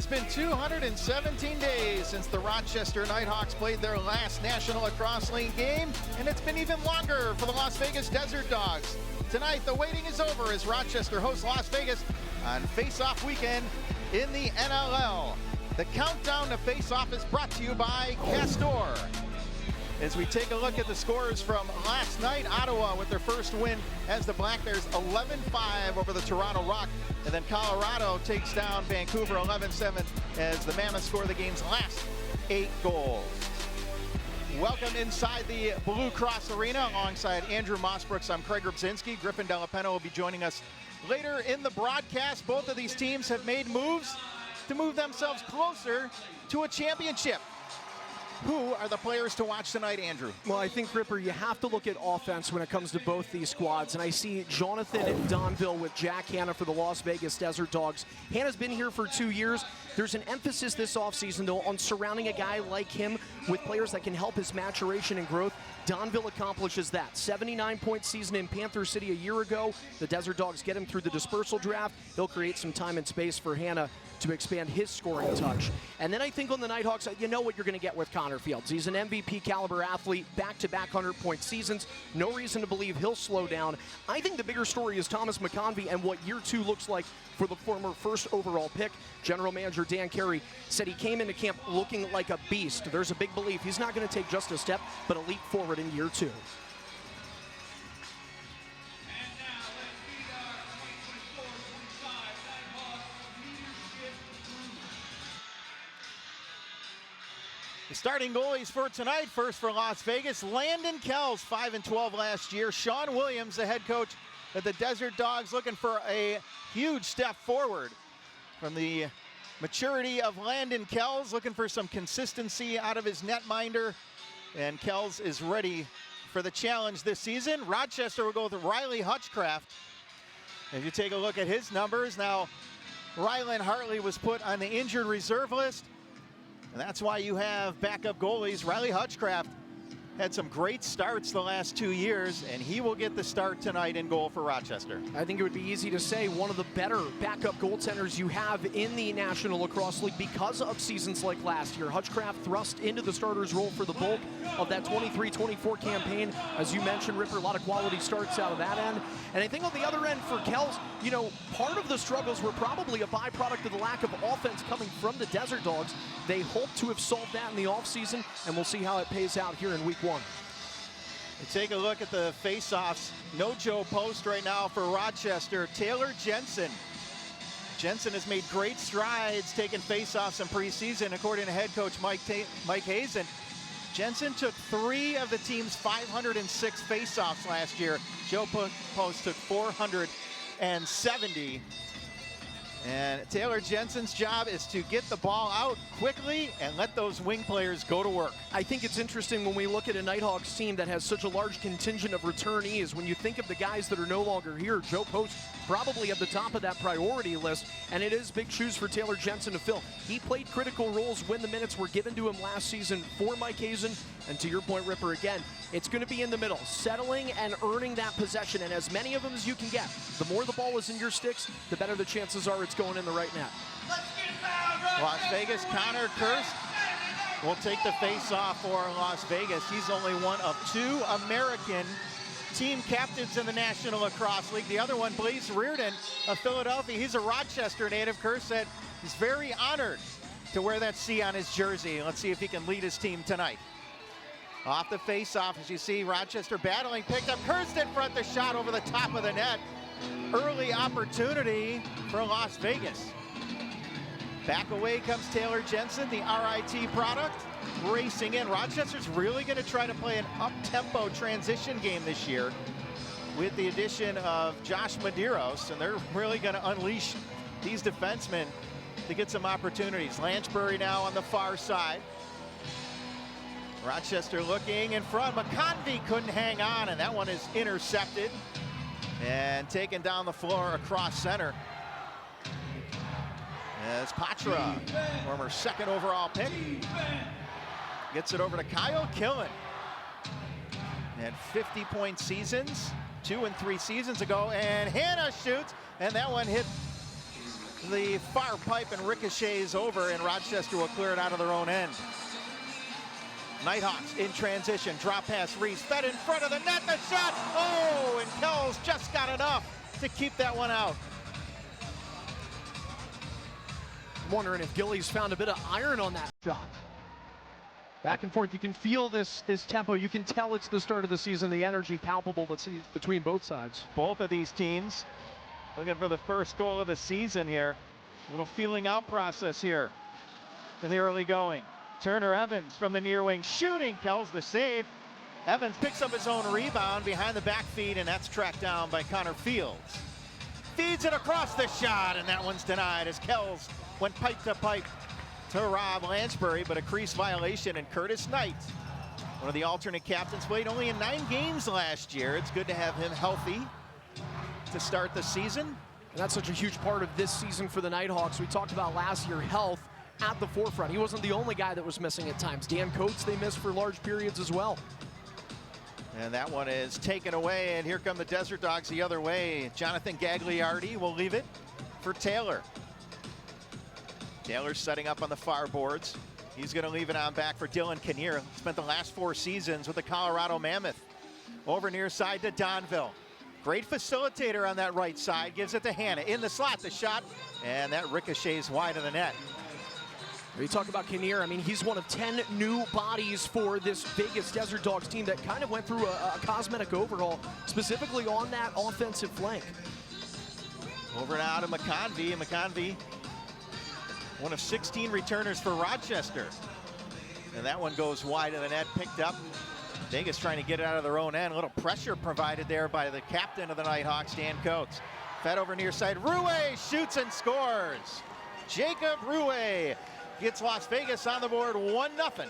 has been 217 days since the Rochester Knighthawks played their last National Lacrosse League game, and it's been even longer for the Las Vegas Desert Dogs. Tonight, the waiting is over as Rochester hosts Las Vegas on Face-Off Weekend in the NLL. The countdown to Face-Off is brought to you by Castor. As we take a look at the scores from last night, Ottawa with their first win as the Black Bears 11-5 over the Toronto Rock. And then Colorado takes down Vancouver 11-7 as the Mammoths score the game's last 8 goals. Welcome inside the Blue Cross Arena alongside Andrew Mossbrooks. I'm Craig Rubzinski. Griffin Della Penna will be joining us later in the broadcast. Both of these teams have made moves to move themselves closer to a championship. Who are the players to watch tonight, Andrew? Well, I think, Ripper, you have to look at offense when it comes to both these squads. And I see Jonathan Donville with Jack Hanna for the Las Vegas Desert Dogs. Hanna's been here for 2 years. There's an emphasis this offseason, though, on surrounding a guy like him with players that can help his maturation and growth. Donville accomplishes that. 79-point season in Panther City a year ago. The Desert Dogs get him through the dispersal draft. He'll create some time and space for Hanna to expand his scoring touch. And then I think on the Knighthawks, you know what you're going to get with Connor Fields. He's an MVP caliber athlete, back-to-back 100-point seasons. No reason to believe he'll slow down. I think the bigger story is Thomas McConvey and what year 2 looks like for the former first overall pick. General Manager Dan Carey said he came into camp looking like a beast. There's a big belief he's not going to take just a step, but a leap forward in year 2. The starting goalies for tonight, first for Las Vegas, Landon Kells, 5-12 last year. Sean Williams, the head coach of the Desert Dogs, looking for a huge step forward from the maturity of Landon Kells, looking for some consistency out of his netminder, and Kells is ready for the challenge this season. Rochester will go with Riley Hutchcraft. If you take a look at his numbers, now Rylan Hartley was put on the injured reserve list. And that's why you have backup goalies. Riley Hutchcraft had some great starts the last 2 years, and he will get the start tonight in goal for Rochester. I think it would be easy to say one of the better backup goaltenders you have in the National Lacrosse League because of seasons like last year. Hutchcraft thrust into the starter's role for the bulk of that 23-24 campaign. As you mentioned, Ripper, a lot of quality starts out of that end. And I think on the other end for Kells, you know, part of the struggles were probably a byproduct of the lack of offense coming from the Desert Dogs. They hope to have solved that in the offseason, and we'll see how it pays out here in week 1. Take a look at the face-offs. No Joe Post right now for Rochester. Taylor Jensen. Jensen has made great strides taking face-offs in preseason, according to head coach Mike Hazen. Jensen took 3 of the team's 506 face-offs last year. Joe Post took 470. And Taylor Jensen's job is to get the ball out quickly and let those wing players go to work. I think it's interesting when we look at a Knighthawks team that has such a large contingent of returnees. When you think of the guys that are no longer here, Joe Post probably at the top of that priority list, and it is big shoes for Taylor Jensen to fill. He played critical roles when the minutes were given to him last season for Mike Hazen, and to your point, Ripper, again, it's going to be in the middle, settling and earning that possession, and as many of them as you can get. The more the ball is in your sticks, the better the chances are it's going in the right net. Las Vegas, Connor Kirst will take the face-off for Las Vegas. He's only one of 2 American team captains in the National Lacrosse League. The other one, Blaze Reardon of Philadelphia. He's a Rochester native. Kirst said he's very honored to wear that C on his jersey. Let's see if he can lead his team tonight. Off the face-off, as you see, Rochester battling, picked up. Kirst in front, the shot over the top of the net. Early opportunity for Las Vegas. Back away comes Taylor Jensen, the RIT product, racing in. Rochester's really going to try to play an up-tempo transition game this year with the addition of Josh Medeiros, and they're really going to unleash these defensemen to get some opportunities. Lanchbury now on the far side. Rochester looking in front. McConvey couldn't hang on, and that one is intercepted and taken down the floor across center. As Patra, former 2nd overall pick, gets it over to Kyle Killen. And 50-point seasons 2 and 3 seasons ago, and Hanna shoots, and that one hit the far pipe and ricochets over, and Rochester will clear it out of their own end. Knighthawks in transition, drop pass, Reese, fed in front of the net, the shot, oh, and Kells just got enough to keep that one out. I'm wondering if Gillies found a bit of iron on that shot. Back and forth, you can feel this tempo, you can tell it's the start of the season, the energy palpable between both sides. Both of these teams looking for the first goal of the season here. A little feeling out process here in the early going. Turner Evans from the near wing shooting, Kells the save. Evans picks up his own rebound behind the back feed, and that's tracked down by Connor Fields. Feeds it across the shot, and that one's denied as Kells went pipe to pipe to Rob Lansbury, but a crease violation, and Curtis Knight, one of the alternate captains, played only in 9 games last year. It's good to have him healthy to start the season. And that's such a huge part of this season for the Knighthawks. We talked about last year, health at the forefront. He wasn't the only guy that was missing at times. Dan Coates, they missed for large periods as well. And that one is taken away, and here come the Desert Dogs the other way. Jonathan Gagliardi will leave it for Taylor. Taylor's setting up on the far boards. He's going to leave it on back for Dylan Kinnear. Spent the last 4 seasons with the Colorado Mammoth. Over near side to Donville. Great facilitator on that right side. Gives it to Hannah. In the slot, the shot. And that ricochets wide of the net. You talk about Kinnear, I mean, he's one of 10 new bodies for this Vegas Desert Dogs team that kind of went through a cosmetic overhaul, specifically on that offensive flank. Over now to McConvey, and McConvey, one of 16 returners for Rochester. And that one goes wide of the net, picked up. Vegas trying to get it out of their own end. A little pressure provided there by the captain of the Knighthawks, Dan Coates. Fed over near side, Rouet shoots and scores. Jacob Rouet gets Las Vegas on the board, 1-0.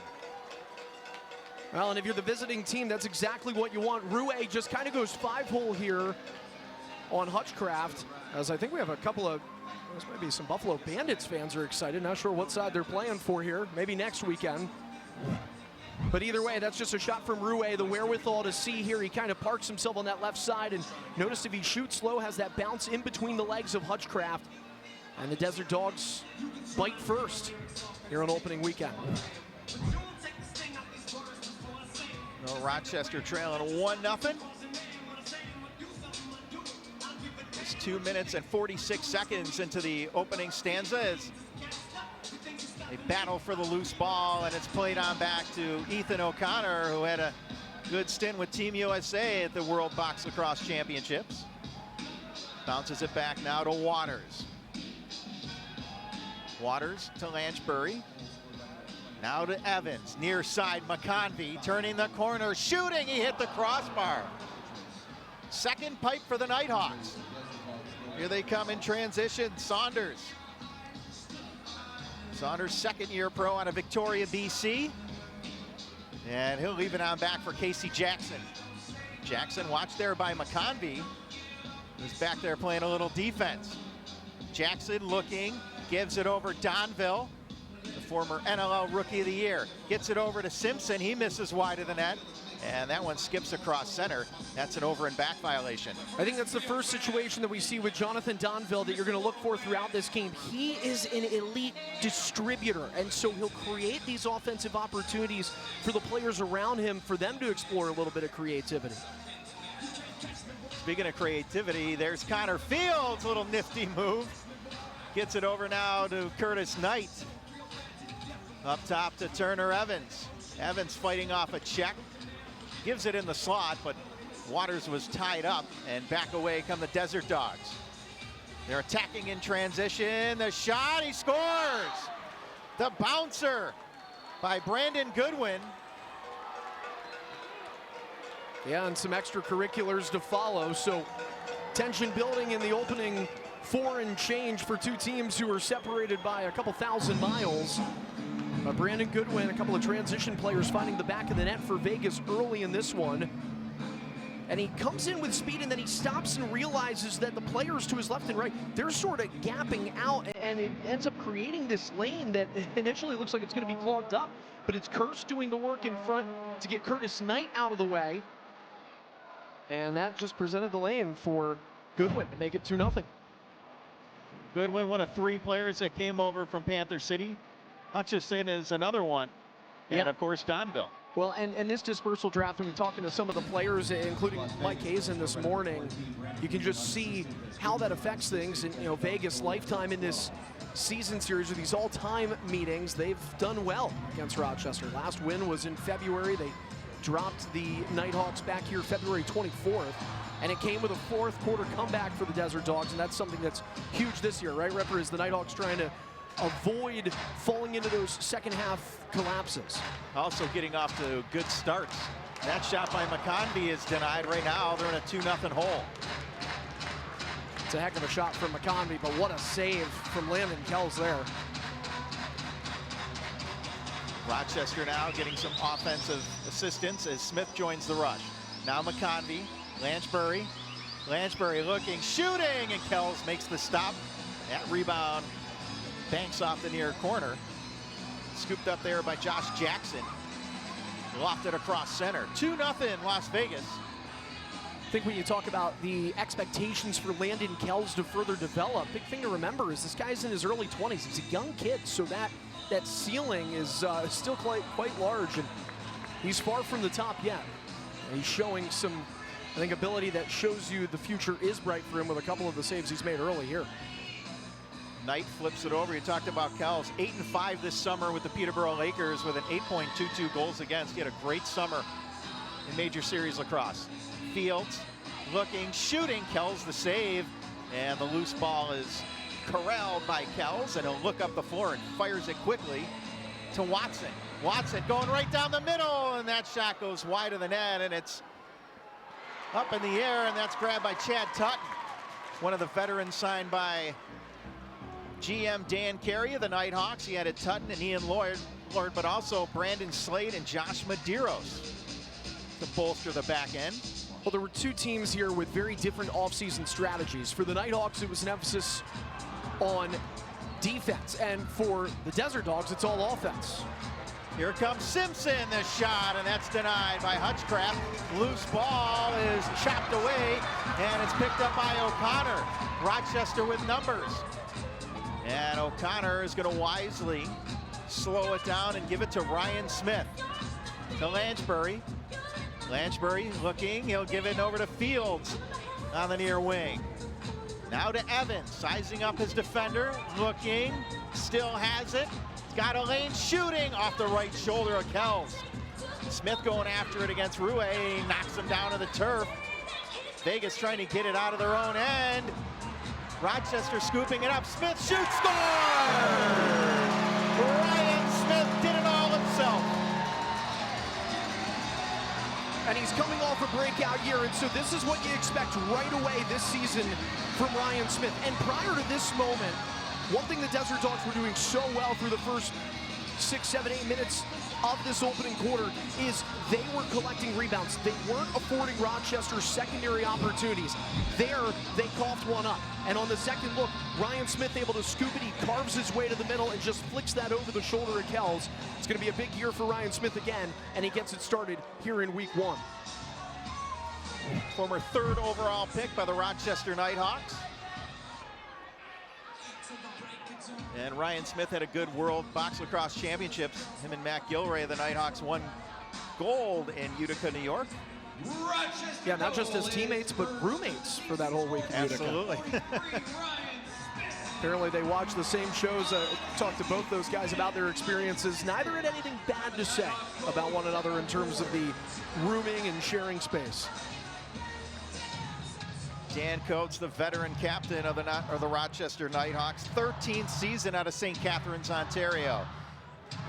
Well, and if you're the visiting team, that's exactly what you want. Rouet just kind of goes 5-hole here on Hutchcraft, as I think we have a couple of, this might be some Buffalo Bandits fans are excited. Not sure what side they're playing for here. Maybe next weekend. But either way, that's just a shot from Rouet. The wherewithal to see here. He kind of parks himself on that left side, and notice if he shoots low, has that bounce in between the legs of Hutchcraft. And the Desert Dogs bite first here on opening weekend. Well, Rochester trailing 1-0. It's 2 minutes and 46 seconds into the opening stanza as they battle for the loose ball, and it's played on back to Ethan O'Connor, who had a good stint with Team USA at the World Box Lacrosse Championships. Bounces it back now to Waters. Waters to Lansbury. Now to Evans, near side McConvey, turning the corner, shooting, he hit the crossbar. Second pipe for the Knighthawks. Here they come in transition, Saunders. Saunders, second-year pro out of Victoria, BC. And he'll leave it on back for Casey Jackson. Jackson watched there by McConvey, who's back there playing a little defense. Jackson looking, gives it over Donville, the former NLL Rookie of the Year. Gets it over to Simpson, he misses wide of the net, and that one skips across center. That's an over and back violation. I think that's the first situation that we see with Jonathan Donville that you're going to look for throughout this game. He is an elite distributor, and so he'll create these offensive opportunities for the players around him for them to explore a little bit of creativity. Speaking of creativity, there's Connor Fields, little nifty move. Gets it over now to Curtis Knight. Up top to Turner Evans. Evans fighting off a check. Gives it in the slot, but Waters was tied up, and back away come the Desert Dogs. They're attacking in transition. The shot, he scores! The bouncer by Brandon Goodwin. Yeah, and some extracurriculars to follow, so tension building in the opening 4 and change for two teams who are separated by a couple thousand miles. Brandon Goodwin, a couple of transition players finding the back of the net for Vegas early in this one. And he comes in with speed, and then he stops and realizes that the players to his left and right, they're sort of gapping out, and it ends up creating this lane that initially looks like it's going to be clogged up, but it's Kurtz doing the work in front to get Curtis Knight out of the way. And that just presented the lane for Goodwin to make it 2-0. Goodwin, one of 3 players that came over from Panther City. Hutchison is another one. And of course, Donville. Well, and this dispersal draft, when we're talking to some of the players, including Mike Hazen this morning, you can just see how that affects things. And, Vegas lifetime in this season series with these all-time meetings, they've done well against Rochester. Last win was in February. They dropped the Knighthawks back here February 24th. And it came with a fourth quarter comeback for the Desert Dogs, and that's something that's huge this year, right, Ripper? Is the Knighthawks trying to avoid falling into those second half collapses. Also getting off to good starts. That shot by McConvey is denied right now. They're in a 2-0 hole. It's a heck of a shot from McConvey, but what a save from Landon Kells there. Rochester now getting some offensive assistance as Smith joins the rush. Now McConvey, Lanchbury looking, shooting, and Kells makes the stop. That rebound banks off the near corner. Scooped up there by Josh Jackson. Lofted across center. 2-0 Las Vegas. I think when you talk about the expectations for Landon Kells to further develop, big thing to remember is this guy's in his early 20s. He's a young kid, so that ceiling is still quite large, and he's far from the top yet. And he's showing some, I think, ability that shows you the future is bright for him with a couple of the saves he's made early here. Knight flips it over. You talked about Kells, 8-5 this summer with the Peterborough Lakers with an 8.22 goals against. He had a great summer in Major Series lacrosse. Fields looking, shooting, Kells the save, and the loose ball is corralled by Kells, and he'll look up the floor and fires it quickly to Watson. Watson going right down the middle, and that shot goes wide of the net, and it's up in the air, and that's grabbed by Chad Tutton, one of the veterans signed by GM Dan Carey of the Knighthawks. He added Tutton and Ian Lloyd, but also Brandon Slade and Josh Medeiros to bolster the back end. Well, there were 2 teams here with very different offseason strategies. For the Knighthawks, it was an emphasis on defense, and for the Desert Dogs, it's all offense. Here comes Simpson, the shot, and that's denied by Hutchcraft. Loose ball is chopped away, and it's picked up by O'Connor. Rochester with numbers. And O'Connor is going to wisely slow it down and give it to Ryan Smith. To Lanchbury. Lanchbury looking, he'll give it over to Fields on the near wing. Now to Evans, sizing up his defender, looking, still has it. Got a lane, shooting off the right shoulder of Kells. Smith going after it against Rue, knocks him down to the turf. Vegas trying to get it out of their own end. Rochester scooping it up. Smith shoots, score! Ryan Smith did it all himself. And he's coming off a breakout year, and so this is what you expect right away this season from Ryan Smith. And prior to this moment, one thing the Desert Dogs were doing so well through the first 6, 7, 8 minutes of this opening quarter is they were collecting rebounds. They weren't affording Rochester secondary opportunities. There, they coughed one up. And on the second look, Ryan Smith able to scoop it. He carves his way to the middle and just flicks that over the shoulder of Kells. It's going to be a big year for Ryan Smith again, and he gets it started here in week 1. Former 3rd overall pick by the Rochester Knighthawks. And Ryan Smith had a good World Box Lacrosse Championships. Him and Matt Gilray of the Knighthawks won gold in Utica, New York. Yeah, not just as teammates, but roommates for that whole week in Absolutely. Utica. Apparently they watched the same shows, talked to both those guys about their experiences. Neither had anything bad to say about one another in terms of the rooming and sharing space. Dan Coates, the veteran captain of the Rochester Knighthawks, 13th season out of St. Catharines, Ontario.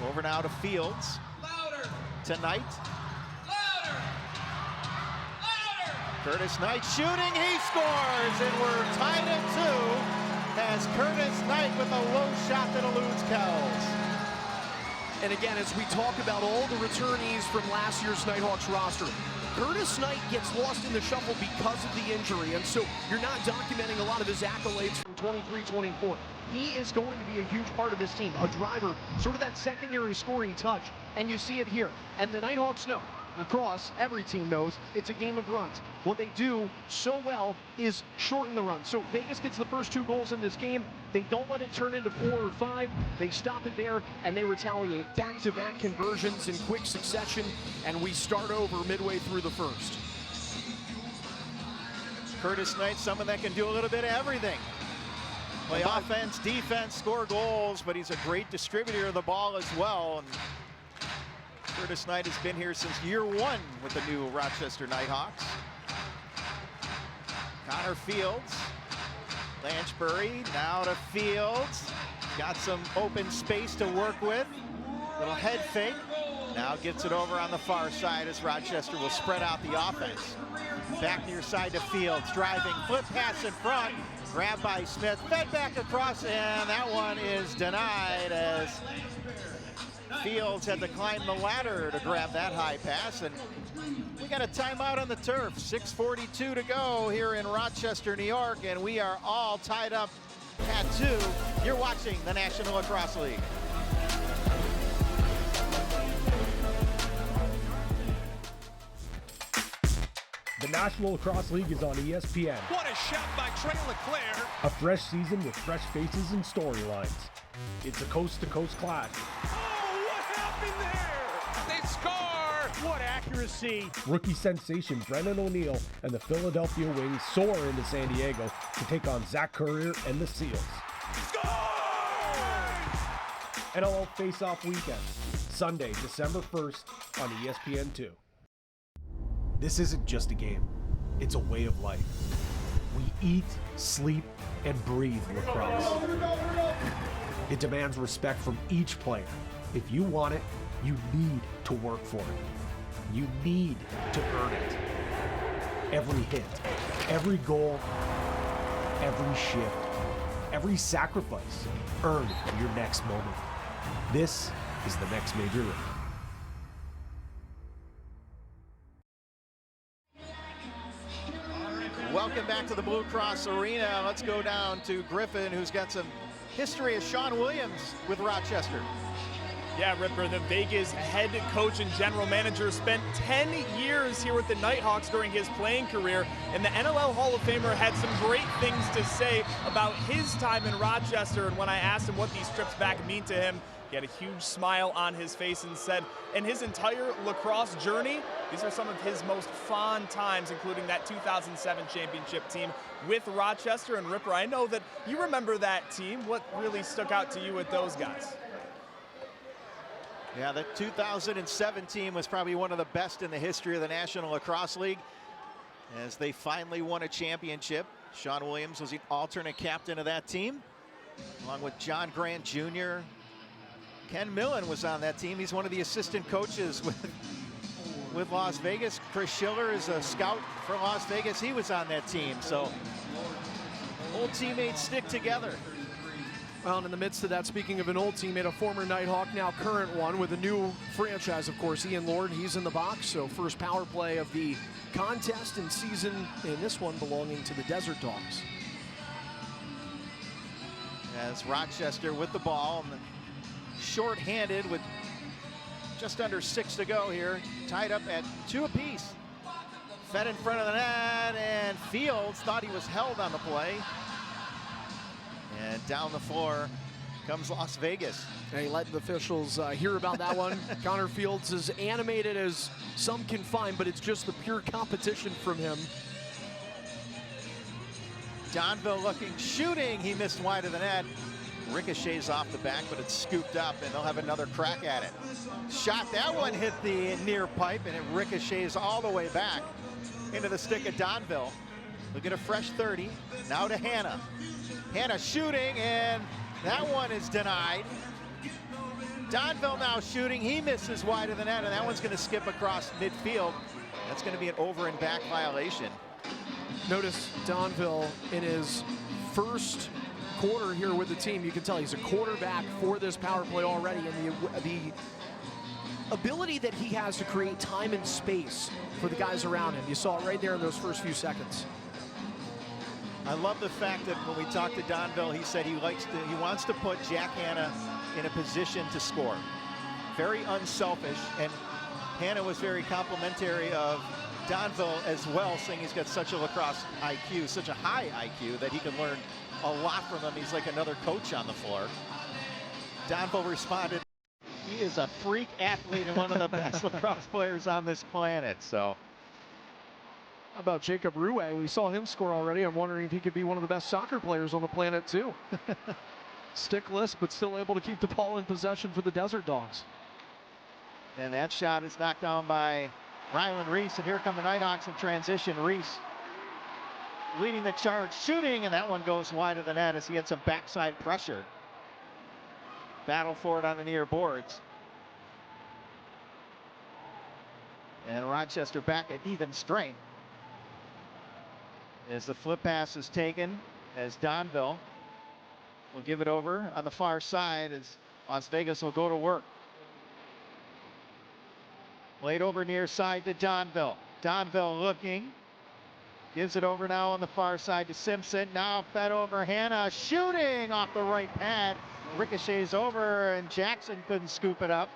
Over now to Fields. Louder. Tonight. Louder. Louder. Curtis Knight shooting, he scores, and we're tied at 2 as Curtis Knight with a low shot that eludes Kells. And again, as we talk about all the returnees from last year's Knighthawks roster, Curtis Knight gets lost in the shuffle because of the injury, and so you're not documenting a lot of his accolades from 23-24. He is going to be a huge part of this team, a driver, sort of that secondary scoring touch, and you see it here. And the Knighthawks know lacrosse, every team knows it's a game of runs. What they do so well is shorten the run. So Vegas gets the first 2 goals in this game. They don't let it turn into 4 or 5. They stop it there, and they retaliate. Back-to-back conversions in quick succession, and we start over midway through the first. Curtis Knight, someone that can do a little bit of everything. Play offense, defense, score goals, but he's a great distributor of the ball as well. And Curtis Knight has been here since year 1 with the new Rochester Knighthawks. Connor Fields, Lanchbury, now to Fields. Got some open space to work with. Little head fake. Now gets it over on the far side as Rochester will spread out the offense. Back near side to Fields, driving, flip pass in front. Grabbed by Smith, fed back across, and that one is denied as Fields had to climb the ladder to grab that high pass. And we got a timeout on the turf. 6:42 to go here in Rochester, New York, and we are all tied up at 2. You're watching the National Lacrosse League. The National Lacrosse League is on ESPN. What a shot by Trey LeClaire. A fresh season with fresh faces and storylines. It's a coast-to-coast clash. Oh, what happened there? They score! What accuracy. Rookie sensation Brennan O'Neill and the Philadelphia Wings soar into San Diego to take on Zach Currier and the Seals. Score! NLL Face-Off Weekend, Sunday, December 1st on ESPN2. This isn't just a game, it's a way of life. We eat, sleep, and breathe lacrosse. It demands respect from each player. If you want it, you need to work for it. You need to earn it. Every hit, every goal, every shift, every sacrifice, earn your next moment. This is the next major league. Welcome back to the Blue Cross Arena. Let's go down to Griffin, who's got some history as Sean Williams with Rochester. Yeah, Ripper, the Vegas head coach and general manager, spent 10 years here with the Knighthawks during his playing career, and the NLL Hall of Famer had some great things to say about his time in Rochester. And when I asked him what these trips back mean to him, he had a huge smile on his face and said, in his entire lacrosse journey, these are some of his most fond times, including that 2007 championship team with Rochester. And Ripper, I know that you remember that team. What really stuck out to you with those guys? Yeah, the 2007 team was probably one of the best in the history of the National Lacrosse League as they finally won a championship. Sean Williams was the alternate captain of that team, along with John Grant Jr. Ken Millen was on that team. He's one of the assistant coaches with Las Vegas. Chris Schiller is a scout for Las Vegas. He was on that team. So old teammates stick together. Well, and in the midst of that, speaking of an old teammate, a former Nighthawk, now current one, with a new franchise, of course, Ian Lord, he's in the box. So first power play of the contest and season, in this one belonging to the Desert Dogs. As Rochester with the ball, short-handed with just under 6 to go here, tied up at 2 apiece. Fed in front of the net, and Fields thought he was held on the play. And down the floor comes Las Vegas. Hey, let the officials hear about that one. Connor Fields is animated as some can find, but it's just the pure competition from him. Donville looking, shooting, he missed wide of the net. Ricochets off the back, but it's scooped up, and they'll have another crack at it. Shot, that one hit the near pipe, and it ricochets all the way back into the stick of Donville. Look at a fresh 30, now to Hannah. Hannah shooting, and that one is denied. Donville now shooting, he misses wide of the net, and that one's gonna skip across midfield. That's gonna be an over and back violation. Notice Donville in his first quarter here with the team. You can tell he's a quarterback for this power play already, and the ability that he has to create time and space for the guys around him. You saw it right there in those first few seconds. I love the fact that when we talked to Donville, he said he wants to put Jack Hanna in a position to score. Very unselfish, and Hannah was very complimentary of Donville as well, saying he's got such a lacrosse IQ, such a high IQ, that he can learn a lot from him. He's like another coach on the floor. Donville responded. He is a freak athlete and one of the best lacrosse players on this planet. So, How about Jacob Rouet? We saw him score already. I'm wondering if he could be one of the best soccer players on the planet too. Stickless, but still able to keep the ball in possession for the Desert Dogs. and that shot is knocked down by Rylan Reese, and here come the Knighthawks in transition. Reese leading the charge, shooting, and that one goes wide of the net as he had some backside pressure. Battle for it on the near boards. And Rochester back at even strength as the flip pass is taken, as Donville will give it over on the far side as Las Vegas will go to work. Played over near side to Donville. Donville looking. Gives it over now on the far side to Simpson. Now fed over Hannah. Shooting off the right pad. Ricochets over and Jackson couldn't scoop it up.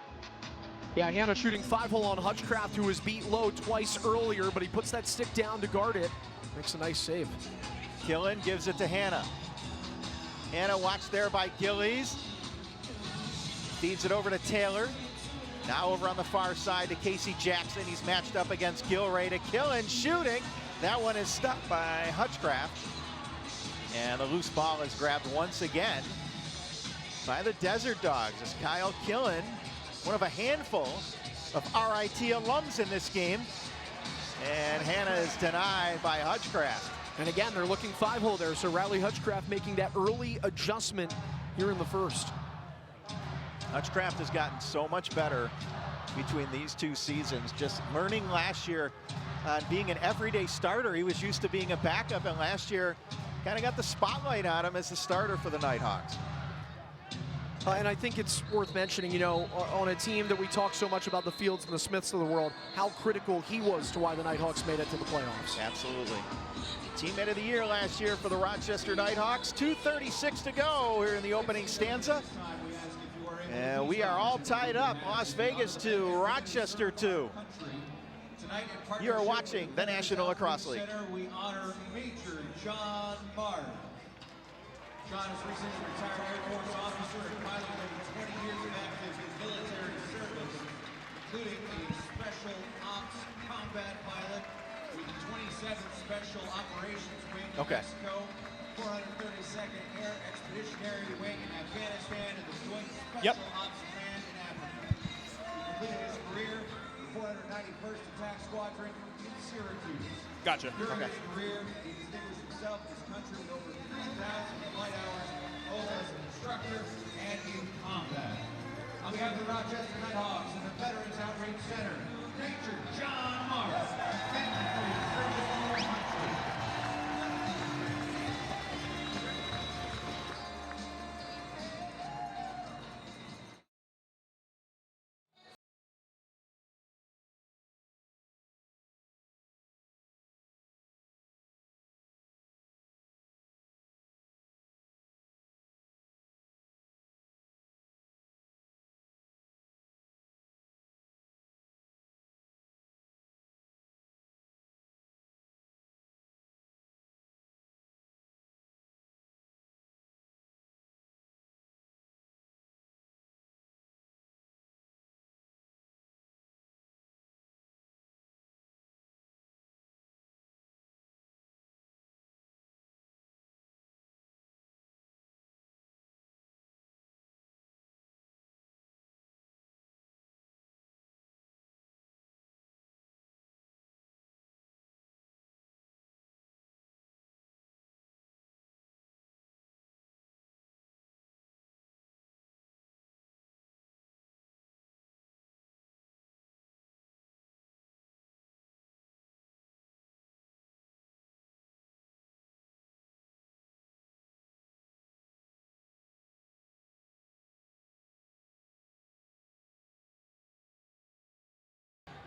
Yeah, Hannah shooting 5-hole on Hutchcraft, who was beat low twice earlier, but he puts that stick down to guard it. Makes a nice save. Killen gives it to Hannah. Hannah watched there by Gillies. Feeds it over to Taylor. Now over on the far side to Casey Jackson. He's matched up against Gilray to Killen, shooting. That one is stopped by Hutchcraft. And the loose ball is grabbed once again by the Desert Dogs as Kyle Killen, one of a handful of RIT alums in this game. And Hannah is denied by Hutchcraft. And again, they're looking 5-hole there, so Riley Hutchcraft making that early adjustment here in the first. Hutchcraft has gotten so much better between these two seasons, just learning last year on being an everyday starter. He was used to being a backup, and last year kind of got the spotlight on him as the starter for the Knighthawks. And I think it's worth mentioning, you know, on a team that we talk so much about, the Fields and the Smiths of the world, how critical he was to why the Knighthawks made it to the playoffs. Absolutely. Teammate of the year last year for the Rochester Knighthawks. 2:36 to go here in the opening stanza. And we are all tied up. Las Vegas 2, Rochester 2. You are watching the National Lacrosse League. We honor Major John Marr. John is recently retired Air Force officer and pilot with 20 years of active military service, including a special ops combat pilot with the 27th Special Operations Wing in Mexico, 432nd Air Expeditionary Wing in Afghanistan, and the Joint Special Ops Command in Africa. He completed his career in the 491st Attack Squadron in Syracuse. Gotcha. During his career, he distinguished himself in his country with over 3,000 flight hours, both as an instructor and in combat. On behalf of the Rochester Knighthawks and the Veterans Outreach Center, Major John Marr, thank you for your service to your country.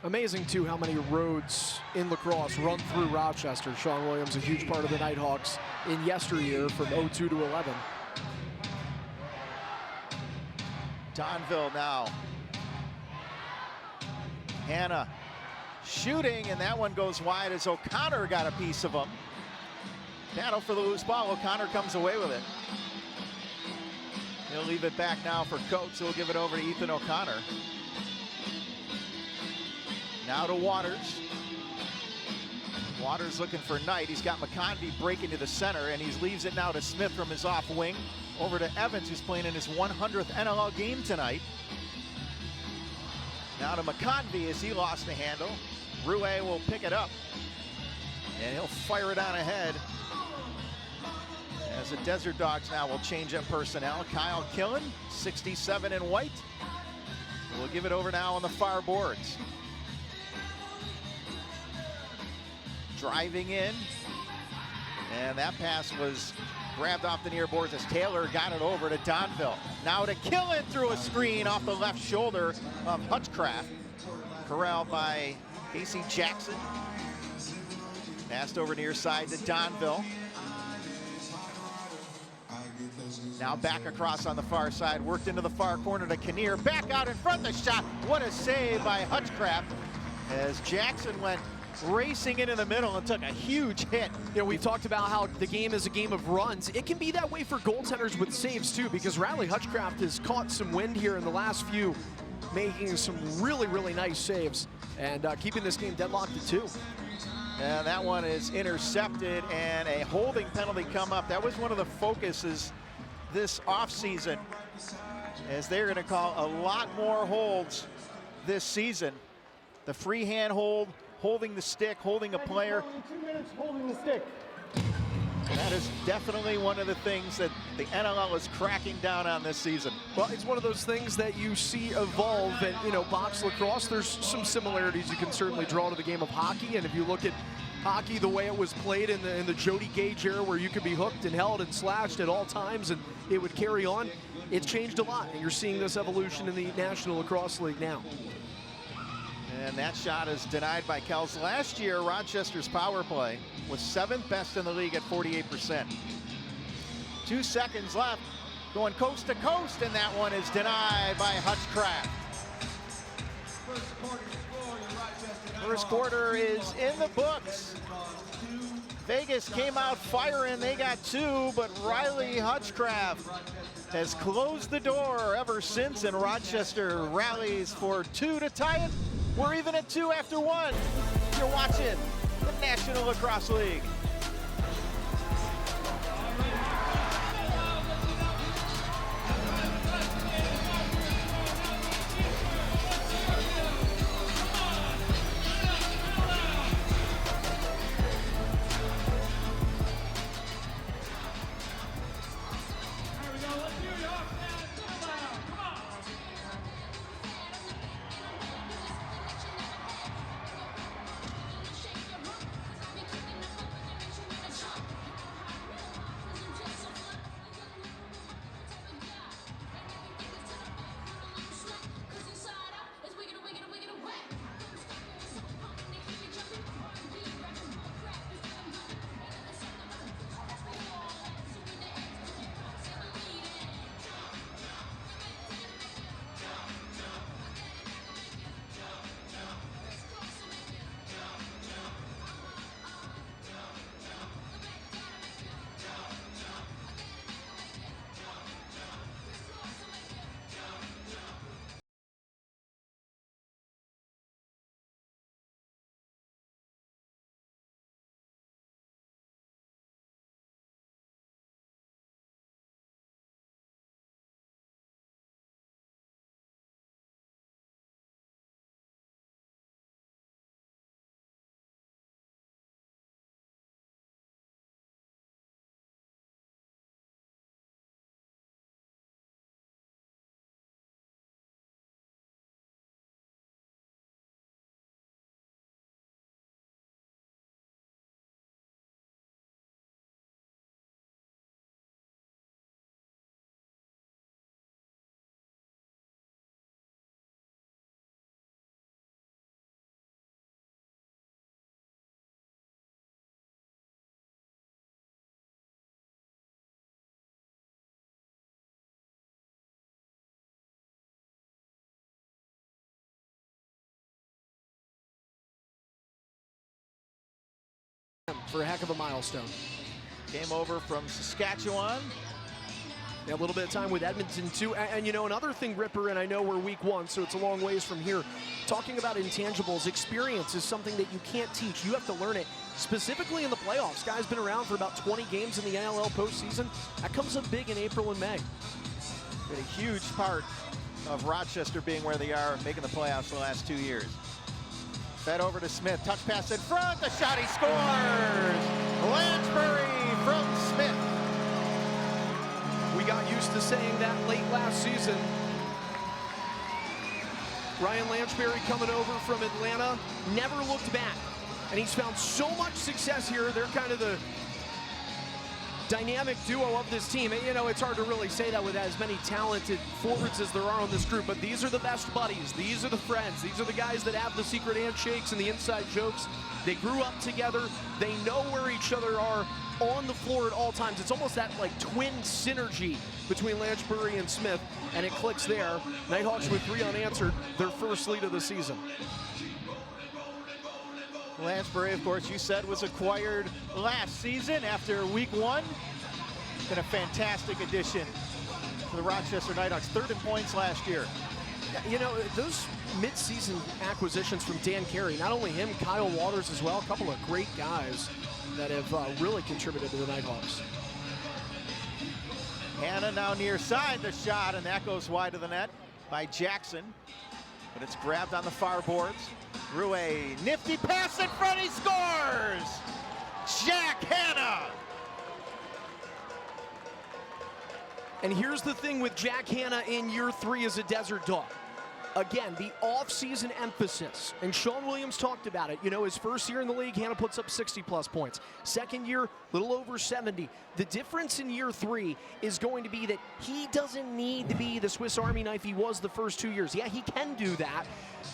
Amazing, too, how many roads in lacrosse run through Rochester. Sean Williams, a huge part of the Knighthawks in yesteryear from 02 to 11. Donville now Hannah shooting, and that one goes wide as O'Connor got a piece of him. Battle for the loose ball. O'Connor comes away with it. He'll leave it back now for Coates. He'll give it over to Ethan O'Connor. Now to Waters. Waters looking for Knight. He's got McConvey breaking to the center, and he leaves it now to Smith from his off wing. Over to Evans, who's playing in his 100th NLL game tonight. Now to McConvey as he lost the handle. Rouet will pick it up, and he'll fire it on ahead. As the Desert Dogs now will change up personnel. Kyle Killen, 67 in white. We'll give it over now on the far boards. Driving in, and that pass was grabbed off the near boards as Taylor got it over to Donville. Now to Killen through a screen off the left shoulder of Hutchcraft. Corralled by Casey Jackson. Passed over near side to Donville. Now back across on the far side, worked into the far corner to Kinnear. Back out in front, the shot. What a save by Hutchcraft as Jackson went racing into the middle and took a huge hit. You know, we've talked about how the game is a game of runs. It can be that way for goaltenders with saves too, because Riley Hutchcraft has caught some wind here in the last few, making some really, really nice saves and keeping this game deadlocked at 2. And that one is intercepted, and a holding penalty come up. That was one of the focuses this offseason, as they're going to call a lot more holds this season. The free hand hold, holding the stick, holding a player. 2 minutes holding the stick. That is definitely one of the things that the NLL is cracking down on this season. Well, it's one of those things that you see evolve, and you know, box lacrosse, there's some similarities you can certainly draw to the game of hockey. And if you look at hockey the way it was played in the Jody Gage era, where you could be hooked and held and slashed at all times and it would carry on, it's changed a lot, and you're seeing this evolution in the National Lacrosse League now. And that shot is denied by Kels. Last year, Rochester's power play was 7th best in the league at 48%. 2 seconds left, going coast to coast, and that one is denied by Hutchcraft. First quarter is in the books. Vegas came out firing, they got 2, but Riley Hutchcraft has closed the door ever since, and Rochester rallies for 2 to tie it. We're even at 2 after 1. You're watching the National Lacrosse League. for a heck of a milestone. Came over from Saskatchewan. Yeah, a little bit of time with Edmonton too. And you know, another thing, Ripper, and I know we're week 1, so it's a long ways from here. Talking about intangibles, experience is something that you can't teach. You have to learn it, specifically in the playoffs. Guy's been around for about 20 games in the NLL postseason. That comes up big in April and May. Been a huge part of Rochester being where they are, making the playoffs the last 2 years. Fed over to Smith, touch pass in front, the shot, he scores! Lansbury from Smith. We got used to saying that late last season. Ryan Lansbury coming over from Atlanta, never looked back. And he's found so much success here. They're kind of the dynamic duo of this team. And, you know, it's hard to really say that with as many talented forwards as there are on this group, but these are the best buddies. These are the friends. These are the guys that have the secret handshakes and the inside jokes. They grew up together. They know where each other are on the floor at all times. It's almost that like twin synergy between Lansbury and Smith, and it clicks there. Knighthawks with 3 unanswered, their first lead of the season. Lansbury, of course, you said was acquired last season after week 1. Been a fantastic addition to the Rochester Knighthawks, 3rd in points last year. You know, those mid-season acquisitions from Dan Carey, not only him, Kyle Waters as well, a couple of great guys that have really contributed to the Knighthawks. Hannah now near side, the shot, and that goes wide of the net by Jackson. But it's grabbed on the far boards. Through a nifty pass in front, he scores! Jack Hannah! And here's the thing with Jack Hannah in year 3 as a Desert Dog. Again, the off-season emphasis, and Sean Williams talked about it. You know, his first year in the league, Hannah puts up 60-plus points. Second year, little over 70. The difference in year 3 is going to be that he doesn't need to be the Swiss Army knife he was the first 2 years. Yeah, he can do that,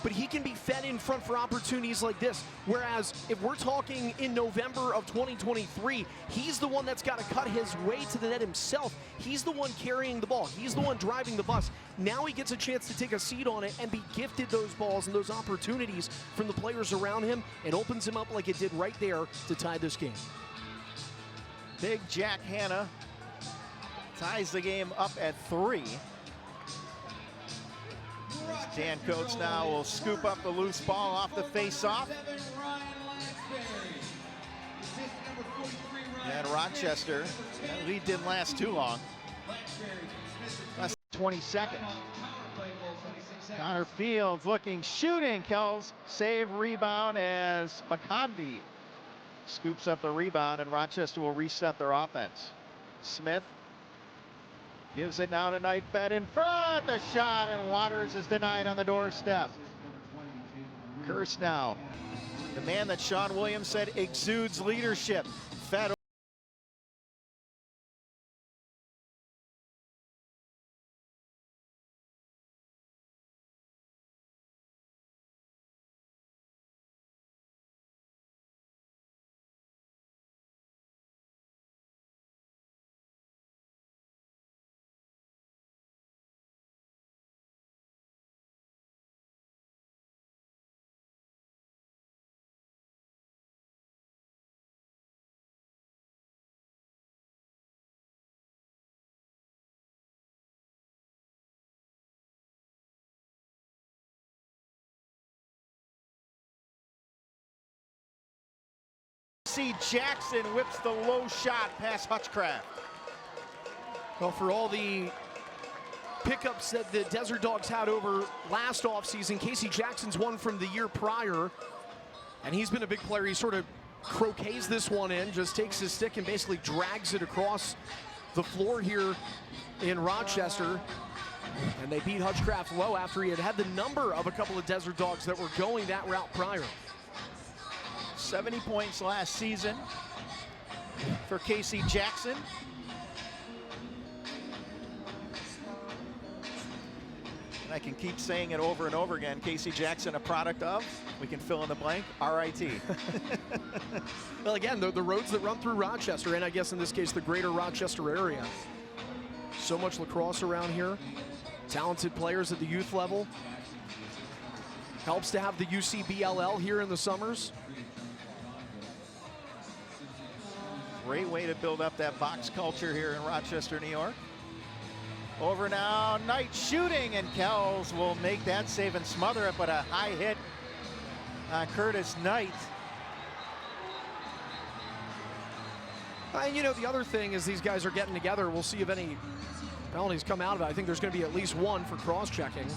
but he can be fed in front for opportunities like this. Whereas if we're talking in November of 2023, he's the one that's got to cut his way to the net himself. He's the one carrying the ball. He's the one driving the bus. Now he gets a chance to take a seat on it and be gifted those balls and those opportunities from the players around him, and opens him up like it did right there to tie this game. Big Jack Hannah ties the game up at 3. Dan Coates now will scoop up the loose ball off the face-off. And Rochester, that lead didn't last too long. Less than 20 seconds. Connor Fields looking, shooting. Kells save, rebound as McConvey scoops up the rebound, and Rochester will reset their offense. Smith gives it now to Knightfed in front. The shot, and Waters is denied on the doorstep. Curse now. The man that Sean Williams said exudes leadership. Fed Jackson whips the low shot past Hutchcraft. Well, for all the pickups that the Desert Dogs had over last offseason, Casey Jackson's one from the year prior, and he's been a big player. He sort of croquets this one in, just takes his stick and basically drags it across the floor here in Rochester. And they beat Hutchcraft low after he had the number of a couple of Desert Dogs that were going that route prior. 70 points last season for Casey Jackson. And I can keep saying it over and over again. Casey Jackson, a product of, we can fill in the blank, RIT. Well, again, the roads that run through Rochester, and I guess in this case the greater Rochester area. So much lacrosse around here. Talented players at the youth level. Helps to have the UCBLL here in the summers. Great way to build up that box culture here in Rochester, New York. Over now, Knight shooting, and Kells will make that save and smother it, but a high hit on Curtis Knight. And you know, the other thing is these guys are getting together. We'll see if any penalties come out of it. I think there's going to be at least one for cross-checking.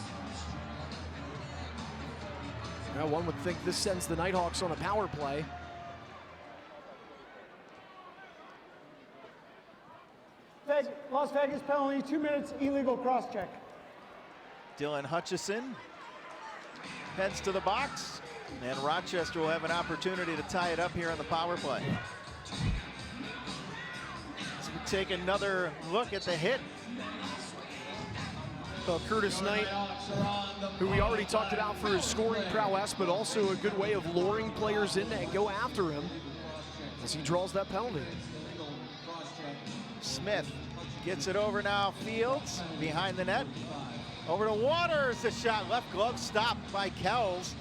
Yeah, one would think this sends the Knighthawks on a power play. Las Vegas penalty, 2 minutes, illegal cross-check. Dylan Hutchison heads to the box, and Rochester will have an opportunity to tie it up here on the power play. So we take another look at the hit. Well, Curtis Knight, who we already talked about for his scoring prowess, but also a good way of luring players in and go after him as he draws that penalty. Smith gets it over now. Fields behind the net. Over to Waters, the shot. Left glove stopped by Kells.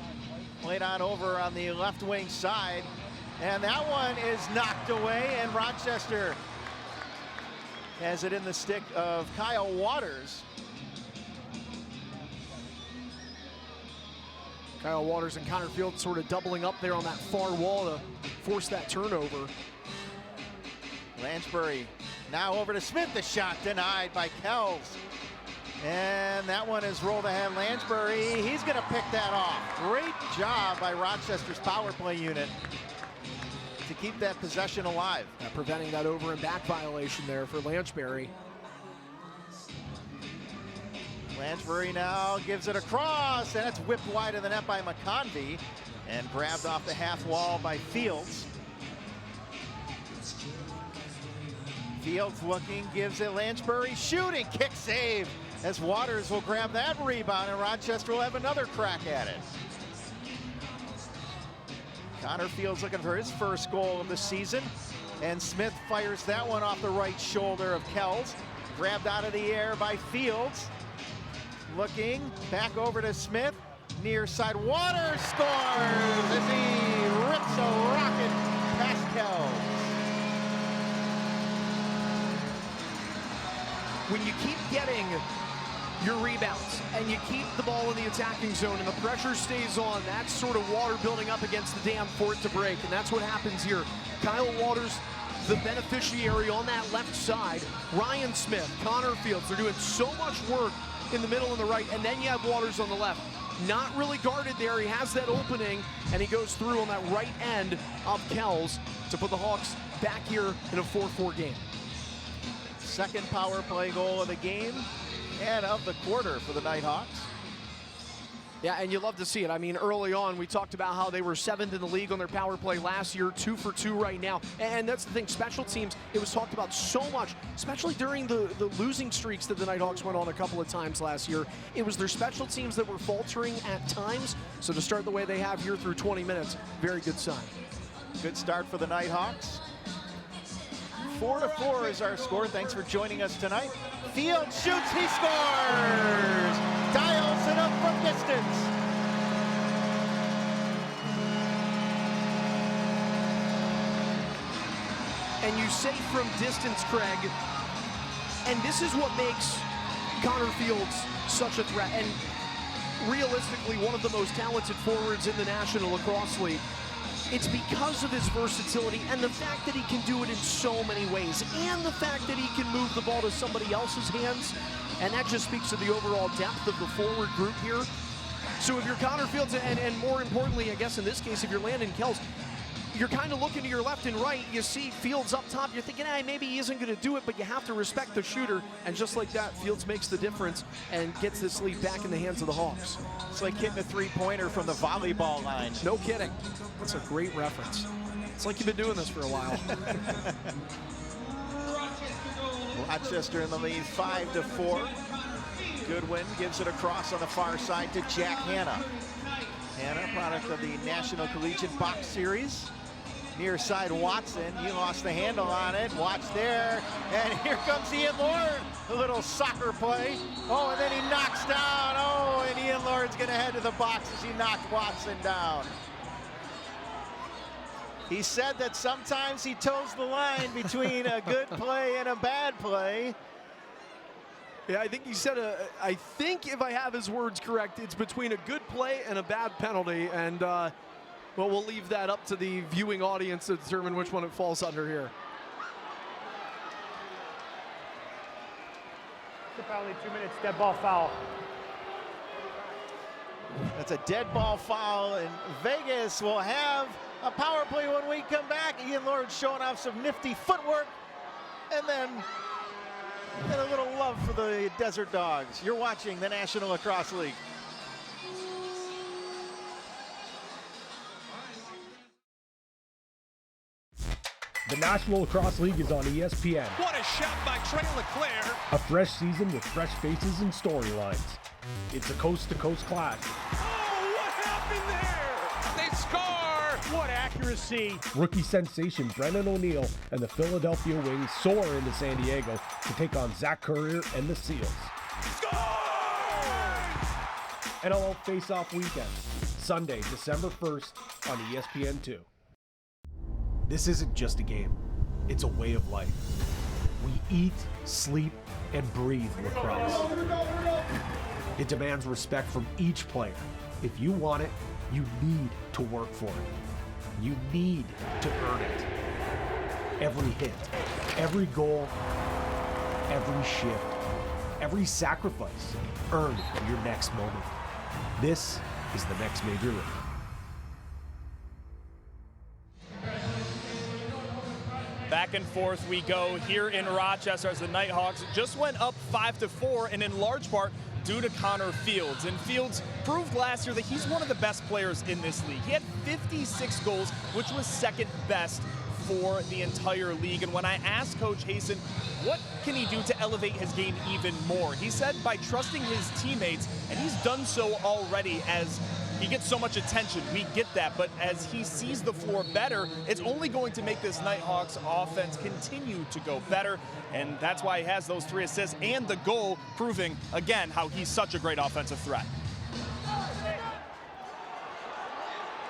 Played on over on the left wing side. And that one is knocked away, and Rochester has it in the stick of Kyle Waters. Kyle Waters and Connor Fields sort of doubling up there on that far wall to force that turnover. Lansbury now over to Smith. The shot denied by Kells. And that one is rolled ahead. Lansbury, he's going to pick that off. Great job by Rochester's power play unit to keep that possession alive. Preventing that over and back violation there for Lansbury. Lansbury now gives it across, and it's whipped wide of the net by McConvey and grabbed off the half wall by Fields. Fields looking, gives it Lansbury, shooting, kick save, as Waters will grab that rebound, and Rochester will have another crack at it. Connor Fields looking for his first goal of the season, and Smith fires that one off the right shoulder of Kells. Grabbed out of the air by Fields. Looking back over to Smith, near side. Waters scores as he rips a rocket past Kells. When you keep getting your rebounds and you keep the ball in the attacking zone and the pressure stays on, that's sort of water building up against the dam for it to break, and that's what happens here. Kyle Waters, the beneficiary on that left side. Ryan Smith, Connor Fields, they're doing so much work in the middle and the right, and then you have Waters on the left. Not really guarded there. He has that opening, and he goes through on that right end of Kells to put the Hawks back here in a 4-4 game. Second power play goal of the game and of the quarter for the Knighthawks. Yeah, and you love to see it. I mean, early on, we talked about how they were 7th in the league on their power play last year, 2 for 2 right now. And that's the thing, special teams, it was talked about so much, especially during the losing streaks that the Knighthawks went on a couple of times last year. It was their special teams that were faltering at times. So to start the way they have here through 20 minutes, very good sign. Good start for the Knighthawks. 4-4 is our score. Thanks for joining us tonight. Field shoots, he scores! Dials it up from distance. And you say from distance, Craig, and this is what makes Connor Fields such a threat, and realistically one of the most talented forwards in the National Lacrosse League. It's because of his versatility and the fact that he can do it in so many ways, and the fact that he can move the ball to somebody else's hands, and that just speaks to the overall depth of the forward group here. So if you're Connor Fields, and more importantly, I guess in this case, if you're Landon Kells, you're kind of looking to your left and right, you see Fields up top, you're thinking, maybe he isn't going to do it, but you have to respect the shooter, and just like that, Fields makes the difference and gets this lead back in the hands of the Hawks. It's like hitting a three-pointer from the volleyball line. No kidding. That's a great reference. It's like you've been doing this for a while. Rochester in the lead, 5-4. Goodwin gives it across on the far side to Jack Hanna. Hanna, product of the National Collegiate Box Series. Near side Watson, he lost the handle on it. Watch there, and here comes Ian Lord. A little soccer play. Oh, and then he knocks down. Oh, and Ian Lord's gonna head to the box as he knocked Watson down. He said that sometimes he toes the line between a good play and a bad play. Yeah, I think he said, I think if I have his words correct, it's between a good play and a bad penalty. And, well, we'll leave that up to the viewing audience to determine which one it falls under here. Penalty, 2 minutes, dead ball foul. That's a dead ball foul, and Vegas will have a power play when we come back. Ian Lord showing off some nifty footwork, and then a little love for the Desert Dogs. You're watching the National Lacrosse League. The National Lacrosse League is on ESPN. What a shot by Trey Leclerc. A fresh season with fresh faces and storylines. It's a coast-to-coast clash. Oh, what happened there? They score. What accuracy. Rookie sensation Brennan O'Neill and the Philadelphia Wings soar into San Diego to take on Zach Currier and the Seals. Score! NLL Face-Off Weekend, Sunday, December 1st on ESPN2. This isn't just a game, it's a way of life. We eat, sleep, and breathe lacrosse. It demands respect from each player. If you want it, you need to work for it. You need to earn it. Every hit, every goal, every shift, every sacrifice, earn your next moment. This is the next major league. Back and forth we go here in Rochester as the Knighthawks just went up 5-4, and in large part due to Connor Fields. And Fields proved last year that he's one of the best players in this league. He had 56 goals, which was second best for the entire league. And when I asked Coach Hasten, what can he do to elevate his game even more? He said by trusting his teammates, and he's done so already as he gets so much attention. We get that, but as he sees the floor better, it's only going to make this Knighthawks offense continue to go better, and that's why he has those 3 assists and the goal, proving, again, how he's such a great offensive threat.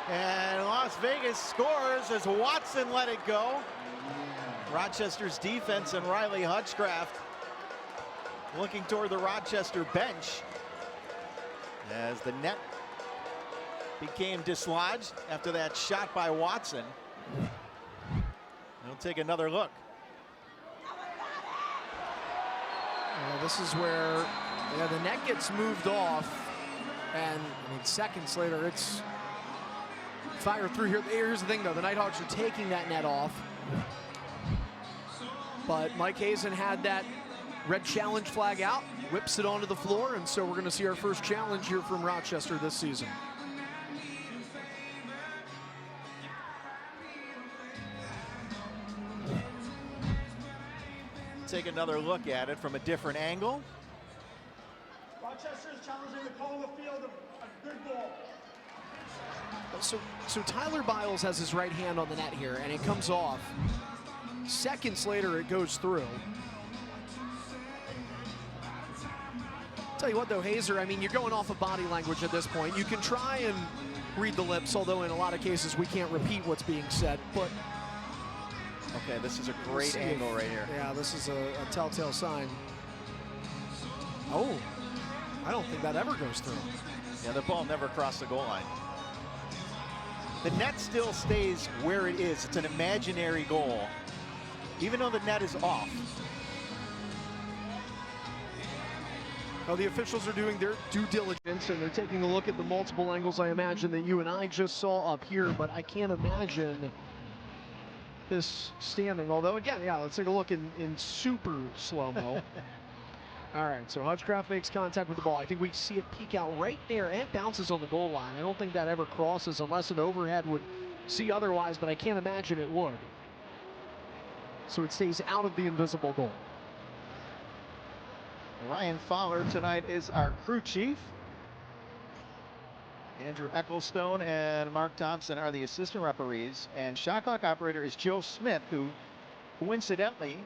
And Las Vegas scores as Watson let it go. Rochester's defense and Riley Hutchcraft looking toward the Rochester bench as the net became dislodged after that shot by Watson. We'll take another look. This is where the net gets moved off, and I mean, seconds later it's fire through here. Here's the thing though, the Knighthawks are taking that net off, but Mike Hazen had that red challenge flag out, whips it onto the floor, and so we're going to see our first challenge here from Rochester this season. Take another look at it from a different angle. Rochester is challenging the call of the field of a good goal. So Tyler Biles has his right hand on the net here, and it comes off. Seconds later, it goes through. Tell you what, though, Hazer, I mean, you're going off of body language at this point. You can try and read the lips, although in a lot of cases we can't repeat what's being said, but okay, this is a great angle right here. Yeah, this is a telltale sign. Oh, I don't think that ever goes through. Yeah, the ball never crossed the goal line. The net still stays where it is. It's an imaginary goal, even though the net is off. Well, the officials are doing their due diligence, and they're taking a look at the multiple angles, I imagine, that you and I just saw up here, but I can't imagine this standing. Although, again, yeah, let's take a look in super slow-mo. All right, so Hutchcraft makes contact with the ball. I think we see it peek out right there and bounces on the goal line. I don't think that ever crosses unless an overhead would see otherwise, but I can't imagine it would. So it stays out of the invisible goal. Ryan Fowler tonight is our crew chief. Andrew Ecclestone and Mark Thompson are the assistant referees. And shot clock operator is Joe Smith, who coincidentally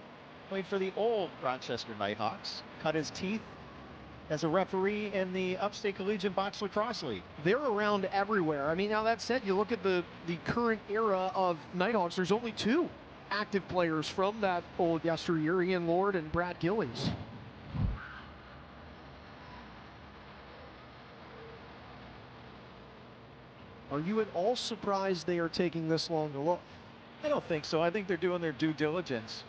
played for the old Rochester Knighthawks, cut his teeth as a referee in the Upstate Collegiate Box Lacrosse League. They're around everywhere. I mean, now that said, you look at the current era of Knighthawks, there's only 2 active players from that old yesteryear, Ian Lord and Brad Gillies. Are you at all surprised they are taking this long to look? I don't think so. I think they're doing their due diligence.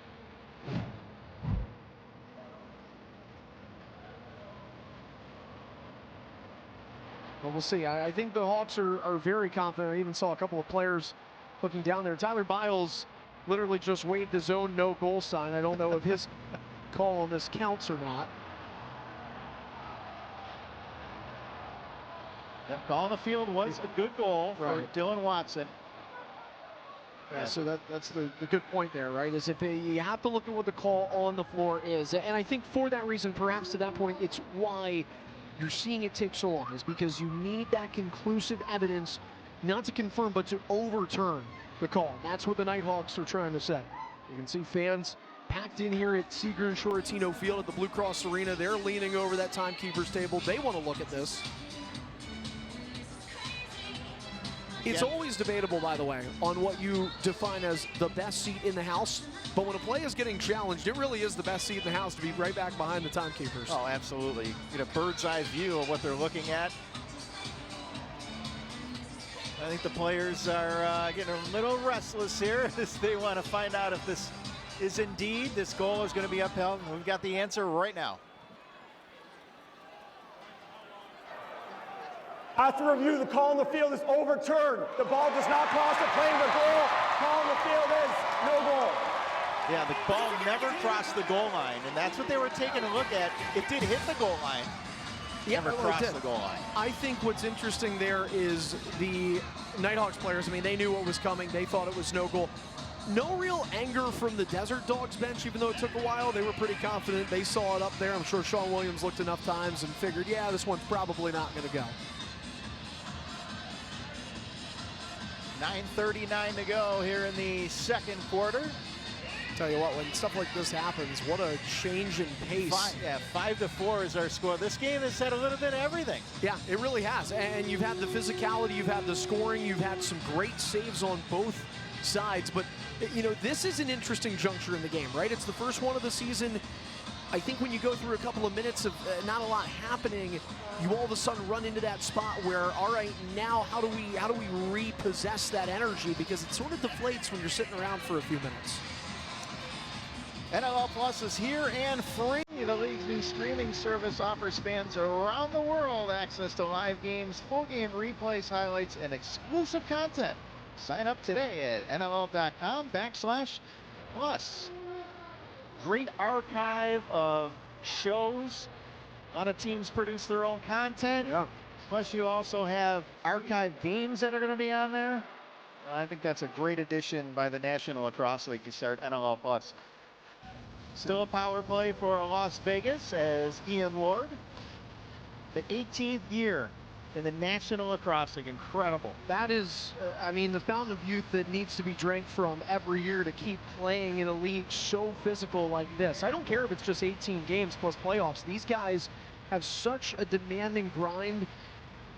Well, we'll see. I think the Hawks are very confident. I even saw a couple of players looking down there. Tyler Biles literally just waved his own no goal sign. I don't know if his call on this counts or not. That call on the field was a good goal for Dylan Watson. Yeah, so that's the good point there, right? Is if you have to look at what the call on the floor is. And I think for that reason, perhaps to that point, it's why you're seeing it take so long, is because you need that conclusive evidence, not to confirm, but to overturn the call. And that's what the Knighthawks are trying to say. You can see fans packed in here at Seeger and Shoretino Field at the Blue Cross Arena. They're leaning over that timekeeper's table. They want to look at this. It's always debatable, by the way, on what you define as the best seat in the house. But when a play is getting challenged, it really is the best seat in the house to be right back behind the timekeepers. Oh, absolutely. You get a bird's eye view of what they're looking at. I think the players are getting a little restless here as they want to find out if this is indeed, this goal is going to be upheld. And we've got the answer right now. After review, the call on the field is overturned. The ball does not cross the plane of the goal. Call on the field is no goal. Yeah, the ball never crossed the goal line, and that's what they were taking a look at. It did hit the goal line. Never crossed the goal line. I think what's interesting there is the Knighthawks players, I mean, they knew what was coming. They thought it was no goal. No real anger from the Desert Dogs bench, even though it took a while. They were pretty confident. They saw it up there. I'm sure Sean Williams looked enough times and figured, yeah, this one's probably not going to go. 9:39 to go here in the second quarter. Tell you what, when stuff like this happens, what a change in pace. 5-4 is our score. This game has had a little bit of everything. Yeah, it really has. And you've had the physicality, you've had the scoring, you've had some great saves on both sides. But, you know, this is an interesting juncture in the game, right? It's the first one of the season. I think when you go through a couple of minutes of not a lot happening, you all of a sudden run into that spot where, all right, now how do we repossess that energy? Because it sort of deflates when you're sitting around for a few minutes. NLL Plus is here and free. The league's new streaming service offers fans around the world access to live games, full game replays, highlights, and exclusive content. Sign up today at NLL.com/plus. Great archive of shows. A lot of teams produce their own content. Yeah. Plus, you also have archive games that are going to be on there. I think that's a great addition by the National Lacrosse League to start NLL Plus. Still a power play for Las Vegas as Ian Lord. The 18th year in the National Lacrosse League. Incredible. That is, I mean, the fountain of youth that needs to be drank from every year to keep playing in a league so physical like this. I don't care if it's just 18 games plus playoffs. These guys have such a demanding grind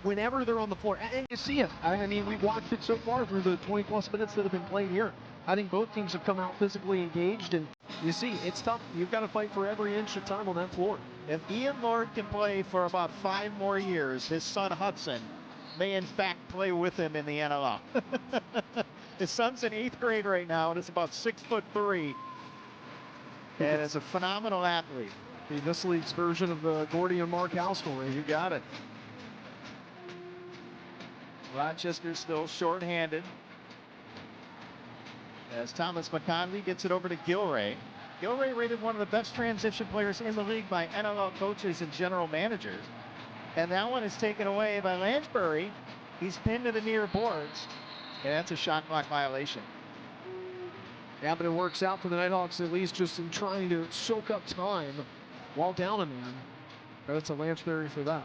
whenever they're on the floor. And you see it. I mean, we've watched it so far through the 20-plus minutes that have been played here. I think both teams have come out physically engaged, and you see, it's tough. You've got to fight for every inch of time on that floor. If Ian Lord can play for about 5 more years, his son Hudson may in fact play with him in the NLL. His son's in 8th grade right now, and is about 6'3", and is a phenomenal athlete. This league's version of the Gordy and Mark Howe story. You got it. Rochester still shorthanded as Thomas McConvey gets it over to Gilray. Gilray rated one of the best transition players in the league by NLL coaches and general managers. And that one is taken away by Lansbury. He's pinned to the near boards. And that's a shot clock violation. Yeah, but it works out for the Knighthawks, at least just in trying to soak up time while down a man. That's a Lansbury for that.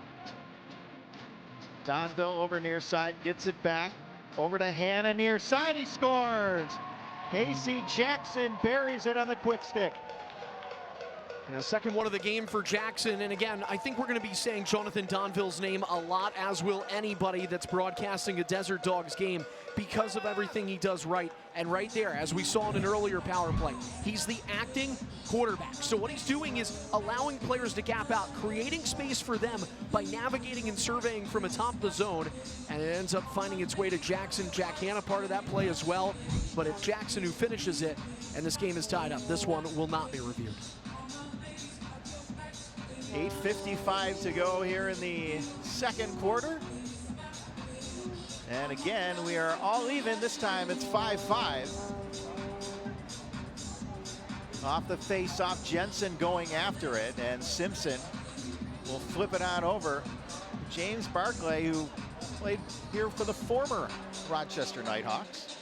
Donville over near side, gets it back. Over to Hanna near side, he scores! Casey Jackson buries it on the quick stick. And a second one of the game for Jackson. And again, I think we're going to be saying Jonathan Donville's name a lot, as will anybody that's broadcasting a Desert Dogs game, because of everything he does right. And right there, as we saw in an earlier power play, he's the acting quarterback. So what he's doing is allowing players to gap out, creating space for them by navigating and surveying from atop the zone. And it ends up finding its way to Jackson. Jack Hanna part of that play as well. But it's Jackson who finishes it, and this game is tied up. This one will not be reviewed. 8:55 to go here in the second quarter. And again, we are all even. This time it's 5-5. Off the face-off, Jensen going after it, and Simpson will flip it on over. James Barclay, who played here for the former Rochester Knighthawks.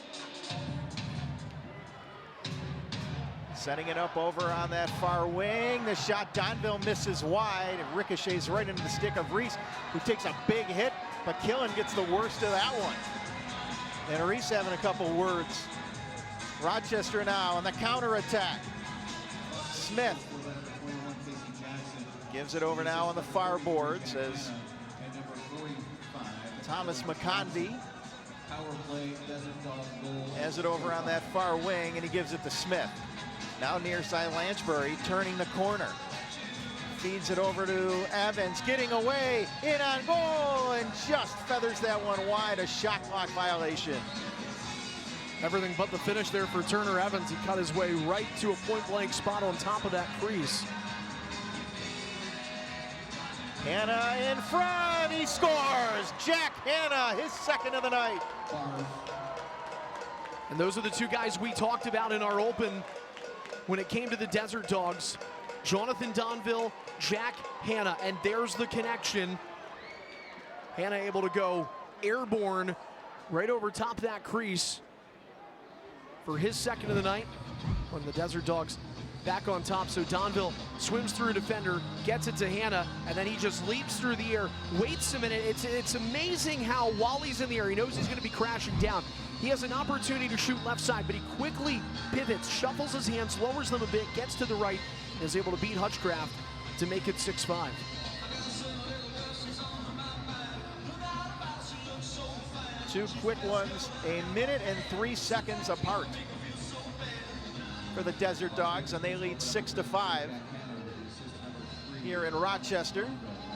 Setting it up over on that far wing. The shot, Donville misses wide. It ricochets right into the stick of Reese, who takes a big hit, but Killen gets the worst of that one. And Reese having a couple words. Rochester now on the counterattack. Smith gives it over now on the far boards as Thomas McConvey has it over on that far wing, and he gives it to Smith. Now near side Lanchbury turning the corner. Feeds it over to Evans, getting away, in on goal, and just feathers that one wide, a shot clock violation. Everything but the finish there for Turner Evans. He cut his way right to a point-blank spot on top of that crease. Hanna in front, he scores! Jack Hanna, his second of the night. And those are the two guys we talked about in our open when it came to the Desert Dogs. Jonathan Donville, Jack Hanna, and there's the connection. Hanna able to go airborne right over top of that crease for his second of the night when the Desert Dogs back on top. So Donville swims through a defender, gets it to Hanna, and then he just leaps through the air, waits a minute. It's amazing how while he's in the air, he knows he's going to be crashing down. He has an opportunity to shoot left side, but he quickly pivots, shuffles his hands, lowers them a bit, gets to the right, and is able to beat Hutchcraft to make it 6-5. Two quick ones, a minute and 3 seconds apart for the Desert Dogs, and they lead 6-5 here in Rochester.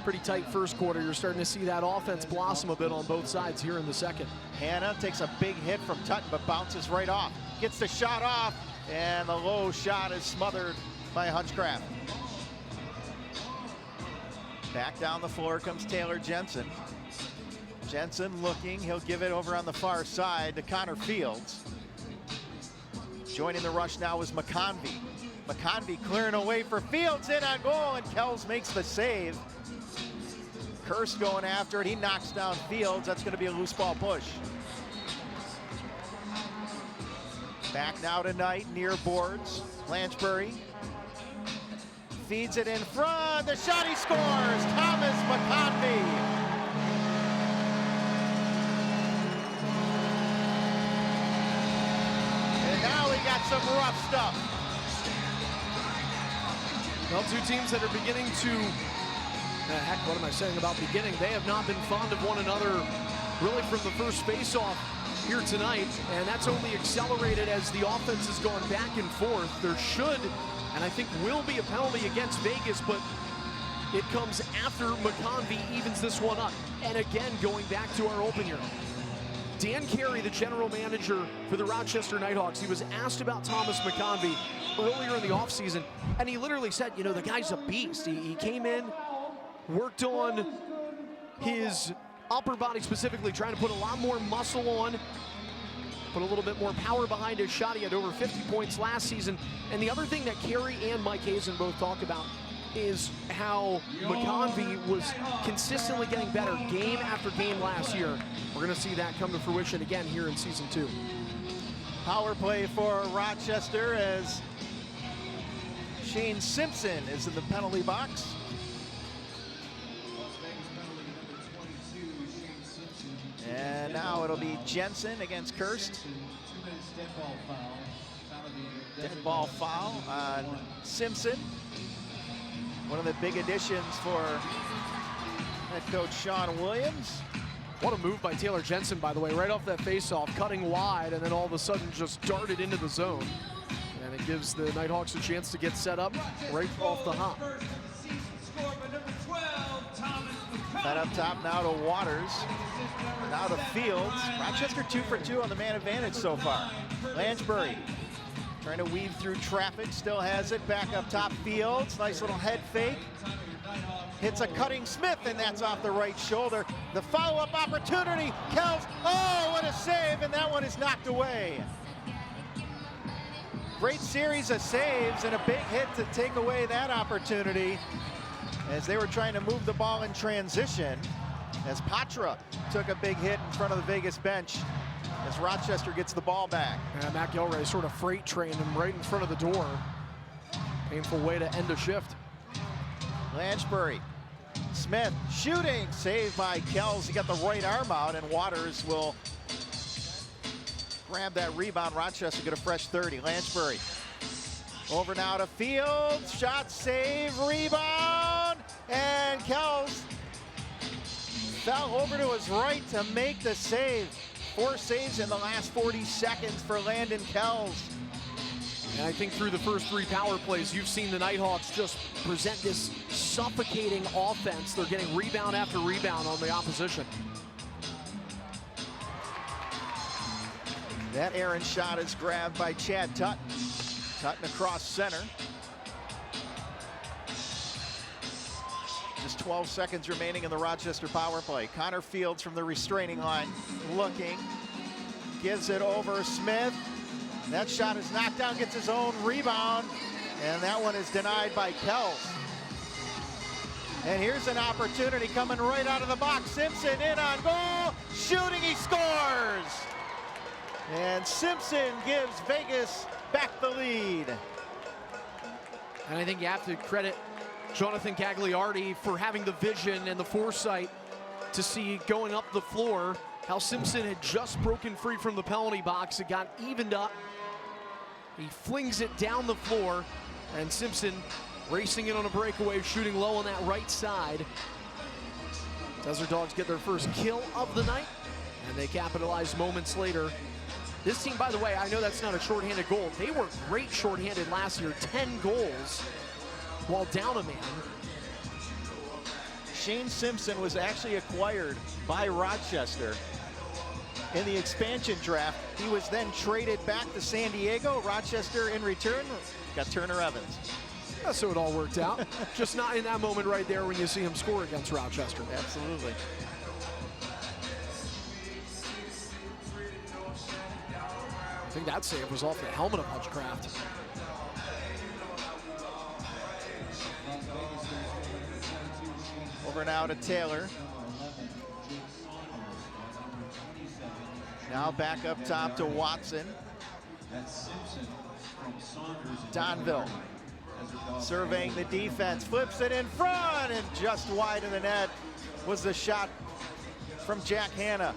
Pretty tight first quarter. You're starting to see that offense blossom a bit on both sides here in the second. Hanna takes a big hit from Tutton, but bounces right off. Gets the shot off, and the low shot is smothered by Hutchcraft. Back down the floor comes Taylor Jensen. Jensen looking, he'll give it over on the far side to Connor Fields. Joining the rush now is McConvey. McConvey clearing away for Fields, in on goal, and Kells makes the save. Kirst going after it, he knocks down Fields. That's going to be a loose ball push. Back now to Knight, near boards. Lanchbury feeds it in front. The shot, he scores! Thomas McConvey. And now we got some rough stuff. Well, two teams that are beginning to heck, what am I saying about beginning? They have not been fond of one another really from the first face-off here tonight, and that's only accelerated as the offense has gone back and forth. There should, and I think will be, a penalty against Vegas, but it comes after McConvey evens this one up. And again, going back to our open here, Dan Carey, the general manager for the Rochester Knighthawks, he was asked about Thomas McConvey earlier in the offseason, and he literally said, you know, the guy's a beast. He came in, worked on his upper body specifically, trying to put a lot more muscle on, put a little bit more power behind his shot. He had over 50 points last season. And the other thing that Carey and Mike Hazen both talk about is how McConvey was consistently getting better game after game last year. We're going to see that come to fruition again here in season 2. Power play for Rochester as Shane Simpson is in the penalty box. And now it'll be Jensen against Kirst. Dead ball foul on Simpson. One of the big additions for head coach Sean Williams. What a move by Taylor Jensen, by the way, right off that faceoff, cutting wide, and then all of a sudden just darted into the zone. And it gives the Knighthawks a chance to get set up right off the hop. That up top now to Waters, now to Fields. Rochester 2 for 2 on the man advantage so far. Lansbury trying to weave through traffic, still has it, back up top Fields, nice little head fake. Hits a cutting Smith, and that's off the right shoulder. The follow-up opportunity, Kells, oh, what a save, and that one is knocked away. Great series of saves and a big hit to take away that opportunity as they were trying to move the ball in transition, as Patra took a big hit in front of the Vegas bench as Rochester gets the ball back. And Matt Gilray sort of freight trained him right in front of the door. Painful way to end a shift. Lansbury, Smith shooting, saved by Kells. He got the right arm out, and Waters will grab that rebound. Rochester get a fresh 30. Lansbury over now to Fields, shot, save, rebound, and Kells fell over to his right to make the save. 4 saves in the last 40 seconds for Landon Kells. And I think through the first 3 power plays, you've seen the Knighthawks just present this suffocating offense. They're getting rebound after rebound on the opposition. That errant shot is grabbed by Chad Tutton. Tutton across center. Just 12 seconds remaining in the Rochester power play. Connor Fields from the restraining line looking. Gives it over Smith. That shot is knocked down, gets his own rebound, and that one is denied by Kells. And here's an opportunity coming right out of the box. Simpson in on goal, shooting, he scores! And Simpson gives Vegas back the lead. And I think you have to credit Jonathan Gagliardi for having the vision and the foresight to see going up the floor how Simpson had just broken free from the penalty box. It got evened up. He flings it down the floor, and Simpson racing in on a breakaway, shooting low on that right side. Desert Dogs get their first kill of the night, and they capitalize moments later. This team, by the way, I know that's not a shorthanded goal. They were great shorthanded last year, 10 goals while down a man. Shane Simpson was actually acquired by Rochester in the expansion draft. He was then traded back to San Diego. Rochester in return got Turner Evans. Yeah, so it all worked out. Just not in that moment right there when you see him score against Rochester. Absolutely. I think that save was off the helmet of Hutchcraft. Over now to Taylor. Now back up top to Watson. Donville surveying the defense, flips it in front, and just wide of the net was the shot from Jack Hanna.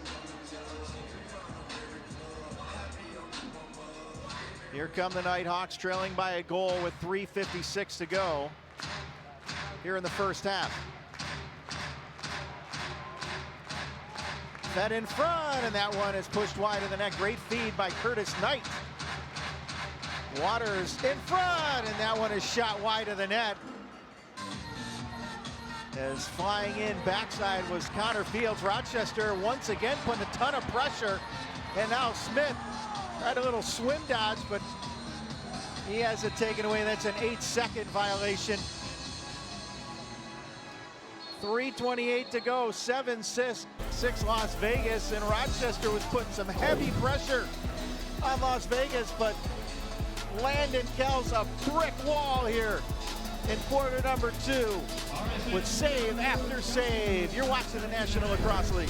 Here come the Knighthawks, trailing by a goal with 3:56 to go here in the first half. Fed in front, and that one is pushed wide of the net. Great feed by Curtis Knight. Waters in front, and that one is shot wide of the net. As flying in backside was Connor Fields. Rochester once again putting a ton of pressure, and now Smith tried a little swim dodge, but he has it taken away. That's an 8-second violation. 3:28 to go, 7-6 Las Vegas, and Rochester was putting some heavy pressure on Las Vegas, but Landon Kells a brick wall here in quarter number 2 with save after save. You're watching the National Lacrosse League.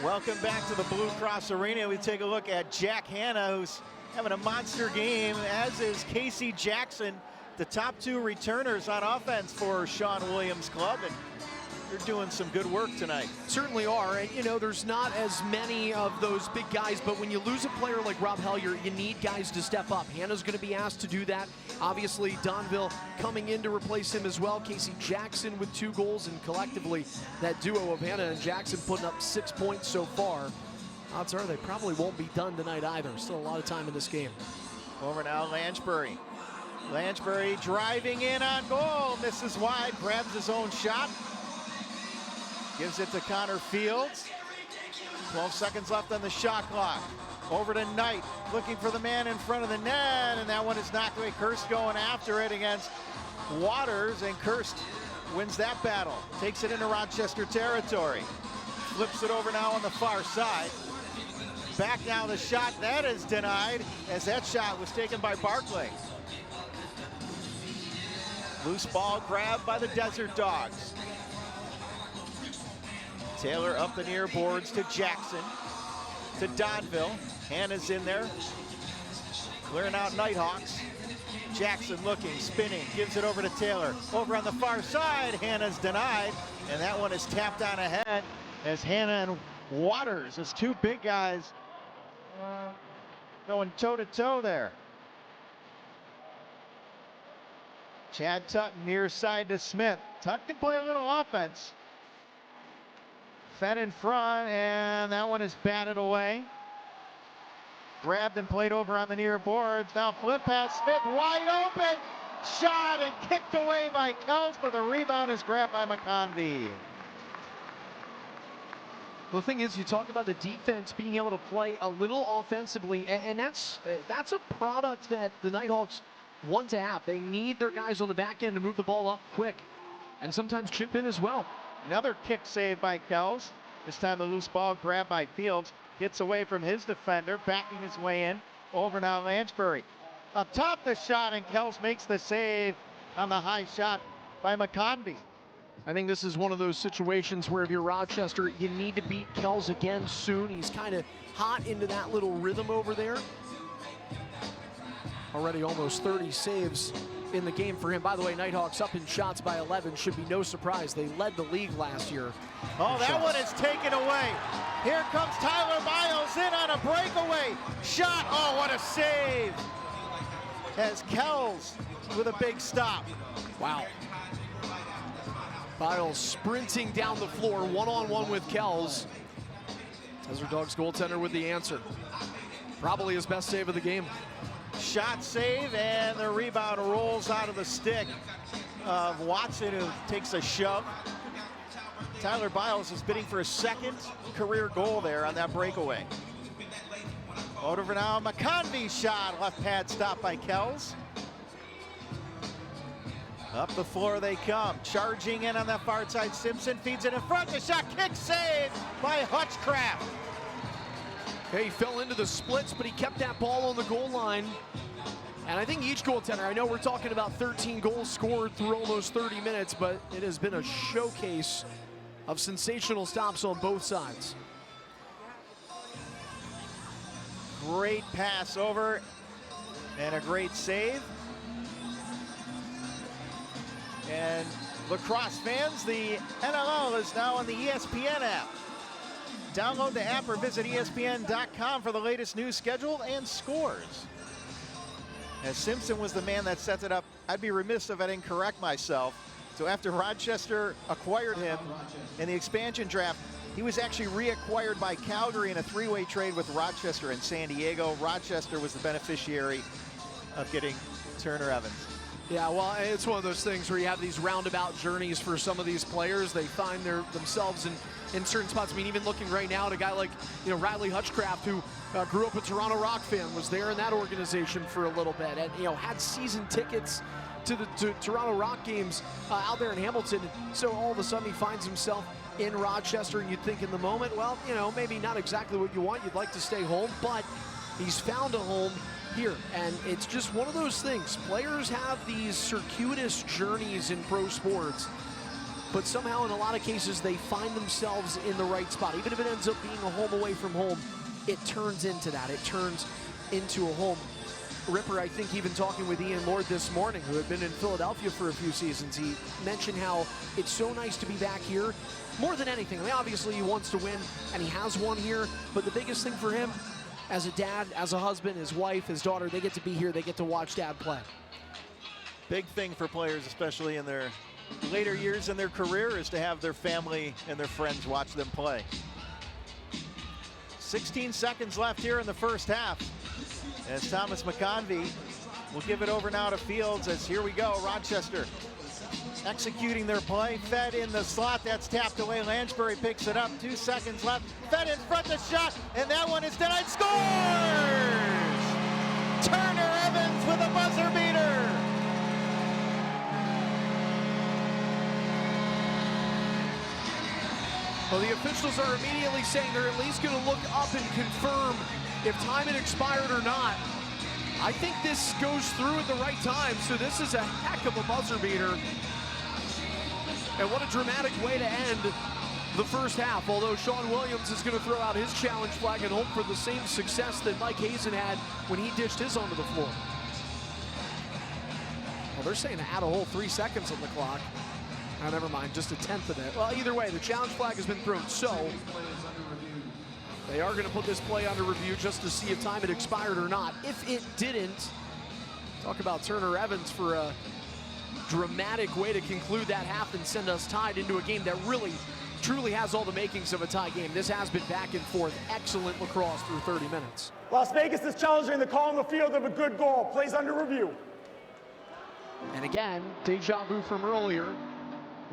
Welcome back to the Blue Cross Arena. We take a look at Jack Hanna, who's having a monster game, as is Casey Jackson, the top two returners on offense for Sean Williams' club. And you're doing some good work tonight. Certainly are, and you know, there's not as many of those big guys, but when you lose a player like Rob Hellier, you need guys to step up. Hannah's going to be asked to do that. Obviously, Donville coming in to replace him as well. Casey Jackson with 2 goals, and collectively, that duo of Hannah and Jackson putting up 6 points so far. Odds are they probably won't be done tonight either. Still a lot of time in this game. Over now, Lanchbury. Lanchbury driving in on goal, misses wide, grabs his own shot. Gives it to Connor Fields. 12 seconds left on the shot clock. Over to Knight, looking for the man in front of the net, and that one is knocked away. Kirst going after it against Waters, and Kirst wins that battle. Takes it into Rochester territory. Flips it over now on the far side. Back now the shot, that is denied, as that shot was taken by Barclay. Loose ball grabbed by the Desert Dogs. Taylor up the near boards to Jackson, to Donville. Hannah's in there, clearing out Knighthawks. Jackson looking, spinning, gives it over to Taylor. Over on the far side, Hannah's denied, and that one is tapped on ahead as Hannah and Waters, as 2 big guys going toe-to-toe there. Chad Tutton near side to Smith. Tutton can play a little offense. Fed in front, and that one is batted away. Grabbed and played over on the near boards. Now flip pass, Smith wide open. Shot and kicked away by Kells, but the rebound is grabbed by McConvey. The thing is, you talk about the defense being able to play a little offensively, and that's a product that the Knighthawks want to have. They need their guys on the back end to move the ball up quick, and sometimes chip in as well. Another kick save by Kells. This time the loose ball grabbed by Fields. Gets away from his defender, backing his way in. Over now Lanchbury. Up top the shot, and Kells makes the save on the high shot by McConvey. I think this is one of those situations where if you're Rochester, you need to beat Kells again soon. He's kind of hot into that little rhythm over there. Already almost 30 saves in the game for him. By the way, Knighthawks up in shots by 11. Should be no surprise. They led the league last year. Oh, that one is taken away. Here comes Tyler Miles in on a breakaway. Shot, oh, what a save. As Kells with a big stop. Wow. Miles sprinting down the floor, one-on-one with Kells. Desert Dogs goaltender with the answer. Probably his best save of the game. Shot save, and the rebound rolls out of the stick of Watson, who takes a shove. Tyler Biles is bidding for his 2nd career goal there on that breakaway. Over now, McConvey's shot, left pad stopped by Kells. Up the floor they come, charging in on that far side. Simpson feeds it in front, the shot, kick save by Hutchcraft. He fell into the splits, but he kept that ball on the goal line. And I think each goaltender, I know we're talking about 13 goals scored through almost 30 minutes, but it has been a showcase of sensational stops on both sides. Great pass over, and a great save. And lacrosse fans, the NLL is now on the ESPN app. Download the app or visit ESPN.com for the latest news schedule and scores. As Simpson was the man that set it up, I'd be remiss if I didn't correct myself. So after Rochester acquired him in the expansion draft, he was actually reacquired by Calgary in a 3-way trade with Rochester and San Diego. Rochester was the beneficiary of getting Turner Evans. Yeah, well, it's one of those things where you have these roundabout journeys for some of these players. They find themselves in certain spots. I mean, even looking right now at a guy like, Riley Hutchcraft, who grew up a Toronto Rock fan, was there in that organization for a little bit, and had season tickets to the Toronto Rock games out there in Hamilton. So all of a sudden he finds himself in Rochester, and you'd think in the moment, well, maybe not exactly what you want. You'd like to stay home, but he's found a home here, and it's just one of those things. Players have these circuitous journeys in pro sports but somehow in a lot of cases they find themselves in the right spot. Even if it ends up being a home away from home, it turns into that. It turns into a home. Ripper, I think, even talking with Ian Lord this morning, who had been in Philadelphia for a few seasons, he mentioned how it's so nice to be back here. More than anything, I mean, obviously he wants to win, and he has won here, but the biggest thing for him, as a dad, as a husband, his wife, his daughter, they get to be here, they get to watch Dad play. Big thing for players, especially in their later years in their career, is to have their family and their friends watch them play. 16 seconds left here in the first half, as Thomas McConvey will give it over now to Fields, as here we go, Rochester executing their play, fed in the slot, that's tapped away, Lansbury picks it up, 2 seconds left, fed in front, the shot, and that one is denied, scores! Turner Evans with a buzzer beater! Well, the officials are immediately saying they're at least going to look up and confirm if time had expired or not. I think this goes through at the right time, so this is a heck of a buzzer beater. And what a dramatic way to end the first half, although Sean Williams is going to throw out his challenge flag and hope for the same success that Mike Hazen had when he dished his onto the floor. Well, they're saying to add a whole 3 seconds on the clock. Oh, never mind, just a tenth of it. Well, either way, the challenge flag has been thrown, so they are going to put this play under review just to see if time had expired or not. If it didn't, talk about Turner Evans for a dramatic way to conclude that half and send us tied into a game that really, truly has all the makings of a tie game. This has been back and forth. Excellent lacrosse through 30 minutes. Las Vegas is challenging the call on the field of a good goal. Plays under review. And again, deja vu from earlier.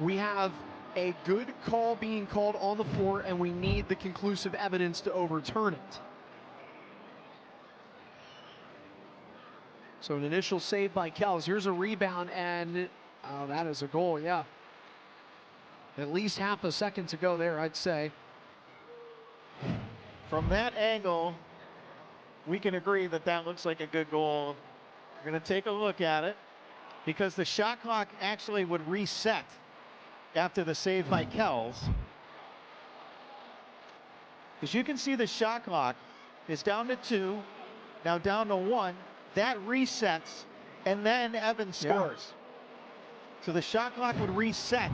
We have a good call being called on the floor, and we need the conclusive evidence to overturn it. So an initial save by Kells. Here's a rebound, and oh, that is a goal, yeah. At least half a second to go there, I'd say. From that angle, we can agree that that looks like a good goal. We're going to take a look at it, because the shot clock actually would reset after the save by Kells. As you can see, the shot clock is down to 2, now down to 1. That resets, and then Evans scores. So the shot clock would reset.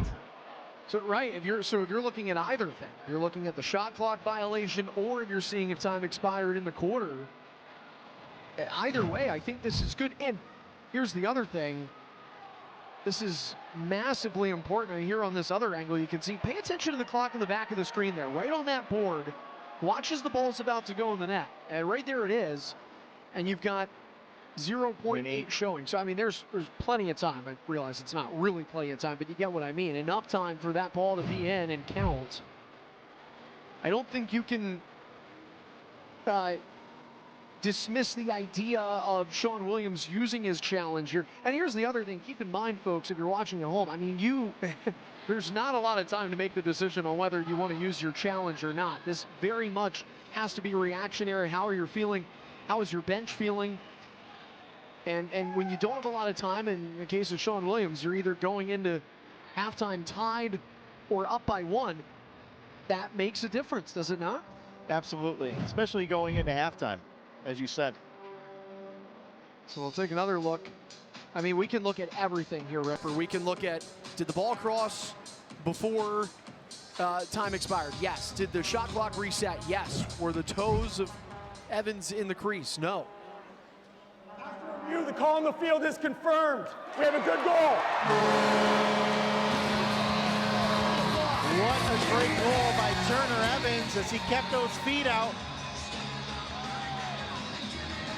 So right, if you're looking at either thing, you're looking at the shot clock violation, or if you're seeing if time expired in the quarter. Either way, I think this is good. And here's the other thing. This is massively important. Here on this other angle, you can see, pay attention to the clock in the back of the screen there, right on that board. Watch as the ball's about to go in the net. And right there it is. And you've got 0.8 showing. So, I mean, there's plenty of time. I realize it's not really plenty of time, but you get what I mean. Enough time for that ball to be in and count. I don't think you can dismiss the idea of Sean Williams using his challenge here. And here's the other thing. Keep in mind, folks, if you're watching at home, I mean, there's not a lot of time to make the decision on whether you want to use your challenge or not. This very much has to be reactionary. How are you feeling? How is your bench feeling? And when you don't have a lot of time, in the case of Sean Williams, you're either going into halftime tied or up by 1. That makes a difference, does it not? Absolutely, especially going into halftime, as you said. So we'll take another look. I mean, we can look at everything here, Ripper. We can look at, did the ball cross before time expired? Yes. Did the shot clock reset? Yes. Were the toes of Evans in the crease? No. The call on the field is confirmed. We have a good goal. What a great goal by Turner Evans as he kept those feet out.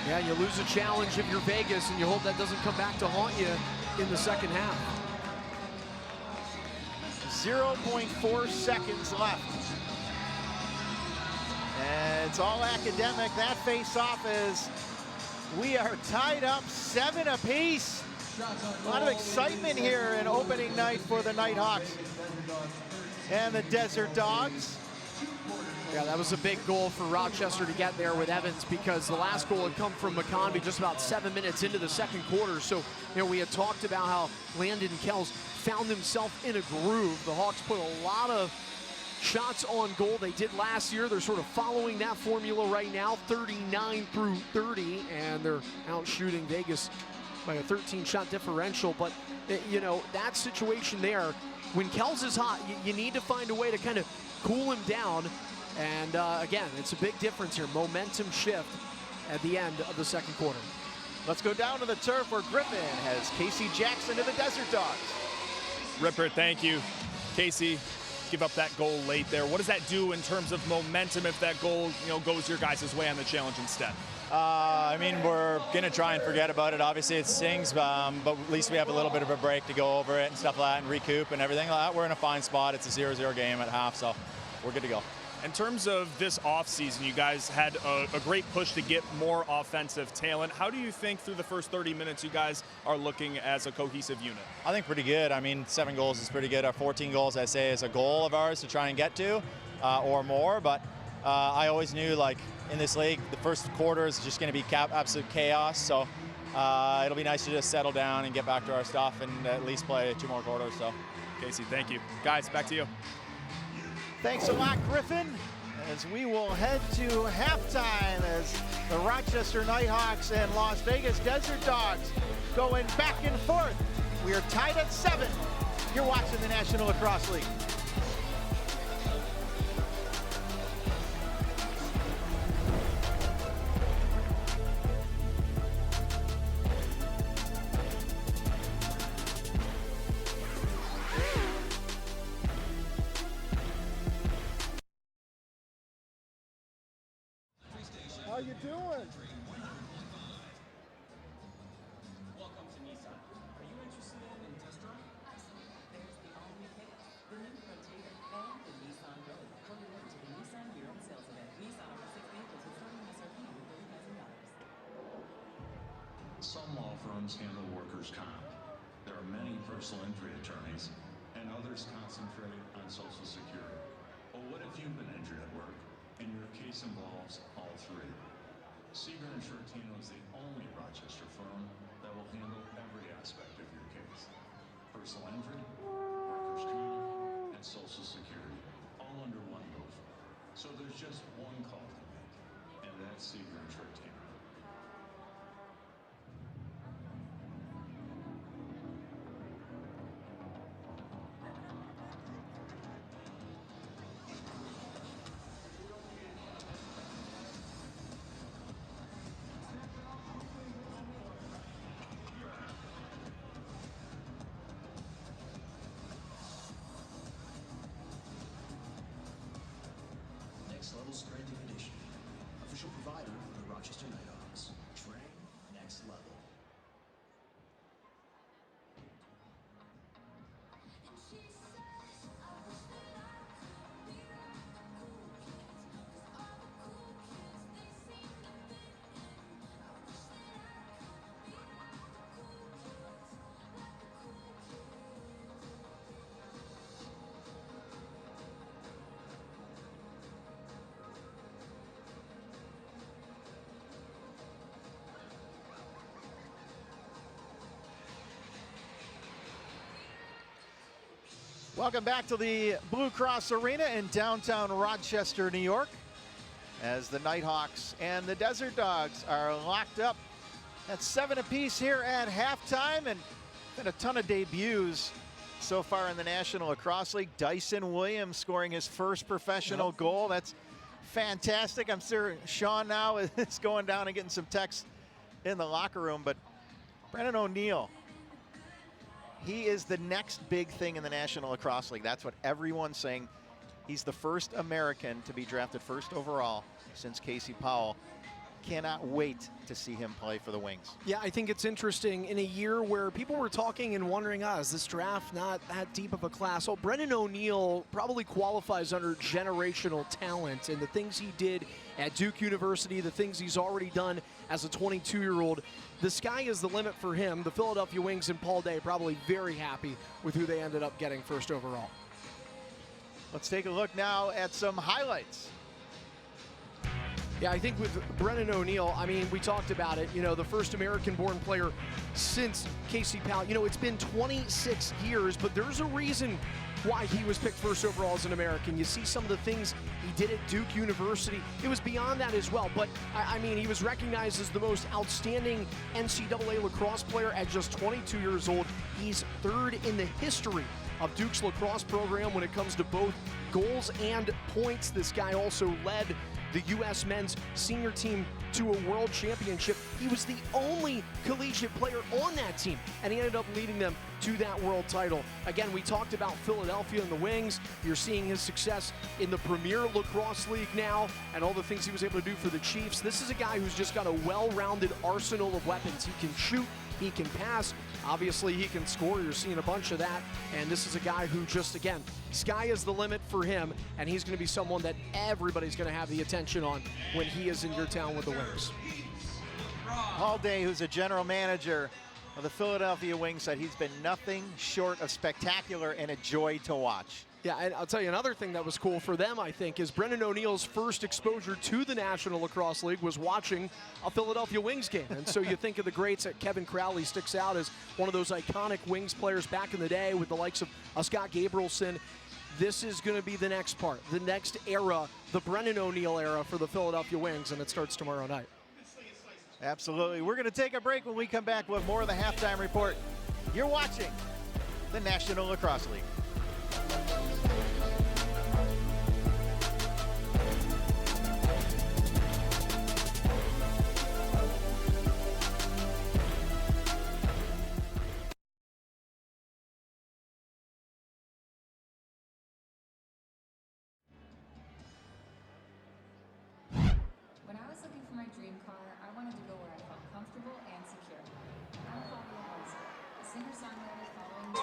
Yeah, you lose a challenge if you're Vegas, and you hope that doesn't come back to haunt you in the second half. 0.4 seconds left. And it's all academic. That face-off is, we are tied up 7 apiece. A lot of excitement here in opening night for the Knighthawks and the Desert Dogs. Yeah, that was a big goal for Rochester to get there with Evans, because the last goal had come from McConvey just about 7 minutes into the second quarter. So, you know, we had talked about how Landon Kells found himself in a groove. The Hawks put a lot of shots on goal. They did last year. They're sort of following that formula right now, 39 through 30, and they're out shooting Vegas by a 13-shot differential. But, you know, that situation there, when Kells is hot, you need to find a way to kind of cool him down. And, again, it's a big difference here. Momentum shift at the end of the second quarter. Let's go down to the turf where Griffin has Casey Jackson to the Desert Dogs. Ripper, thank you. Casey, give up that goal late there. What does that do in terms of momentum if that goal, you know, goes your guys' way on the challenge instead? I mean, we're going to try and forget about it. Obviously, it stings, but at least we have a little bit of a break to go over it and stuff like that and recoup and everything like that. We're in a fine spot. It's a 0-0 game at half, so we're good to go. In terms of this offseason, you guys had a great push to get more offensive talent. How do you think through the first 30 minutes you guys are looking as a cohesive unit? I think pretty good. I mean, 7 goals is pretty good. Our 14 goals, I say, is a goal of ours to try and get to or more. But I always knew, like, in this league, the first quarter is just going to be absolute chaos. So it'll be nice to just settle down and get back to our stuff and at least play 2 more quarters. So, Casey, thank you. Guys, back to you. Thanks a lot, Griffin, as we will head to halftime as the Rochester Knighthawks and Las Vegas Desert Dogs going back and forth. We are tied at 7. You're watching the National Lacrosse League. How you doing? Welcome to Nissan. Are you interested in a test drive? There's the all-new Kick, the new Frontier, and the Nissan Go. Come to the Nissan year-end sales event. Nissan offers 6 vehicles with starting MSRP of $30,000. Some law firms handle workers' comp. There are many personal injury attorneys, and others concentrate on Social Security. But what if you've been injured at work, and your case involves all 3? Seeger and Shortino is the only Rochester firm that will handle every aspect of your case. Personal injury, workers' comp, and Social Security, all under one roof. So there's just one call to make, and that's Seeger and Shortino. Next Level Strength and Conditioning, official provider of the Rochester Knighthawks. Train next level. Welcome back to the Blue Cross Arena in downtown Rochester, New York, as the Knighthawks and the Desert Dogs are locked up at 7 apiece here at halftime, and been a ton of debuts so far in the National Lacrosse League. Dyson Williams scoring his first professional goal. That's fantastic. I'm sure Sean now is going down and getting some texts in the locker room, but Brennan O'Neill, he is the next big thing in the National Lacrosse League. That's what everyone's saying. He's the first American to be drafted first overall since Casey Powell. Cannot wait to see him play for the Wings. Yeah, I think it's interesting in a year where people were talking and wondering, is this draft not that deep of a class? Well, Brennan O'Neill probably qualifies under generational talent, and the things he did at Duke University, the things he's already done as a 22-year-old, the sky is the limit for him. The Philadelphia Wings and Paul Day probably very happy with who they ended up getting first overall. Let's take a look now at some highlights. Yeah, I think with Brennan O'Neill, I mean, we talked about it, you know, the first American-born player since Casey Powell. You know, it's been 26 years, but there's a reason why he was picked first overall as an American. You see some of the things he did at Duke University. It was beyond that as well, but I mean, he was recognized as the most outstanding NCAA lacrosse player at just 22 years old. He's third in the history of Duke's lacrosse program when it comes to both goals and points. This guy also led the U.S. men's senior team to a world championship. He was the only collegiate player on that team, and he ended up leading them to that world title. Again, we talked about Philadelphia and the Wings. You're seeing his success in the Premier Lacrosse League now and all the things he was able to do for the Chiefs. This is a guy who's just got a well-rounded arsenal of weapons. He can shoot, he can pass, obviously he can score. You're seeing a bunch of that, and this is a guy who just, again, sky is the limit for him, and he's going to be someone that everybody's going to have the attention on when he is in your town with the Wings. Paul Day, who's a general manager of the Philadelphia Wings, said he's been nothing short of spectacular and a joy to watch. Yeah, and I'll tell you another thing that was cool for them, I think, is Brennan O'Neill's first exposure to the National Lacrosse League was watching a Philadelphia Wings game. And so you think of the greats, that Kevin Crowley sticks out as one of those iconic Wings players back in the day with the likes of Scott Gabrielson. This is going to be the next part, the next era, the Brennan O'Neill era for the Philadelphia Wings, and it starts tomorrow night. Absolutely. We're going to take a break. When we come back with more of the halftime report. You're watching the National Lacrosse League. When I was looking for my dream car, I wanted to go where I felt comfortable and secure. I'm Claudia Hudson, a singer-songwriter following the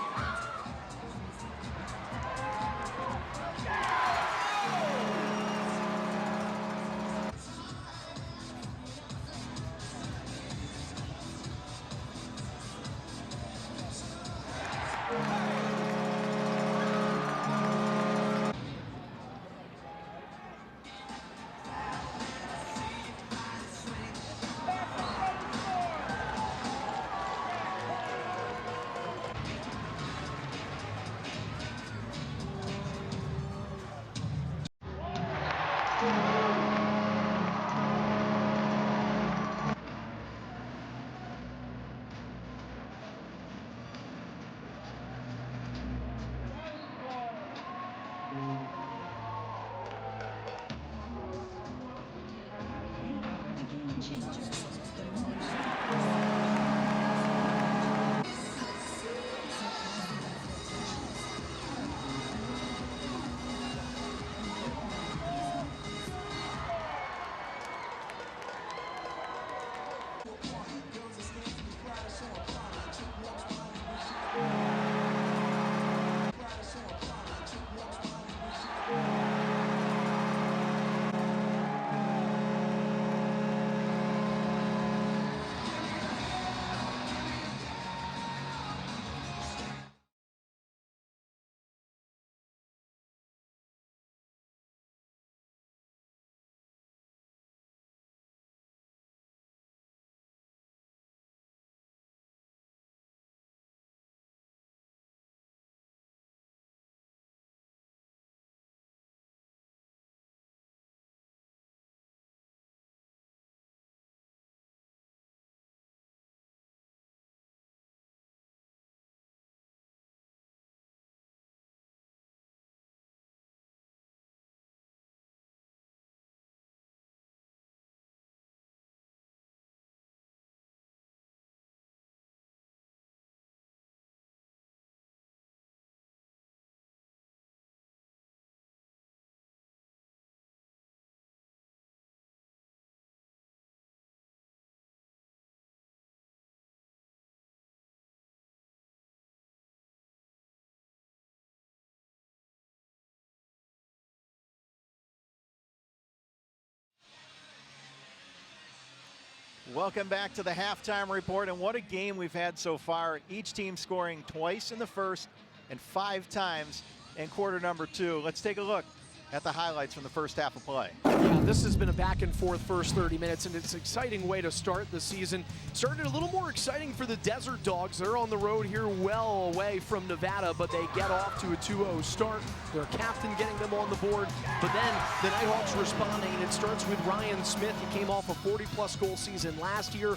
Welcome back to the halftime report, and what a game we've had so far. Each team scoring twice in the first and 5 times in quarter number 2. Let's take a look at the highlights from the first half of play. Yeah, this has been a back and forth first 30 minutes, and it's an exciting way to start the season. Started a little more exciting for the Desert Dogs. They're on the road here well away from Nevada, but they get off to a 2-0 start. Their captain getting them on the board, but then the Knighthawks responding, and it starts with Ryan Smith. He came off a 40-plus goal season last year.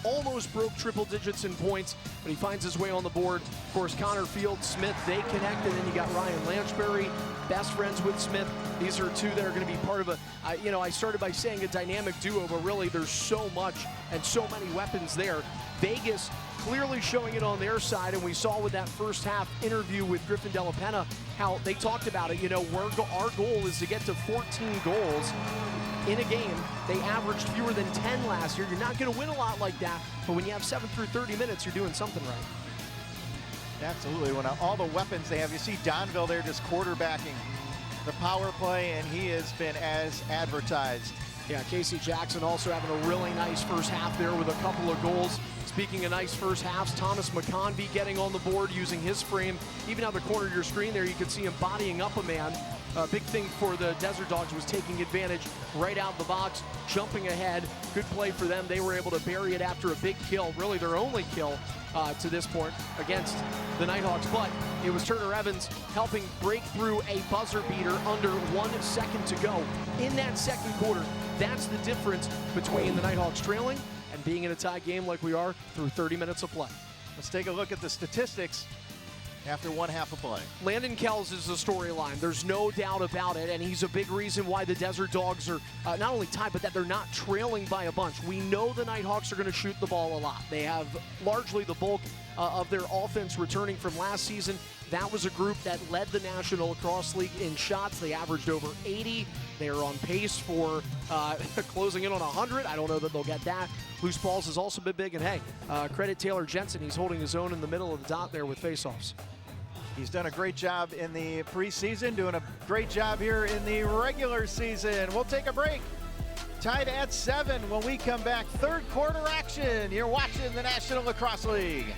Almost broke triple digits in points, but he finds his way on the board. Of course, Connor Field, Smith, they connect, and then you got Ryan Lanchbury, best friends with Smith. These are two that are going to be part of a, I started by saying a dynamic duo, but really there's so much and so many weapons there. Vegas clearly showing it on their side, and we saw with that first half interview with Griffin Della Penna how they talked about it. Our goal is to get to 14 goals in a game. They averaged fewer than 10 last year. You're not going to win a lot like that, but when you have 7 through 30 minutes, you're doing something right. Absolutely. When all the weapons they have, you see Donville there just quarterbacking the power play, and he has been as advertised. Yeah, Casey Jackson also having a really nice first half there with a couple of goals. Speaking of nice first halves, Thomas McConvey getting on the board using his frame. Even out the corner of your screen there, you could see him bodying up a man. A big thing for the Desert Dogs was taking advantage right out of the box, jumping ahead. Good play for them. They were able to bury it after a big kill, really their only kill to this point against the Knighthawks. But it was Turner Evans helping break through a buzzer beater under 1 second to go. In that second quarter, that's the difference between the Knighthawks trailing and being in a tie game like we are through 30 minutes of play. Let's take a look at the statistics after one half of play. Landon Kells is the storyline. There's no doubt about it, and he's a big reason why the Desert Dogs are not only tied, but that they're not trailing by a bunch. We know the Knighthawks are going to shoot the ball a lot. They have largely the bulk of their offense returning from last season. That was a group that led the National Lacrosse League in shots. They averaged over 80. They are on pace for closing in on 100. I don't know that they'll get that. Loose balls has also been big, and hey, credit Taylor Jensen. He's holding his own in the middle of the dot there with faceoffs. He's done a great job in the preseason, doing a great job here in the regular season. We'll take a break. Tied at 7 when we come back. Third quarter action. You're watching the National Lacrosse League.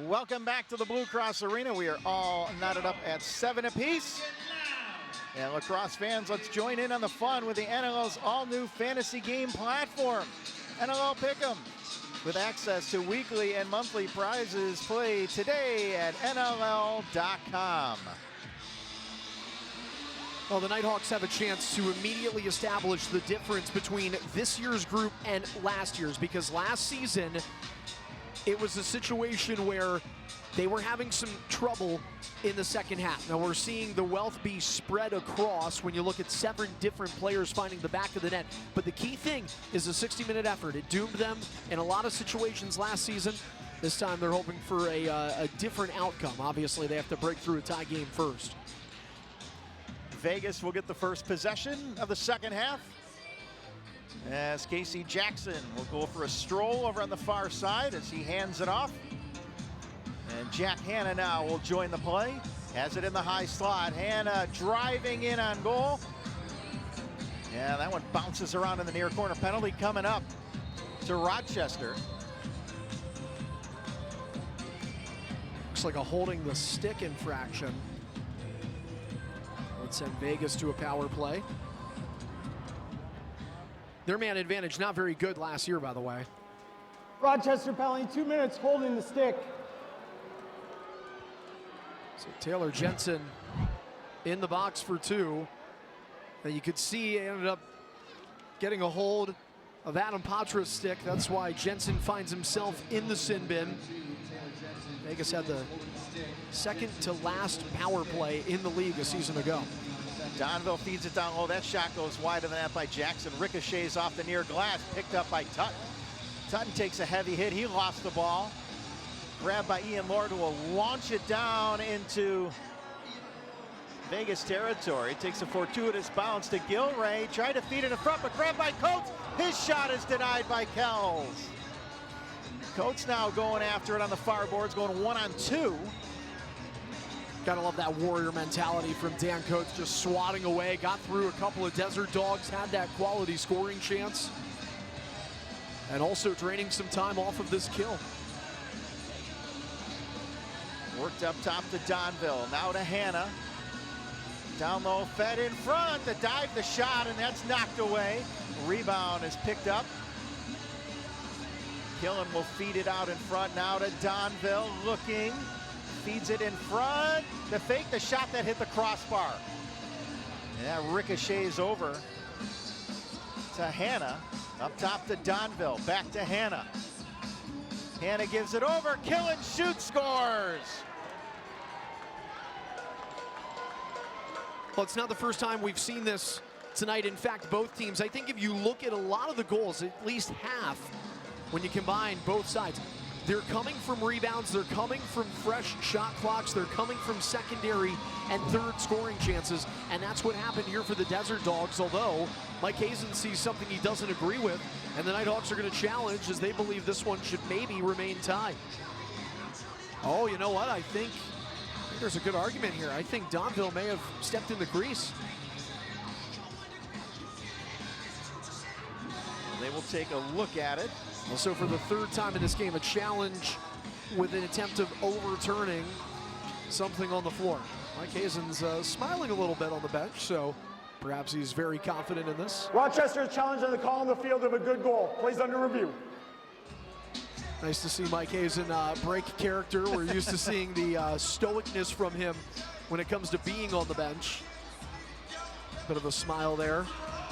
Welcome back to the Blue Cross Arena. We are all knotted up at 7 apiece. And lacrosse fans, let's join in on the fun with the NLL's all-new fantasy game platform, NLL Pick'em. With access to weekly and monthly prizes, play today at NLL.com. Well, the Knighthawks have a chance to immediately establish the difference between this year's group and last year's, because last season, it was a situation where they were having some trouble in the second half. Now we're seeing the wealth be spread across when you look at 7 different players finding the back of the net. But the key thing is a 60-minute effort. It doomed them in a lot of situations last season. This time they're hoping for a different outcome. Obviously, they have to break through a tie game first. Vegas will get the first possession of the second half, as Casey Jackson will go for a stroll over on the far side as he hands it off. And Jack Hanna now will join the play. Has it in the high slot. Hanna driving in on goal. Yeah, that one bounces around in the near corner. Penalty coming up to Rochester. Looks like a holding the stick infraction. Would send Vegas to a power play. Their man advantage not very good last year, by the way. Rochester penalty, 2 minutes holding the stick. So Taylor Jensen in the box for 2. And you could see he ended up getting a hold of Adam Patra's stick. That's why Jensen finds himself in the sin bin. Vegas had the second to last power play in the league a season ago. Donville feeds it down low. That shot goes wide of the net by Jackson. Ricochets off the near glass, picked up by Tutton. Tutton takes a heavy hit. He lost the ball. Grabbed by Ian Lord, who will launch it down into Vegas territory. Takes a fortuitous bounce to Gilray. Tried to feed it in front, but grabbed by Coates. His shot is denied by Kells. Coates now going after it on the far boards, going 1-on-2. Gotta love that warrior mentality from Dan Coates, just swatting away, got through a couple of Desert Dogs, had that quality scoring chance, and also draining some time off of this kill. Worked up top to Donville, now to Hanna. Down low, fed in front, the dive, the shot, and that's knocked away. Rebound is picked up. Killen will feed it out in front now to Donville, looking. Feeds it in front. The fake, the shot that hit the crossbar. Yeah, ricochets over to Hanna. Up top to Donville. Back to Hanna. Hanna gives it over. Killen shoots, scores. Well, it's not the first time we've seen this tonight. In fact, both teams, I think if you look at a lot of the goals, at least half, when you combine both sides, they're coming from rebounds, they're coming from fresh shot clocks, they're coming from secondary and third scoring chances, and that's what happened here for the Desert Dogs, although Mike Hazen sees something he doesn't agree with, and the Knighthawks are going to challenge as they believe this one should maybe remain tied. Oh, you know what? I think there's a good argument here. I think Donville may have stepped in the crease. They will take a look at it. Also, for the third time in this game, a challenge with an attempt of overturning something on the floor. Mike Hazen's smiling a little bit on the bench, so perhaps he's very confident in this. Rochester's challenge on the call on the field of a good goal. Plays under review. Nice to see Mike Hazen break character. We're used to seeing the stoicness from him when it comes to being on the bench. Bit of a smile there.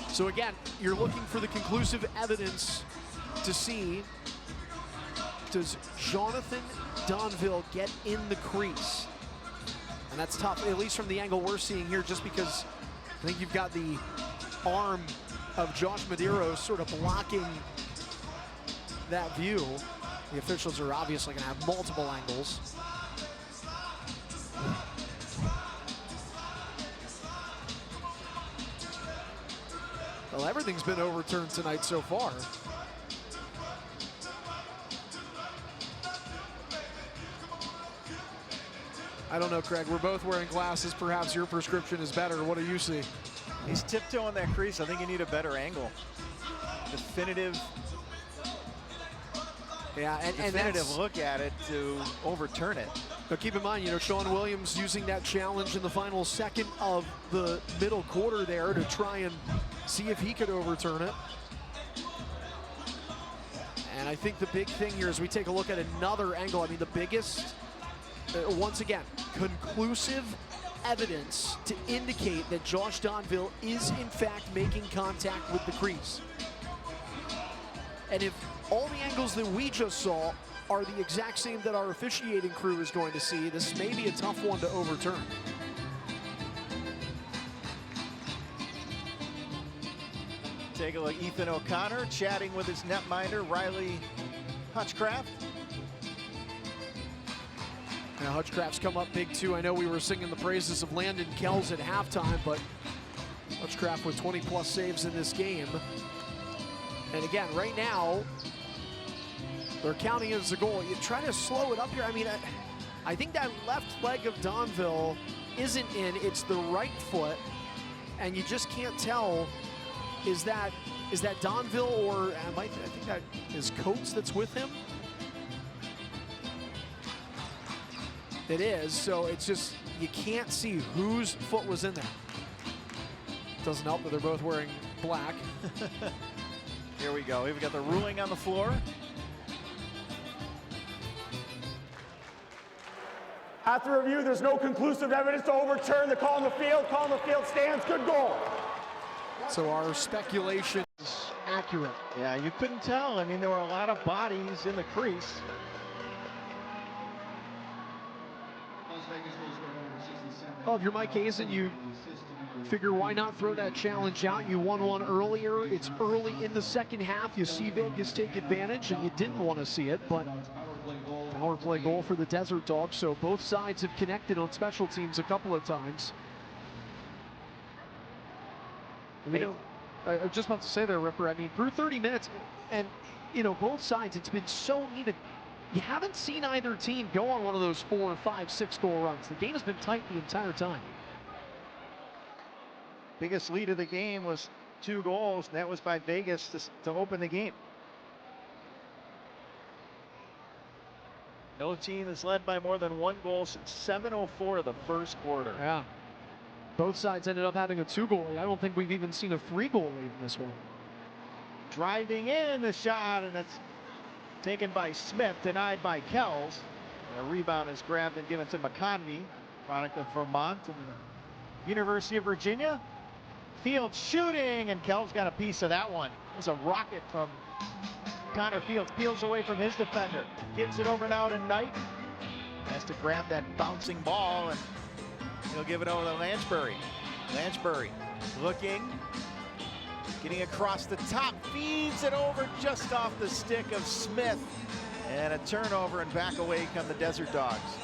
So again, you're looking for the conclusive evidence to see, does Jonathan Donville get in the crease? And that's tough, at least from the angle we're seeing here, just because I think you've got the arm of Josh Medeiros sort of blocking that view. The officials are obviously going to have multiple angles. Well, everything's been overturned tonight so far. I don't know, Craig. We're both wearing glasses. Perhaps your prescription is better. What do you see? He's tiptoeing that crease. I think you need a better angle. Definitive Yeah, and definitive look at it to overturn it. But keep in mind, you know, Sean Williams using that challenge in the final second of the middle quarter there to try and see if he could overturn it. And I think the big thing here is we take a look at another angle. I mean, the biggest, once again, conclusive evidence to indicate that Josh Donville is in fact making contact with the crease. And if all the angles that we just saw are the exact same that our officiating crew is going to see, this may be a tough one to overturn. Take a look, Ethan O'Connor chatting with his netminder, Riley Hutchcraft. Now Hutchcraft's come up big too. I know we were singing the praises of Landon Kells at halftime, but Hutchcraft with 20+ saves in this game. And again, right now, they're counting it as a goal. You try to slow it up here. I mean, I think that left leg of Donville isn't in, it's the right foot, and you just can't tell, is that Donville or I think that is Coates that's with him? It is, so it's just, you can't see whose foot was in there. Doesn't help that they're both wearing black. Here we go, we've got the ruling on the floor. After review, there's no conclusive evidence to overturn the call on the field. Call on the field stands. Good goal. So our speculation is accurate. Yeah, you couldn't tell. I mean, there were a lot of bodies in the crease. Well, if you're Mike Hazen, you figure why not throw that challenge out? You won one earlier. It's early in the second half. You see Vegas take advantage, and you didn't want to see it, but power play goal for the Desert Dogs. So both sides have connected on special teams a couple of times. You know, I was just about to say there, Ripper, I mean, through 30 minutes, and, you know, both sides, it's been so even. You haven't seen either team go on one of those 4, 5, 6 goal runs. The game has been tight the entire time. Biggest lead of the game was 2 goals, and that was by Vegas to open the game. No team has led by more than 1 goal since 7:04 of the first quarter. Yeah. Both sides ended up having a 2-goal lead. I don't think we've even seen a 3-goal lead in this one. Driving in the shot, and it's taken by Smith, denied by Kells. And a rebound is grabbed and given to McConvey, product of Vermont and the University of Virginia. Fields shooting, and Kells got a piece of that one. It was a rocket from Connor Fields. Peels away from his defender. Gives it over now to Knight. Has to grab that bouncing ball, and he'll give it over to Lansbury. Lansbury looking, getting across the top, feeds it over just off the stick of Smith. And a turnover, and back away come the Desert Dogs.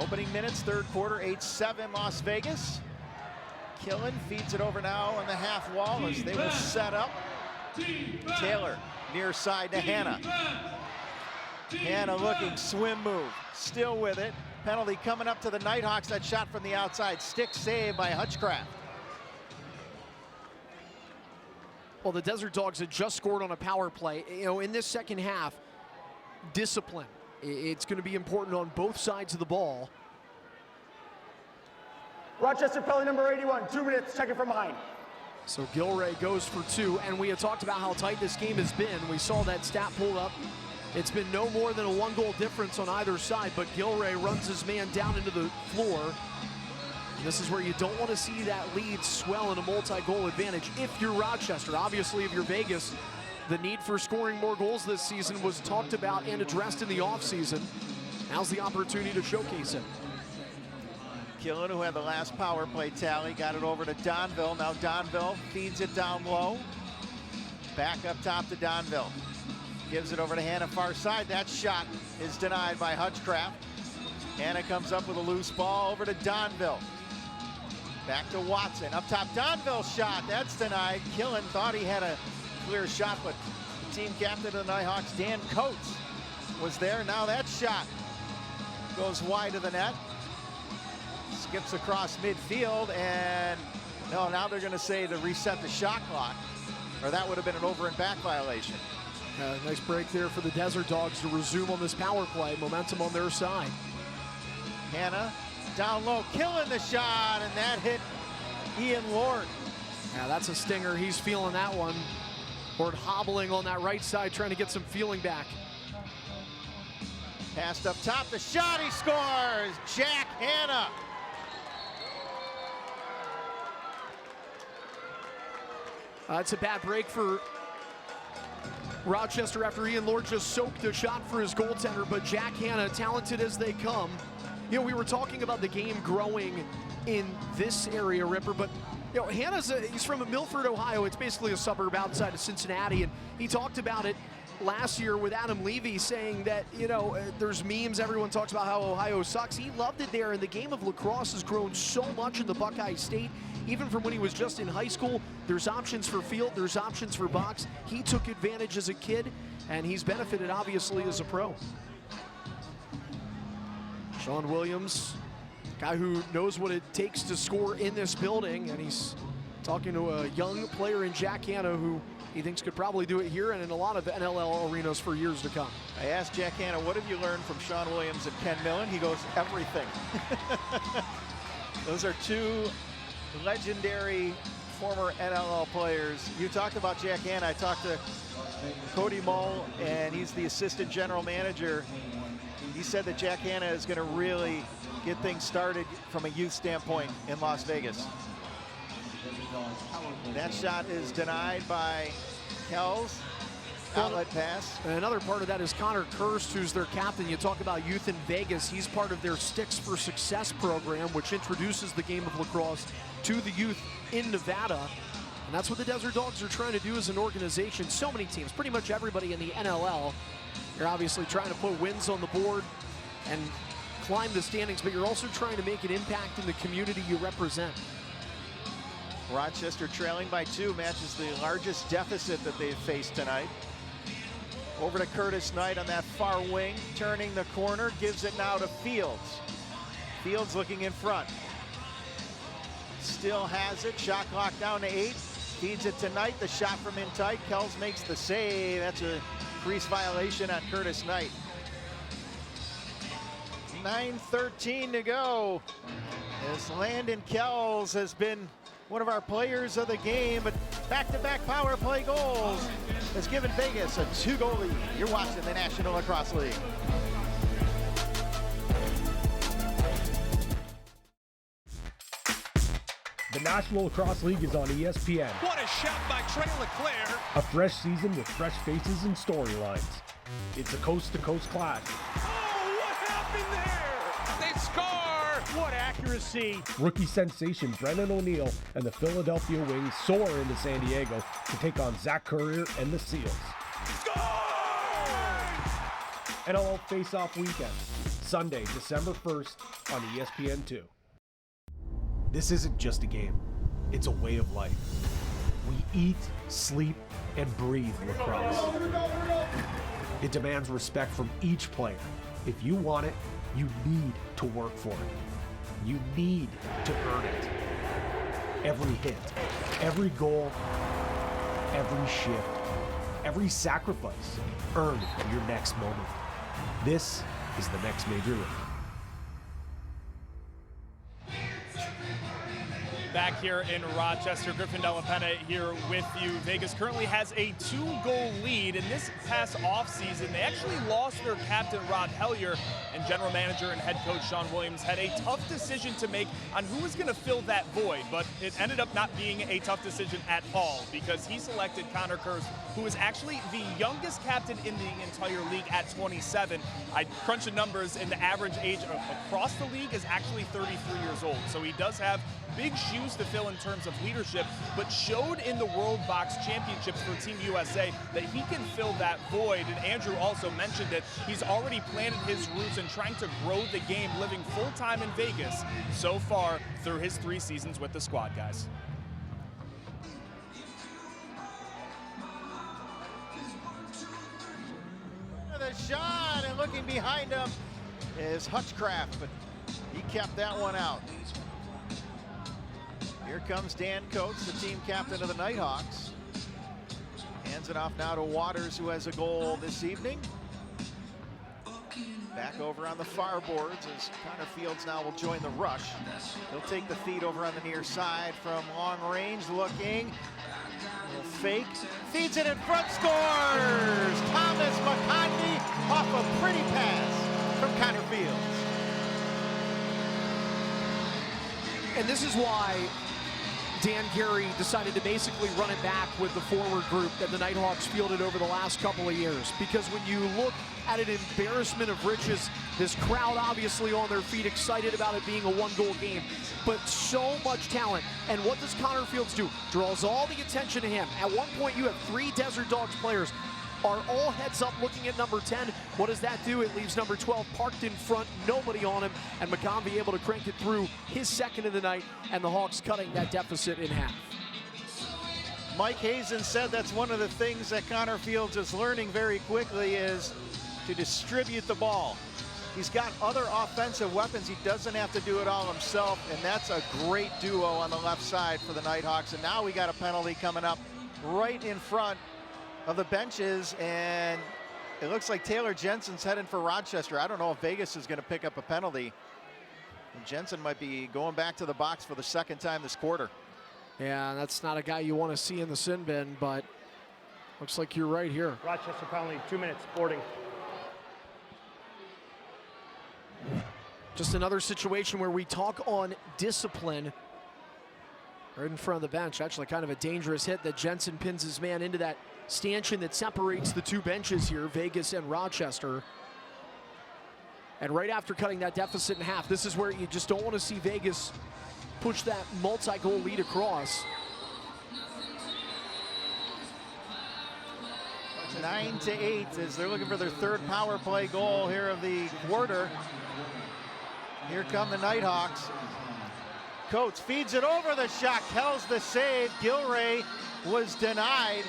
Opening minutes, third quarter, 8-7 Las Vegas. Killen feeds it over now on the half wall as they will set up. Taylor near side to Hannah. Hannah looking, swim move, still with it. Penalty coming up to the Knighthawks. That shot from the outside, stick save by Hutchcraft. Well, the Desert Dogs had just scored on a power play. You know, in this second half, discipline. It's going to be important on both sides of the ball. Rochester penalty number 81, 2 minutes, check it from behind. So Gilray goes for 2, and we had talked about how tight this game has been. We saw that stat pulled up. It's been no more than a 1-goal difference on either side, but Gilray runs his man down into the floor. And this is where you don't want to see that lead swell in a multi-goal advantage if you're Rochester. Obviously, if you're Vegas, the need for scoring more goals this season was talked about and addressed in the offseason. Now's the opportunity to showcase it. Killen, who had the last power play tally, got it over to Donville. Now Donville feeds it down low. Back up top to Donville. Gives it over to Hannah, far side. That shot is denied by Hutchcraft. Hannah comes up with a loose ball over to Donville. Back to Watson. Up top, Donville shot. That's denied. Killen thought he had a clear shot, but the team captain of the Knighthawks, Dan Coates, was there. Now that shot goes wide of the net. Skips across midfield, and no, now they're going to say to reset the shot clock, or that would have been an over and back violation. Nice break there for the Desert Dogs to resume on this power play. Momentum on their side. Hannah down low, killing the shot, and that hit Ian Lord. Yeah, that's a stinger. He's feeling that one. Lord hobbling on that right side, trying to get some feeling back. Passed up top, the shot, he scores! Jack Hannah. It's a bad break for Rochester after Ian Lord just soaked a shot for his goaltender, but Jack Hannah, talented as they come. You know, we were talking about the game growing in this area, Ripper, but you know, he's from Milford, Ohio. It's basically a suburb outside of Cincinnati, and he talked about it last year with Adam Levy, saying that, you know, there's memes, everyone talks about how Ohio sucks. He loved it there, and the game of lacrosse has grown so much in the Buckeye State. Even from when he was just in high school, there's options for field, there's options for box. He took advantage as a kid, and he's benefited, obviously, as a pro. Sean Williams, guy who knows what it takes to score in this building, and he's talking to a young player in Jack Hannah who he thinks could probably do it here and in a lot of NLL arenas for years to come. I asked Jack Hannah, what have you learned from Sean Williams and Ken Millen? He goes, everything. Those are two legendary former NLL players. You talked about Jack Hannah. I talked to Cody Mull, and he's the assistant general manager. He said that Jack Hannah is going to really get things started from a youth standpoint in Las Vegas. That shot is denied by Kells. Outlet pass. And another part of that is Connor Kirst, who's their captain. You talk about youth in Vegas. He's part of their Sticks for Success program, which introduces the game of lacrosse to the youth in Nevada. And that's what the Desert Dogs are trying to do as an organization. So many teams, pretty much everybody in the NLL, you're obviously trying to put wins on the board and climb the standings, but you're also trying to make an impact in the community you represent. Rochester trailing by 2 matches the largest deficit that they've faced tonight. Over to Curtis Knight on that far wing, turning the corner, gives it now to Fields. Fields looking in front. Still has it, shot clock down to 8. Feeds it to Knight, the shot from in tight. Kells makes the save. That's a crease violation on Curtis Knight. 9:13 to go. As Landon Kells has been one of our players of the game, but back-to-back power play goals has given Vegas a 2-goal lead. You're watching the National Lacrosse League. The National Lacrosse League is on ESPN. What a shot by Trey LeClaire. A fresh season with fresh faces and storylines. It's a coast-to-coast clash. Oh, what happened there? They score. What accuracy. Rookie sensation Brennan O'Neill and the Philadelphia Wings soar into San Diego to take on Zach Currier and the Seals. Score! NLL Face-Off Weekend, Sunday, December 1st on ESPN2. This isn't just a game, it's a way of life. We eat, sleep, and breathe lacrosse. It demands respect from each player. If you want it, you need to work for it. You need to earn it. Every hit, every goal, every shift, every sacrifice, earn your next moment. This is the next major league. Back here in Rochester, Griffin Della Penna here with you. Vegas currently has a 2-goal lead. In this past offseason, they actually lost their captain, Rob Hellier, and general manager and head coach Sean Williams had a tough decision to make on who was going to fill that void, but it ended up not being a tough decision at all because he selected Connor Kirst, who is actually the youngest captain in the entire league at 27. I crunched the numbers, and the average age across the league is actually 33 years old, so he does have big shoes to fill in terms of leadership, but showed in the World Box Championships for Team USA that he can fill that void. And Andrew also mentioned that he's already planted his roots and trying to grow the game, living full-time in Vegas so far through his 3 seasons with the squad, guys. The shot, and looking behind him is Hutchcraft, but he kept that one out. Here comes Dan Coates, the team captain of the Knighthawks. And Hands it off now to Waters, who has a goal this evening. Back over on the far boards as Connor Fields now will join the rush. He'll take the feed over on the near side from long range, looking. Fake, feeds it in front, scores! Thomas McConvey off a pretty pass from Connor Fields. And this is why Dan Gary decided to basically run it back with the forward group that the Knighthawks fielded over the last couple of years. Because when you look at an embarrassment of riches, this crowd obviously on their feet, excited about it being a one-goal game, but so much talent. And what does Connor Fields do? Draws all the attention to him. At one point, you have 3 Desert Dogs players are all heads up looking at number 10. What does that do? It leaves number 12 parked in front, nobody on him, and McConvey able to crank it through, his second of the night, and the Hawks cutting that deficit in half. Mike Hazen said that's one of the things that Connor Fields is learning very quickly is to distribute the ball. He's got other offensive weapons. He doesn't have to do it all himself, and that's a great duo on the left side for the Knighthawks. And now we got a penalty coming up right in front of the benches, and it looks like Taylor Jensen's heading for Rochester. I don't know if Vegas is going to pick up a penalty. And Jensen might be going back to the box for the second time this quarter. Yeah, that's not a guy you want to see in the sin bin, but looks like you're right here. Rochester penalty, 2 minutes, boarding. Just another situation where we talk on discipline. Right in front of the bench, actually kind of a dangerous hit that Jensen pins his man into that stanchion that separates the 2 benches here, Vegas and Rochester. And right after cutting that deficit in half, this is where you just don't want to see Vegas push that multi-goal lead across. 9-8 as they're looking for their 3rd power play goal here of the quarter. Here come the Knighthawks. Coates feeds it over the shot. Kells the save. Gilray was denied.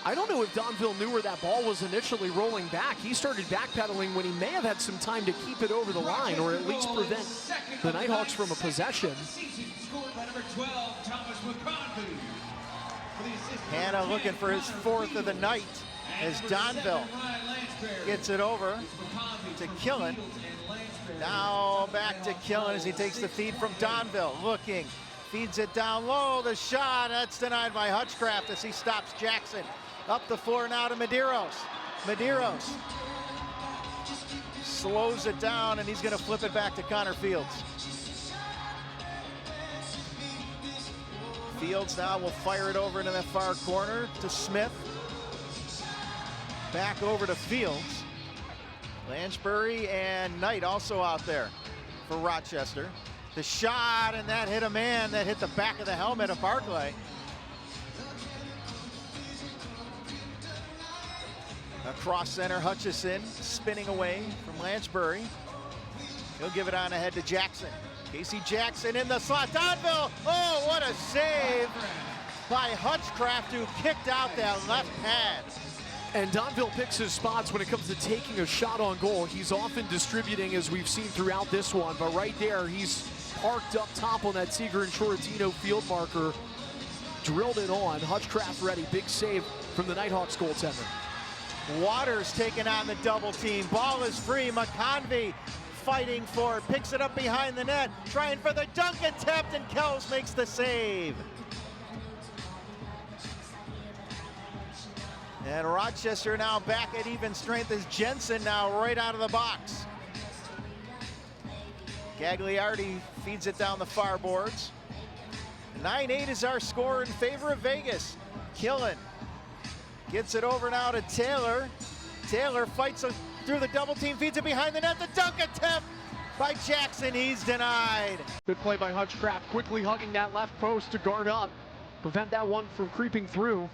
I don't know if Donville knew where that ball was initially rolling back. He started backpedaling when he may have had some time to keep it over the line or at least prevent the Knighthawks from a possession. Hanna looking for his 4th of the night as Donville gets it over to Killen. Now back to Killen as he takes the feed from Donville. Looking, feeds it down low. The shot, that's denied by Hutchcraft as he stops Jackson. Up the floor now to Medeiros. Medeiros slows it down, and he's going to flip it back to Connor Fields. Fields now will fire it over into that far corner to Smith. Back over to Fields. Lansbury and Knight also out there for Rochester. The shot, and that hit a man that hit the back of the helmet of Barclay. Across center, Hutchison spinning away from Lansbury. He'll give it on ahead to Jackson. Casey Jackson in the slot. Donville, oh, what a save by Hutchcraft, who kicked out that left pad. And Donville picks his spots when it comes to taking a shot on goal. He's often distributing, as we've seen throughout this one, but right there, he's parked up top on that Seeger and Choratino field marker. Drilled it on, Hutchcraft ready, big save from the Knighthawks goaltender. Waters taking on the double team. Ball is free. McConvey fighting for it. Picks it up behind the net. Trying for the dunk attempt, and Kells makes the save. And Rochester now back at even strength as Jensen now right out of the box. Gagliardi feeds it down the far boards. 9-8 is our score in favor of Vegas. Killen gets it over now to Taylor. Taylor fights through the double team, feeds it behind the net. The dunk attempt by Jackson, he's denied. Good play by Hutchcraft, quickly hugging that left post to guard up. Prevent that one from creeping through.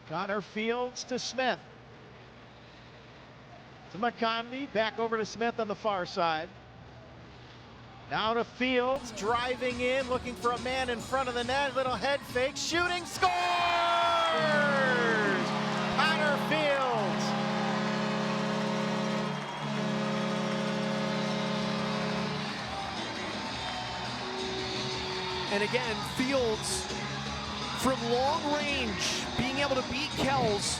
Connor Fields to Smith. To McConvey, back over to Smith on the far side. Now to Fields, driving in, looking for a man in front of the net. Little head fake, shooting, scores! Connor Fields. And again, Fields from long range being able to beat Kells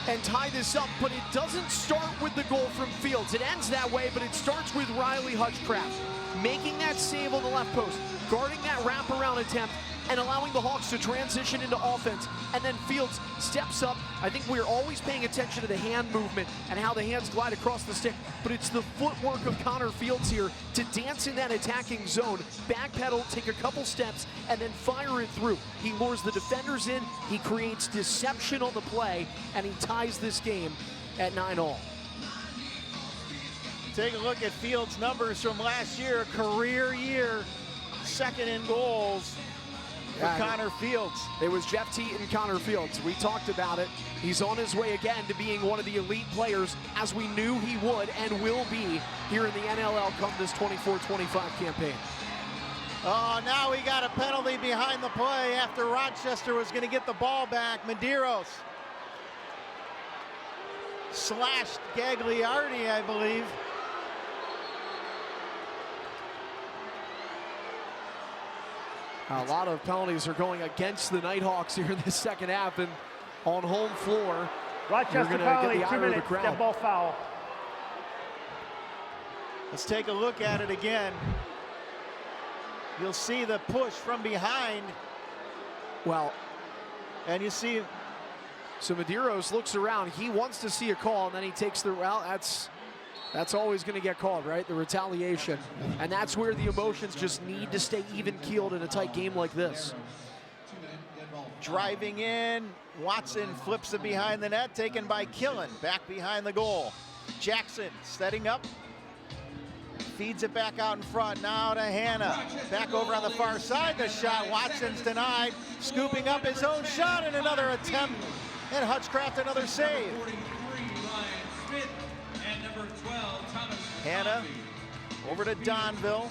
and tie this up, but it doesn't start with the goal from Fields. It ends that way, but it starts with Riley Hutchcraft making that save on the left post, guarding that wraparound attempt, and allowing the Hawks to transition into offense. And then Fields steps up. I think we're always paying attention to the hand movement and how the hands glide across the stick, but it's the footwork of Connor Fields here to dance in that attacking zone, backpedal, take a couple steps, and then fire it through. He lures the defenders in, he creates deception on the play, and he ties this game at 9-all. Take a look at Fields' numbers from last year, career year, second in goals for Connor Fields. It was Jeff Teat and Connor Fields. We talked about it. He's on his way again to being one of the elite players, as we knew he would and will be here in the NLL come this 24-25 campaign. Oh, now we got a penalty behind the play after Rochester was going to get the ball back. Medeiros slashed Gagliardi, I believe. A lot of penalties are going against the Knighthawks here in the second half, and on home floor, Rochester penalty, 2 minutes, dead ball foul. Let's take a look at it again. You'll see the push from behind. Well, and you see, so Medeiros looks around. He wants to see a call, and then he takes the route. That's always going to get called, right? The retaliation. And that's where the emotions just need to stay even-keeled in a tight game like this. Driving in, Watson flips it behind the net, taken by Killen, back behind the goal. Jackson setting up, feeds it back out in front, now to Hanna. Back over on the far side, the shot, Watson's denied, scooping up his own shot, and another attempt, and Hutchcraft another save. Hanna over to Donville.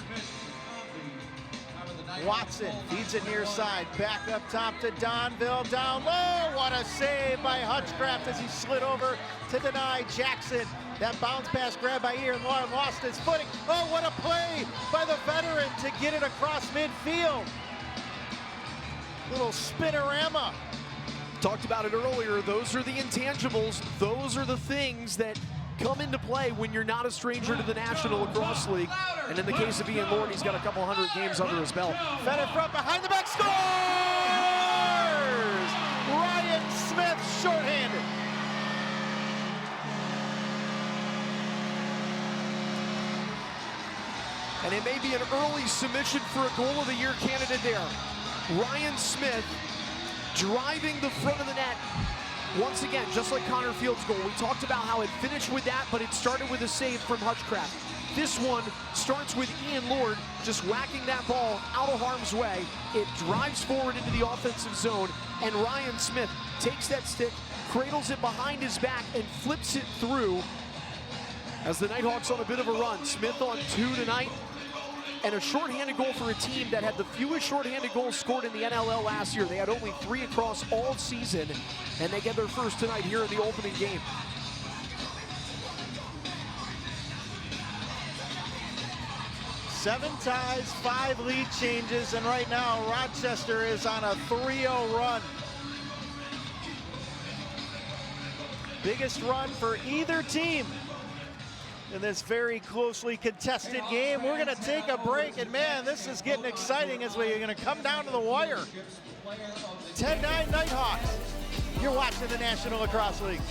Watson feeds it near side, back up top to Donville, down low. What a save by Hutchcraft as he slid over to deny Jackson. That bounce pass grabbed by Ian Law, lost his footing. Oh, what a play by the veteran to get it across midfield. Little spinorama. Talked about it earlier. Those are the intangibles. Those are the things that come into play when you're not a stranger to the National Lacrosse League. And in the case of Ian Lord, he's got a couple hundred games under his belt. Fed in front, behind the back, scores! Ryan Smith, shorthanded. And it may be an early submission for a Goal of the Year candidate there. Ryan Smith driving the front of the net. Once again, just like Connor Fields' goal, we talked about how it finished with that, but it started with a save from Hutchcraft. This one starts with Ian Lord just whacking that ball out of harm's way. It drives forward into the offensive zone, and Ryan Smith takes that stick, cradles it behind his back, and flips it through as the Knighthawks on a bit of a run. Smith on 2 tonight, and a shorthanded goal for a team that had the fewest shorthanded goals scored in the NLL last year. They had only 3 across all season, and they get their first tonight here in the opening game. Seven ties, 5 lead changes, and right now Rochester is on a 3-0 run. Biggest run for either team in this very closely contested game. We're going to take a break, and man, this is getting exciting as we're going to come down to the wire. 10-9 Knighthawks. You're watching the National Lacrosse League.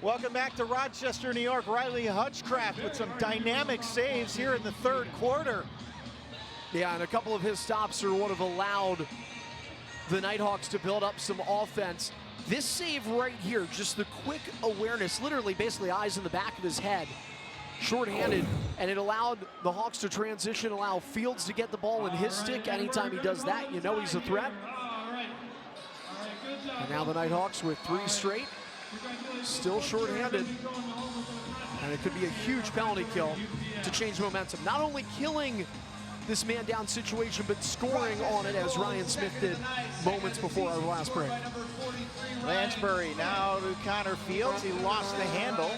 Welcome back to Rochester, New York. Riley Hutchcraft with some dynamic saves here in the third quarter. Yeah, and a couple of his stops are what have allowed the Knighthawks to build up some offense. This save right here, just the quick awareness, literally basically eyes in the back of his head, shorthanded, and it allowed the Hawks to transition, allow Fields to get the ball in his stick. Anytime he does that, you know he's a threat. And now the Knighthawks with 3 straight, still shorthanded. And it could be a huge penalty kill to change momentum. Not only killing this man down situation, but scoring on it as Ryan Smith did moments before our last break. Lansbury now to Connor Fields. He lost the handle.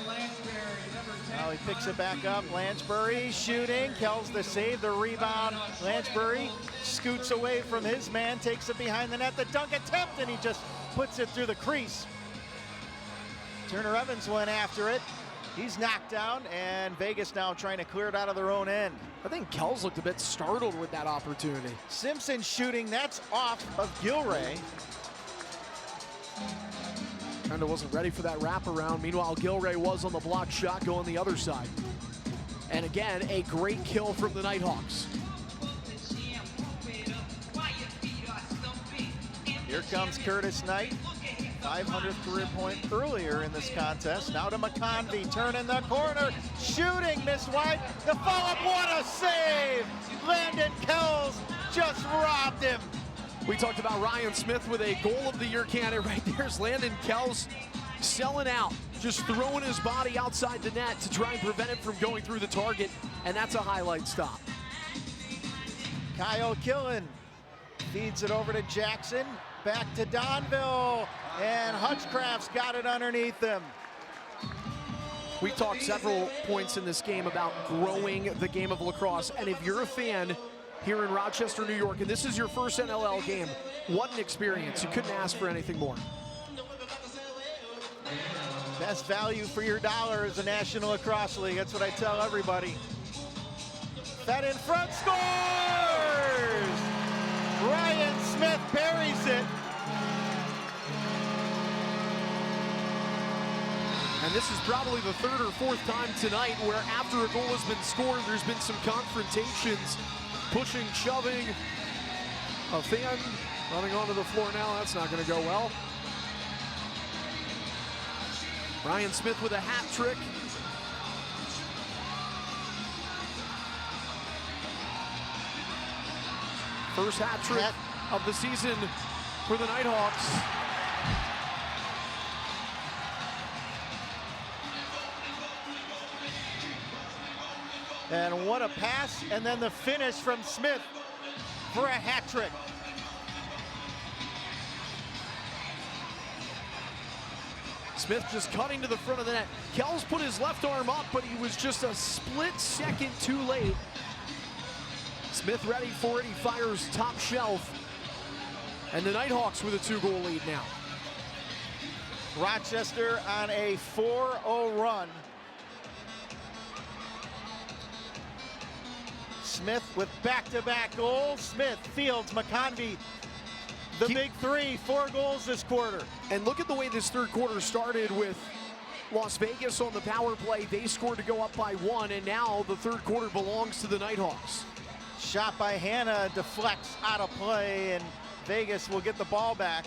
Now he picks it back up. Lansbury shooting. Kells the save, the rebound. Lansbury scoots away from his man, takes it behind the net. The dunk attempt, and he just puts it through the crease. Turner Evans went after it. He's knocked down, and Vegas now trying to clear it out of their own end. I think Kells looked a bit startled with that opportunity. Simpson shooting, that's off of Gilray. Kind of wasn't ready for that wraparound. Meanwhile, Gilray was on the blocked shot going the other side. And again, a great kill from the Knighthawks. Here comes Curtis Knight. 500th career point earlier in this contest. Now to McConvey, turning the corner, shooting, missed wide. The follow-up, what a save! Landon Kells just robbed him. We talked about Ryan Smith with a goal of the year candidate. Right there's Landon Kells selling out, just throwing his body outside the net to try and prevent it from going through the target, and that's a highlight stop. Kyle Killen feeds it over to Jackson, back to Donville, and Hutchcraft's got it underneath them. We talked several points in this game about growing the game of lacrosse, and if you're a fan here in Rochester, New York, and this is your first NLL game, what an experience. You couldn't ask for anything more. Best value for your dollar is the National Lacrosse League. That's what I tell everybody. That in front, scores! Ryan Smith buries it. And this is probably the 3rd or 4th time tonight where after a goal has been scored, there's been some confrontations, pushing, shoving. A fan running onto the floor now, that's not gonna go well. Ryan Smith with a hat trick. First hat trick of the season for the Knighthawks. And what a pass, and then the finish from Smith for a hat trick. Smith just cutting to the front of the net. Kells put his left arm up, but he was just a split second too late. Smith ready for it, he fires top shelf. And the Knighthawks with a 2-goal lead now. Rochester on a 4-0 run. Smith with back-to-back goals. Smith, Fields, McConvey, the big 3, 4 goals this quarter. And look at the way this third quarter started with Las Vegas on the power play. They scored to go up by 1, and now the third quarter belongs to the Knighthawks. Shot by Hanna deflects out of play, and Vegas will get the ball back.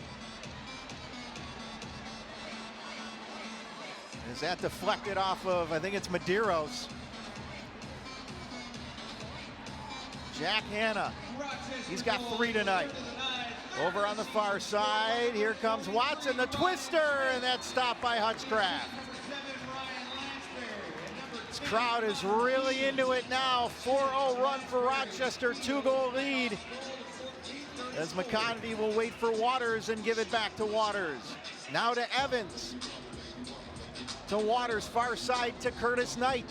Is that deflected off of, I think it's Medeiros. Jack Hanna, he's got 3 tonight. Over on the far side, here comes Watson, the twister, and that's stopped by Hutchcraft. This crowd is really into it now. 4-0 run for Rochester, 2-goal lead. As McConvey will wait for Waters and give it back to Waters. Now to Evans. To Waters, far side to Curtis Knight.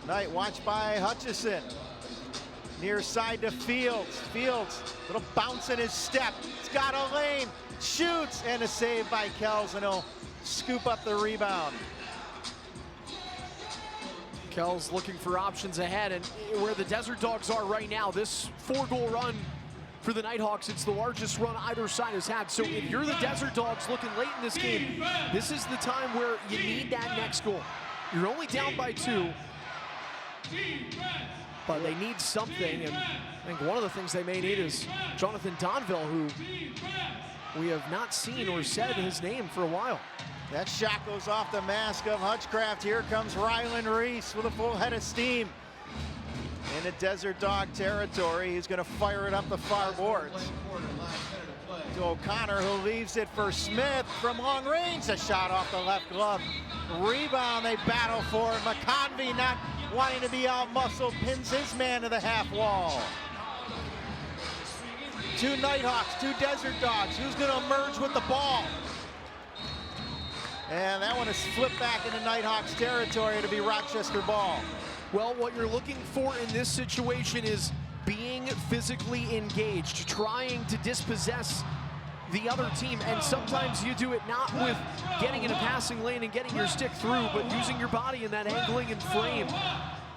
Knight watched by Hutchison. Near side to Fields. Fields, little bounce in his step. It's got a lane, shoots, and a save by Kells, and he'll scoop up the rebound. Kells looking for options ahead, and where the Desert Dogs are right now, this 4-goal run for the Knighthawks. It's the largest run either side has had. So if you're the Desert Dogs looking late in this game, this is the time where you need that next goal. You're only down by 2, but they need something, and I think one of the things they may need is Jonathan Donville, who we have not seen or said his name for a while. That shot goes off the mask of Hutchcraft. Here comes Rylan Reese with a full head of steam. In the Desert Dog territory, he's going to fire it up the far boards. To O'Connor, who leaves it for Smith from long range. A shot off the left glove. Rebound they battle for. McConvey, not wanting to be out-muscled, pins his man to the half wall. 2 Knighthawks, 2 Desert Dogs. Who's going to emerge with the ball? And that one is flipped back into Knighthawks territory to be Rochester ball. Well, what you're looking for in this situation is being physically engaged, trying to dispossess the other team, and sometimes you do it not with getting in a passing lane and getting your stick through, but using your body in that angling and frame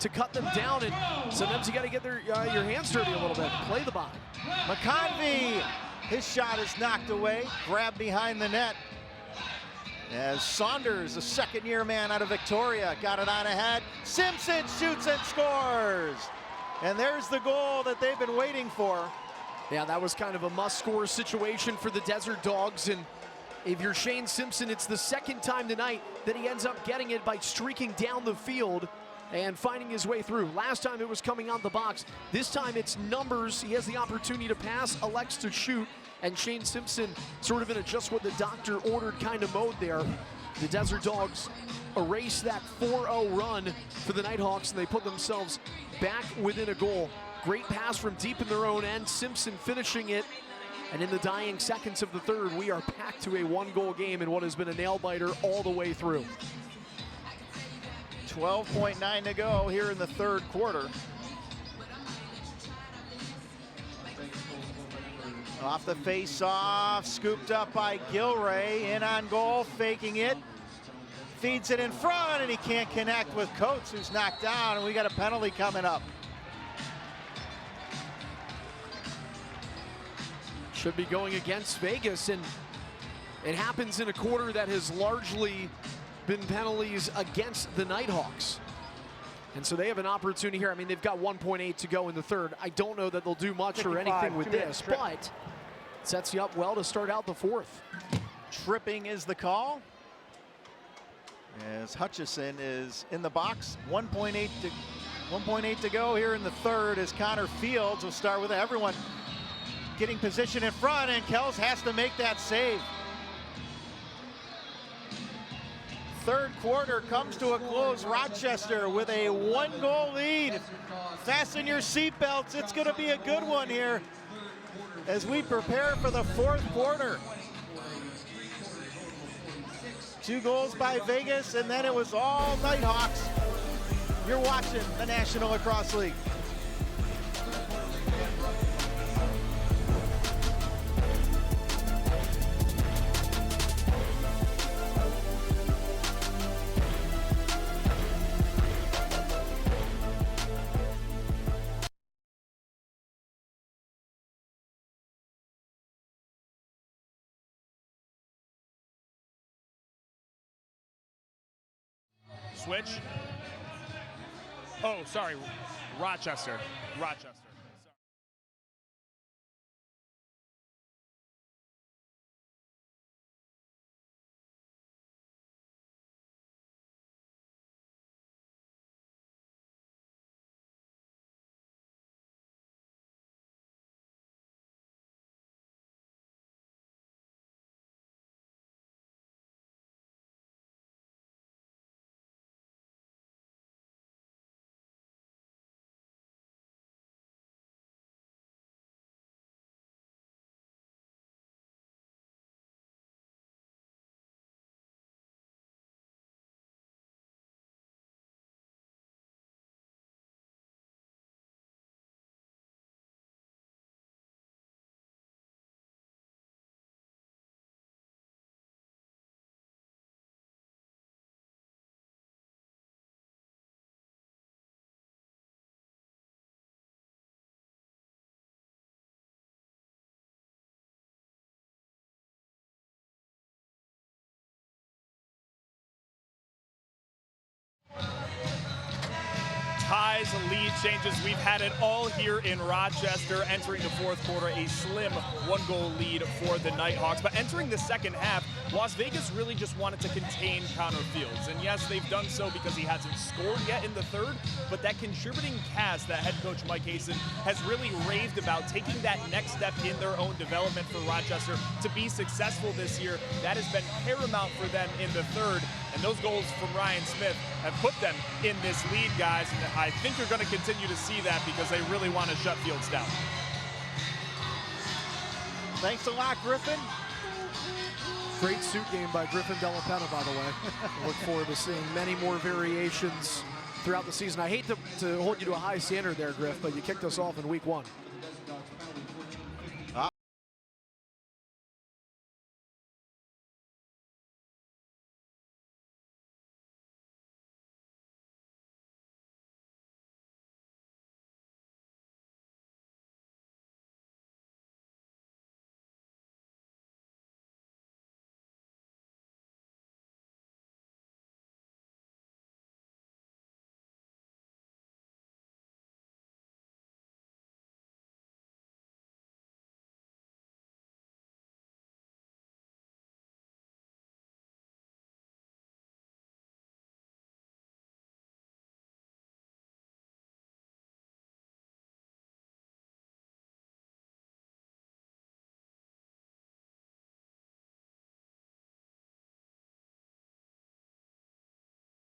to cut them down, and sometimes you got to get your hands dirty a little bit, play the body. McConvey, his shot is knocked away, grabbed behind the net. As Saunders, a second-year man out of Victoria, got it on ahead. Simpson shoots and scores. And there's the goal that they've been waiting for. Yeah, that was kind of a must-score situation for the Desert Dogs. And if you're Shane Simpson, it's the second time tonight that he ends up getting it by streaking down the field and finding his way through. Last time it was coming on the box. This time it's numbers. He has the opportunity to pass, elects to shoot. And Shane Simpson sort of in a just what the doctor ordered kind of mode there. The Desert Dogs erase that 4-0 run for the Knighthawks, and they put themselves back within a goal. Great pass from deep in their own end. Simpson finishing it. And in the dying seconds of the third, we are back to a 1-goal game in what has been a nail-biter all the way through. 12.9 to go here in the third quarter. Off the face-off, scooped up by Gilray, in on goal, faking it. Feeds it in front, and he can't connect with Coates, who's knocked down, and we got a penalty coming up. Should be going against Vegas, and it happens in a quarter that has largely been penalties against the Knighthawks. And so they have an opportunity here. I mean, they've got 1.8 to go in the third. I don't know that they'll do much or anything with this, but it sets you up well to start out the fourth. Tripping is the call, as Hutchison is in the box. 1.8 to go here in the third, as Connor Fields will start with everyone getting position in front, and Kells has to make that save. Third quarter comes to a close. Rochester with a 1-goal lead. Fasten your seatbelts. It's going to be a good one here as we prepare for the fourth quarter. 2 goals by Vegas, and then it was all Knighthawks. You're watching the National Lacrosse League. Switch. Oh, sorry, Rochester. Rochester. monetize lead changes. We've had it all here in Rochester. Entering the fourth quarter, a slim one-goal lead for the Knighthawks. But entering the second half, Las Vegas really just wanted to contain Connor Fields. And yes, they've done so because he hasn't scored yet in the third, but that contributing cast that head coach Mike Hasen has really raved about, taking that next step in their own development for Rochester to be successful this year. That has been paramount for them in the third. And those goals from Ryan Smith have put them in this lead, guys. And I think you're going to continue to see that because they really want to shut Fields down. Thanks a lot, Griffin. Great suit game by Griffin Della Penna, by the way. I look forward to seeing many more variations throughout the season. I hate to hold you to a high standard there, Griff, but you kicked us off in week 1.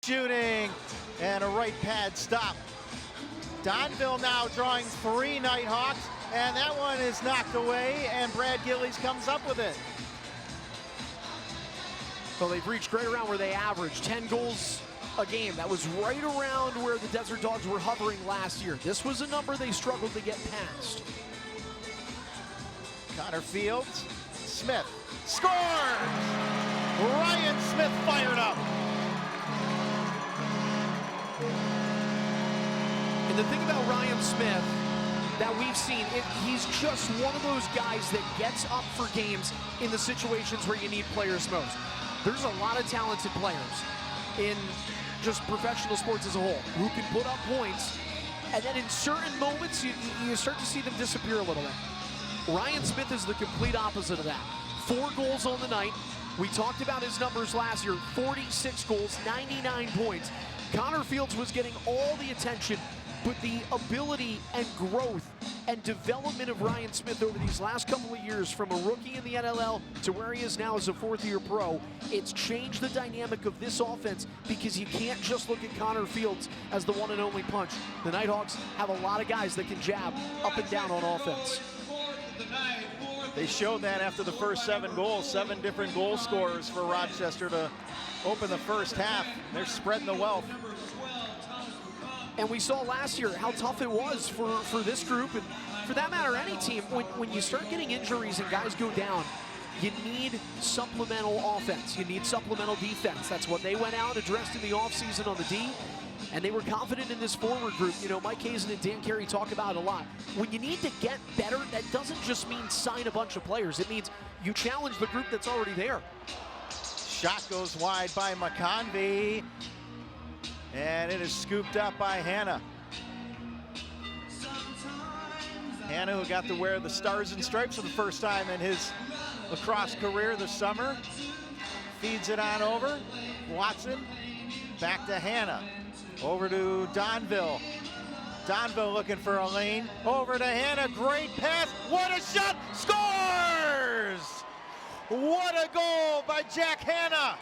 Shooting and a right pad stop. Donville now drawing 3 Knighthawks, and that one is knocked away, and Brad Gillies comes up with it. Well, they've reached right around where they averaged 10 goals a game. That was right around where the Desert Dogs were hovering last year. This was a number they struggled to get past. Connor Fields, Smith, scores! Ryan Smith fired up. And the thing about Ryan Smith that we've seen, he's just one of those guys that gets up for games in the situations where you need players most. There's a lot of talented players in just professional sports as a whole who can put up points, and then in certain moments you start to see them disappear a little bit. Ryan Smith is the complete opposite of that. 4 goals on the night. We talked about his numbers last year, 46 goals, 99 points. Connor Fields was getting all the attention, but the ability and growth and development of Ryan Smith over these last couple of years, from a rookie in the NLL to where he is now as a 4th-year pro, it's changed the dynamic of this offense, because you can't just look at Connor Fields as the one and only punch. The Knighthawks have a lot of guys that can jab up and down on offense. They showed that after the first 7 goals, 7 different goal scorers for Rochester to open the first half. They're spreading the wealth. And we saw last year how tough it was for this group, and for that matter, any team. When you start getting injuries and guys go down, you need supplemental offense. You need supplemental defense. That's what they went out and addressed in the offseason on the D, and they were confident in this forward group. You know, Mike Hasen and Dan Carey talk about it a lot. When you need to get better, that doesn't just mean sign a bunch of players. It means you challenge the group that's already there. Shot goes wide by McConvey, and it is scooped up by Hannah. Hannah, who got to wear the Stars and Stripes for the first time in his lacrosse career this summer, feeds it on over. Watson, back to Hannah. Over to Donville. Donville looking for a lane. Over to Hannah, great pass. What a shot, scores! What a goal by Jack Hannah.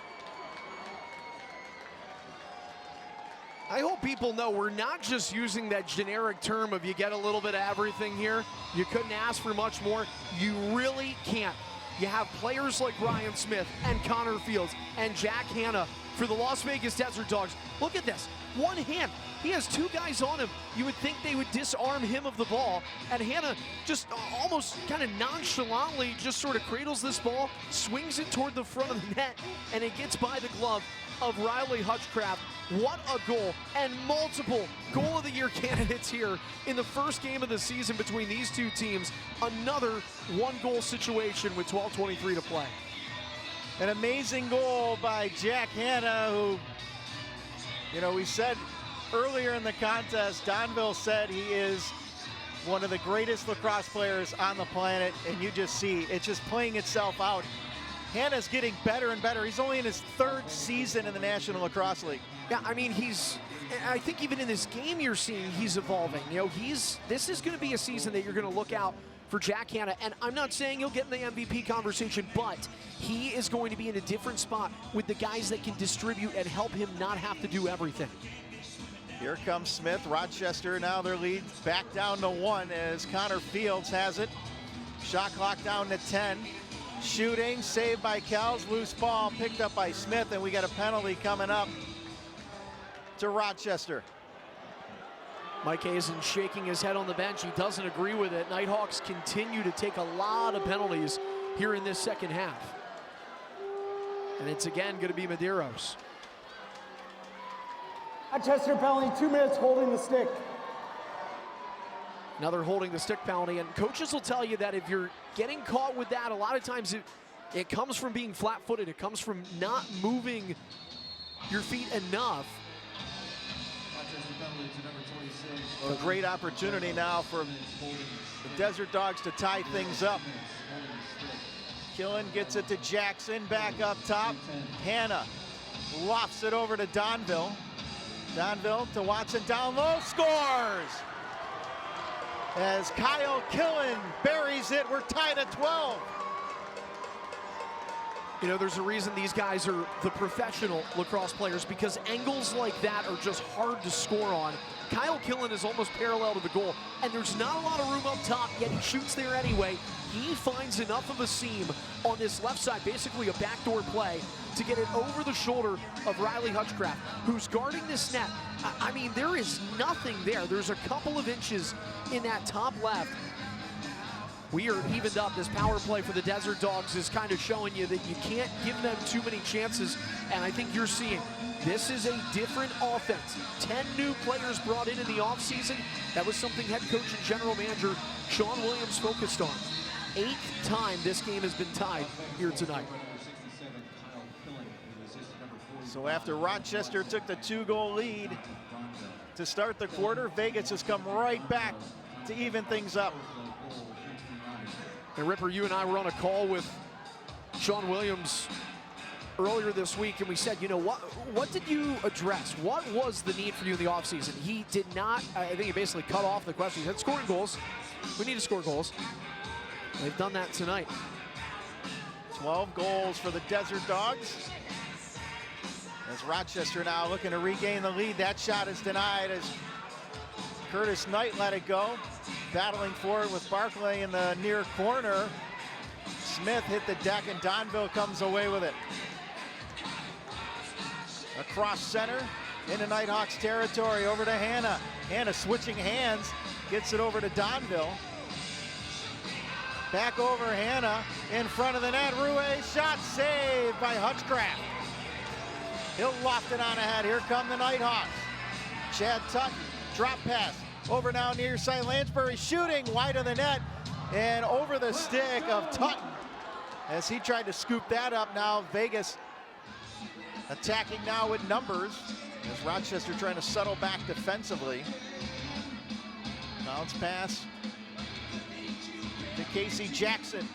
I hope people know we're not just using that generic term of you get a little bit of everything here. You couldn't ask for much more. You really can't. You have players like Ryan Smith and Connor Fields and Jack Hannah for the Las Vegas Desert Dogs. Look at this. One hand. He has 2 guys on him. You would think they would disarm him of the ball. And Hannah just almost kind of nonchalantly just sort of cradles this ball, swings it toward the front of the net, and it gets by the glove of Riley Hutchcraft. What a goal, and multiple goal of the year candidates here in the first game of the season between these 2 teams. Another 1-goal situation with 12:23 to play. An amazing goal by Jack Hannah, who, you know, we said Earlier in the contest, Donville said he is one of the greatest lacrosse players on the planet, and you just see it's just playing itself out. Hannah's getting better and better. He's only in his 3rd season in the National Lacrosse League. Yeah, I mean, I think even in this game you're seeing he's evolving. You know, this is going to be a season that you're going to look out for Jack Hanna, and I'm not saying he'll get in the MVP conversation, but he is going to be in a different spot with the guys that can distribute and help him not have to do everything. Here comes Smith. Rochester now their lead back down to 1 as Connor Fields has it. Shot clock down to 10. Shooting, saved by Kells, loose ball picked up by Smith, and we got a penalty coming up to Rochester. Mike Hazen shaking his head on the bench. He doesn't agree with it. Knighthawks continue to take a lot of penalties here in this second half. And it's again going to be Medeiros. Rochester penalty, 2 minutes holding the stick. Another holding the stick penalty, and coaches will tell you that if you're getting caught with that, a lot of times it comes from being flat-footed. It comes from not moving your feet enough. A great opportunity now for the Desert Dogs to tie things up. Killen gets it to Jackson, back up top. Hanna lofts it over to Donville. Donville to Watson, down low, scores! As Kyle Killen buries it, we're tied at 12. You know, there's a reason these guys are the professional lacrosse players, because angles like that are just hard to score on. Kyle Killen is almost parallel to the goal, and there's not a lot of room up top, yet he shoots there anyway. He finds enough of a seam on this left side, basically a backdoor play, to get it over the shoulder of Riley Hutchcraft, who's guarding this net. I mean, there is nothing there. There's a couple of inches in that top left. We are evened up. This power play for the Desert Dogs is kind of showing you that you can't give them too many chances, and I think you're seeing this is a different offense. 10 new players brought in the offseason. That was something head coach and general manager Sean Williams focused on. 8th time this game has been tied here tonight. So after Rochester took the 2-goal lead to start the quarter, Vegas has come right back to even things up. And Ripper, you and I were on a call with Sean Williams earlier this week, and we said, you know, what did you address? What was the need for you in the offseason? He did not, I think he basically cut off the question. He said, scoring goals. We need to score goals. They've done that tonight. 12 goals for the Desert Dogs. As Rochester now looking to regain the lead. That shot is denied as Curtis Knight let it go. Battling for it with Barclay in the near corner. Smith hit the deck and Donville comes away with it. Across center into Knighthawks territory, over to Hanna. Hanna switching hands, gets it over to Donville. Back over Hanna, in front of the net. Rouet, shot saved by Hutchcraft. He'll loft it on ahead. Here come the Knighthawks. Chad Tutton, drop pass. Over now near side, Lansbury shooting wide of the net and over the stick of Tutton as he tried to scoop that up. Now Vegas attacking now with numbers as Rochester trying to settle back defensively. Bounce pass to Casey Jackson.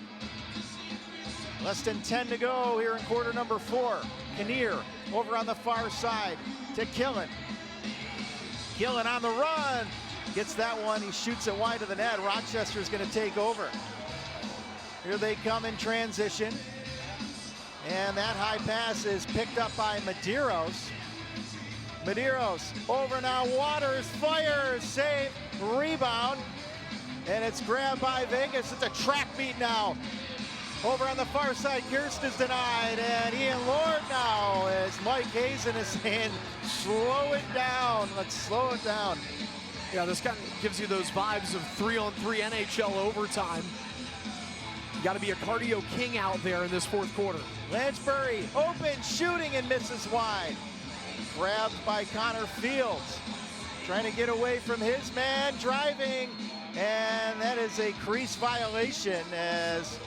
Less than 10 to go here in quarter number 4. Kinnear over on the far side to Killen. Killen on the run. Gets that one, he shoots it wide of the net. Rochester's gonna take over. Here they come in transition. And that high pass is picked up by Medeiros. Medeiros over now, Waters fires, save, rebound. And it's grabbed by Vegas. It's a track meet now. Over on the far side, Kirsten's denied, and Ian Lord now, as Mike Hazen is saying, slow it down, let's slow it down. Yeah, this kind of gives you those vibes of 3-on-3 NHL overtime. You got to be a cardio king out there in this fourth quarter. Lansbury open, shooting and misses wide. Grabbed by Connor Fields. Trying to get away from his man, driving, and that is a crease violation as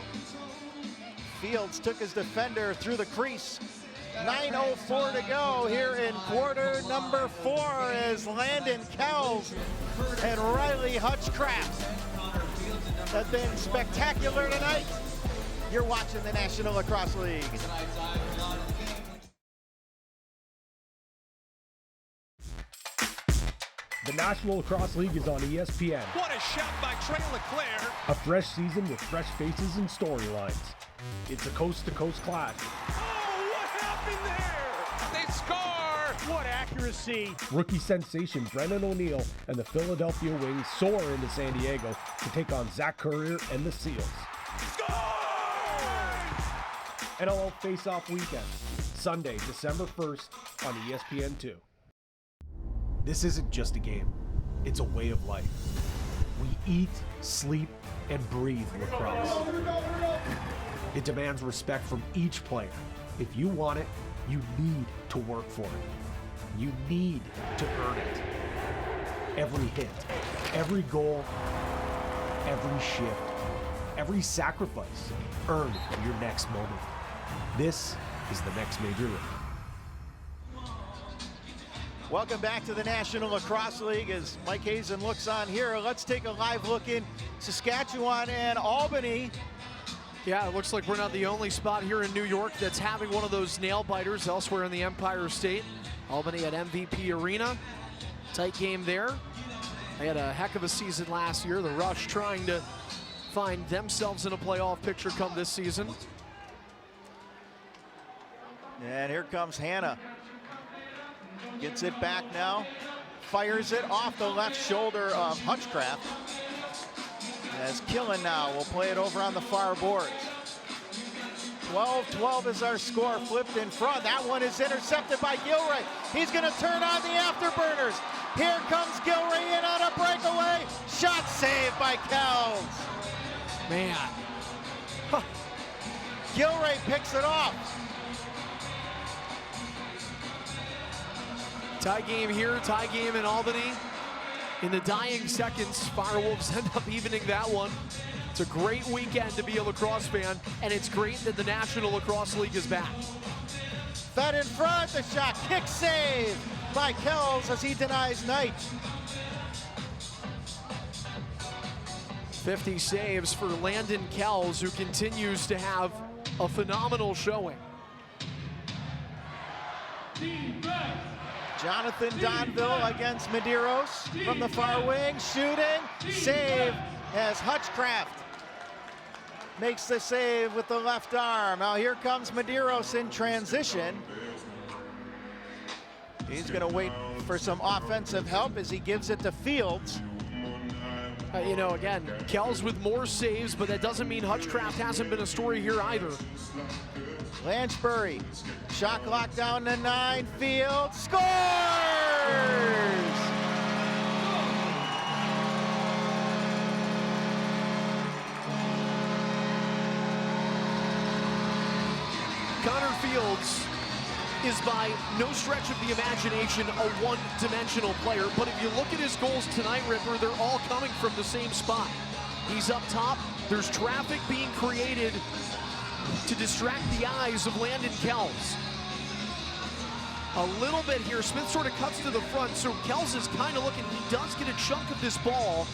Fields took his defender through the crease. 9:04 to go here in quarter number 4 as Landon Kells and Riley Hutchcraft have been spectacular tonight. You're watching the National Lacrosse League. The National Lacrosse League is on ESPN. What a shot by Trey LeClaire. A fresh season with fresh faces and storylines. It's a coast-to-coast clash. Oh, what happened there? They score. What accuracy. Rookie sensation Brennan O'Neill and the Philadelphia Wings soar into San Diego to take on Zach Currier and the Seals. Score! NLL Face-Off Weekend, Sunday, December 1st on ESPN2. This isn't just a game, it's a way of life. We eat, sleep, and breathe lacrosse. It demands respect from each player. If you want it, you need to work for it. You need to earn it. Every hit, every goal, every shift, every sacrifice, earn your next moment. This is the next major league. Welcome back to the National Lacrosse League as Mike Hazen looks on here. Let's take a live look in Saskatchewan and Albany. Yeah, it looks like we're not the only spot here in New York that's having one of those nail biters elsewhere in the Empire State. Albany at MVP Arena. Tight game there. They had a heck of a season last year. The Rush trying to find themselves in a playoff picture come this season. And here comes Hannah. Gets it back now. Fires it off the left shoulder of Hutchcraft. As Killen now will play it over on the far boards. 12-12 is our score, flipped in front. That one is intercepted by Gilray. He's gonna turn on the afterburners. Here comes Gilray in on a breakaway. Shot saved by Kells. Man. Huh. Gilray picks it off. Tie game here, tie game in Albany. In the dying seconds, Firewolves end up evening that one. It's a great weekend to be a lacrosse fan, and it's great that the National Lacrosse League is back. Fed in front, the shot, kick save by Kells as he denies Knight. 50 saves for Landon Kells, who continues to have a phenomenal showing. Jonathan Donville against Medeiros from the far wing, shooting, save as Hutchcraft makes the save with the left arm. Now here comes Medeiros in transition. He's gonna wait for some offensive help as he gives it to Fields. You know, again, Kells with more saves, but that doesn't mean Hutchcraft hasn't been a story here either. Lanchbury, shot clock down to 9, Fields scores! Connor Fields is by no stretch of the imagination a one-dimensional player, but if you look at his goals tonight, Ripper, they're all coming from the same spot. He's up top, there's traffic being created to distract the eyes of Landon Kells. A little bit here, Smith sort of cuts to the front, so Kells is kind of looking, he does get a chunk of this ball,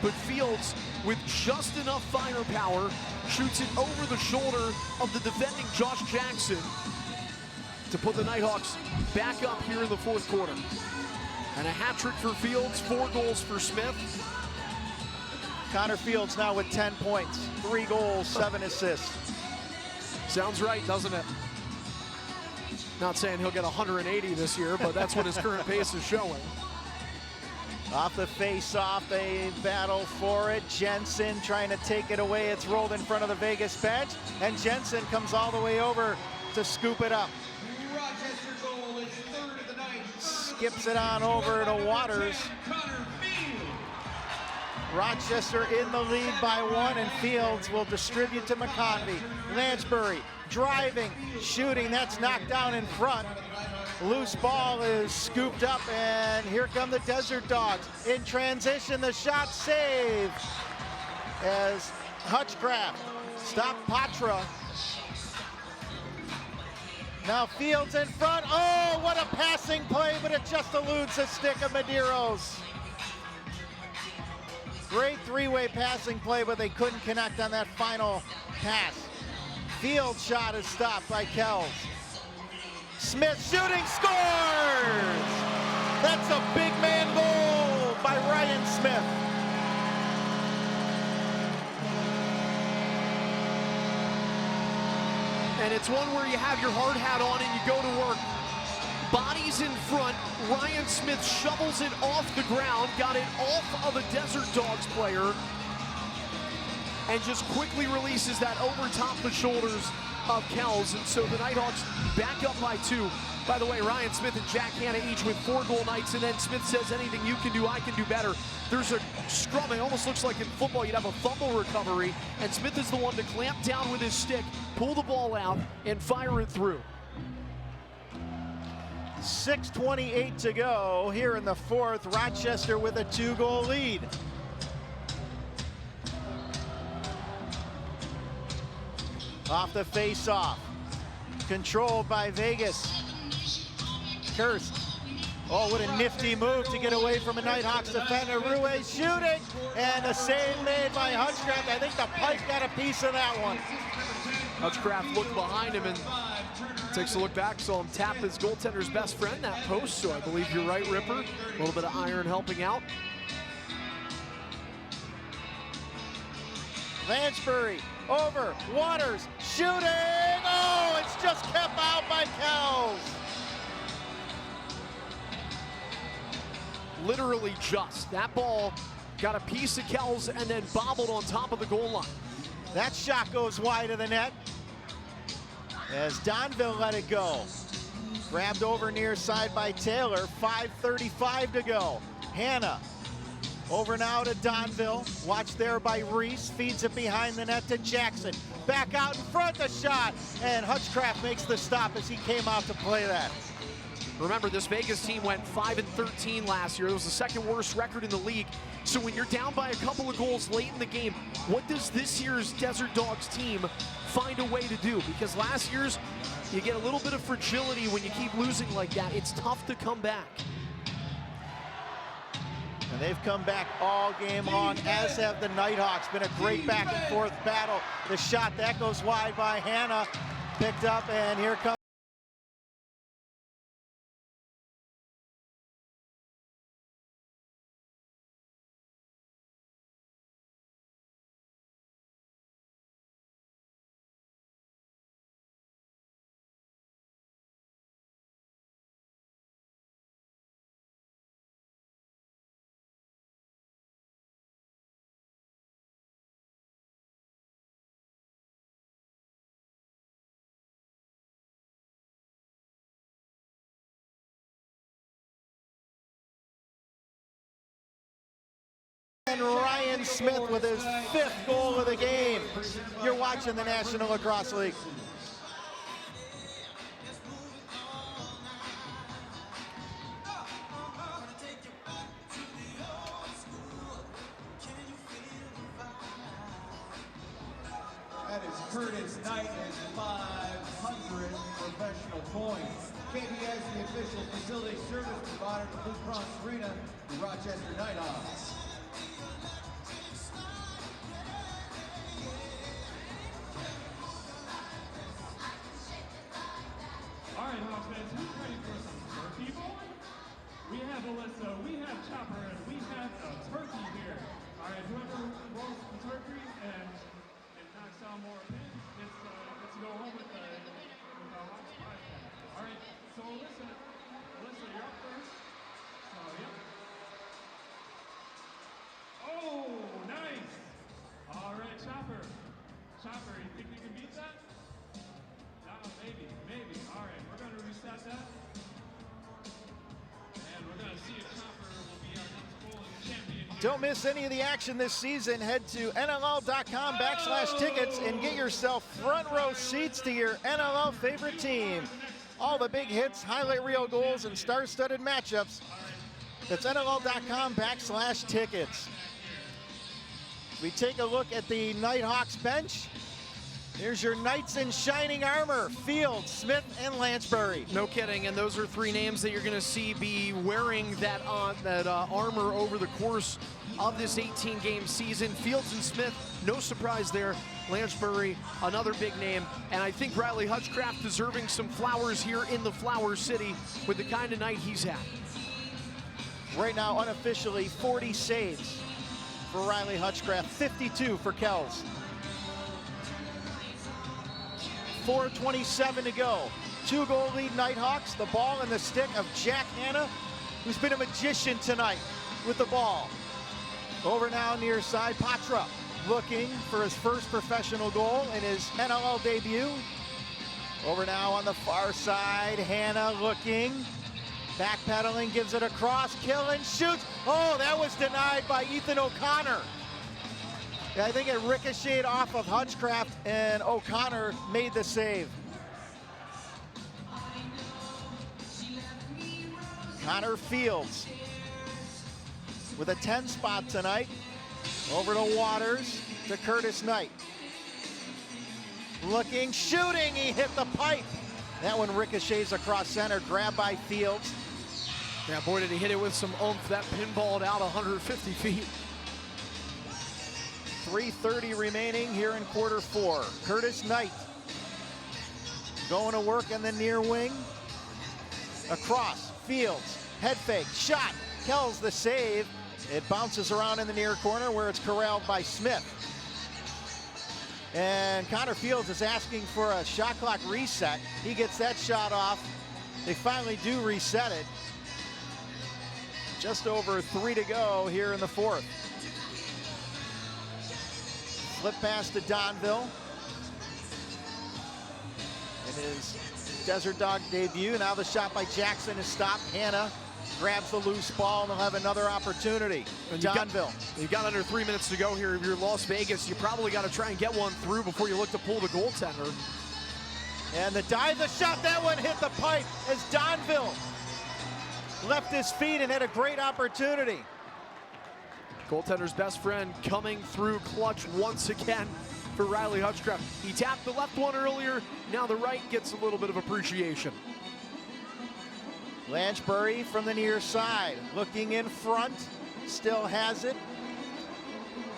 but Fields, with just enough firepower, shoots it over the shoulder of the defending Josh Jackson to put the Knighthawks back up here in the fourth quarter. And a hat trick for Fields, 4 goals for Smith. Connor Fields now with 10 points, 3 goals, 7 assists. Sounds right, doesn't it? Not saying he'll get 180 this year, but that's what his current pace is showing. Off the face-off, they battle for it. Jensen trying to take it away. It's rolled in front of the Vegas bench, and Jensen comes all the way over to scoop it up. Rochester goal is 3rd of the night. Skips it on over to Waters. Rochester in the lead by 1, and Fields will distribute to McConvey. Lansbury driving, shooting, that's knocked down in front. Loose ball is scooped up, and here come the Desert Dogs. In transition, the shot saved as Hutchcraft stopped Patra. Now Fields in front. Oh, what a passing play, but it just eludes the stick of Medeiros. Great three-way passing play, but they couldn't connect on that final pass. Field shot is stopped by Kells. Smith shooting, scores! That's a big man goal by Ryan Smith. And it's one where you have your hard hat on and you go to work. Bodies in front, Ryan Smith shovels it off the ground, got it off of a Desert Dogs player, and just quickly releases that over top the shoulders of Kells. And so the Knighthawks back up by 2. By the way, Ryan Smith and Jack Hanna each with 4 goal nights, and then Smith says, anything you can do, I can do better. There's a scrum. It almost looks like in football you'd have a fumble recovery, and Smith is the one to clamp down with his stick, pull the ball out, and fire it through. 6:28 to go here in the 4th. Rochester with a 2-goal lead. Off the face-off. Controlled by Vegas. Kirst. Oh, what a nifty move to get away from a Knighthawks defender. Ruiz shooting, and a save made by Hutchcraft. I think the pipe got a piece of that one. Hutchcraft looked behind him and takes a look back, saw him tap his goaltender's best friend, that post, so I believe you're right, Ripper. A little bit of iron helping out. Lansbury over, Waters shooting. Oh, it's just kept out by Kells. Literally just. That ball got a piece of Kells and then bobbled on top of the goal line. That shot goes wide of the net as Donville let it go. Grabbed over near side by Taylor. 5:35 to go. Hanna over now to Donville. Watched there by Reese. Feeds it behind the net to Jackson. Back out in front, the shot. And Hutchcraft makes the stop as he came out to play that. Remember, this Vegas team went 5-13 last year. It was the 2nd worst record in the league. So when you're down by a couple of goals late in the game, what does this year's Desert Dogs team find a way to do? Because last year's, you get a little bit of fragility when you keep losing like that. It's tough to come back. And they've come back all game long, as have the Knighthawks. Been a great back and forth battle. The shot, that goes wide by Hanna. Picked up, and here comes and Ryan Smith with his 5th goal of the game. You're watching the National Lacrosse League. That is Curtis Knight has 500 professional points. KBS, the official facility service provider to Blue Cross Arena, the Rochester Knighthawks. All right, Hawks fans, who's ready for some turkey bowling? We have Alyssa, we have Chopper, and we have a turkey here. All right, whoever rolls the turkey and knocks down more pins gets to go home with the Hawks prize pack. All right, so Alyssa, you're up first. So, yep. Oh, nice. All right, Chopper, you think you can beat that? Maybe. All right, we're going to reset that. And we're going to see if Chopper will be our next bowling champion. Don't miss any of the action this season. Head to NLL.com/tickets and get yourself front row seats to your NLL favorite team. All the big hits, highlight reel goals, and star-studded matchups. That's NLL.com/tickets. We take a look at the Knighthawks bench. Here's your knights in shining armor, Fields, Smith, and Lansbury. No kidding, and those are three names that you're going to see be wearing that armor over the course of this 18-game season. Fields and Smith, no surprise there. Lansbury, another big name, and I think Riley Hutchcraft deserving some flowers here in the Flower City with the kind of night he's had. Right now, unofficially, 40 saves for Riley Hutchcraft, 52 for Kells. 4:27 to go. 2-goal lead Knighthawks. The ball in the stick of Jack Hanna, who's been a magician tonight with the ball. Over now near side, Patra looking for his first professional goal in his NLL debut. Over now on the far side, Hanna looking, backpedaling, gives it across, Killen shoots. Oh, that was denied by Ethan O'Connor. I think it ricocheted off of Hutchcraft, and O'Connor made the save. Connor Fields with a 10 spot tonight. Over to Waters, to Curtis Knight. Looking, shooting, he hit the pipe. That one ricochets across center, grabbed by Fields. Yeah, boy, did he hit it with some oomph. That pinballed out 150 feet. 3:30 remaining here in quarter four. Curtis Knight going to work in the near wing. Across, Fields, head fake, shot. Kells the save. It bounces around in the near corner where it's corralled by Smith. And Connor Fields is asking for a shot clock reset. He gets that shot off. They finally do reset it. Just over 3 to go here in the fourth. Flip pass to Donville. In his Desert Dog debut. Now the shot by Jackson is stopped. Hanna grabs the loose ball, and they'll have another opportunity. Donville. You've got under 3 minutes to go here. If you're Las Vegas, you probably got to try and get one through before you look to pull the goaltender. And the dive, the shot, that one hit the pipe as Donville left his feet and had a great opportunity. Goaltender's best friend coming through clutch once again for Riley Hutchcraft. He tapped the left one earlier, now the right gets a little bit of appreciation. Lansbury from the near side, looking in front, still has it.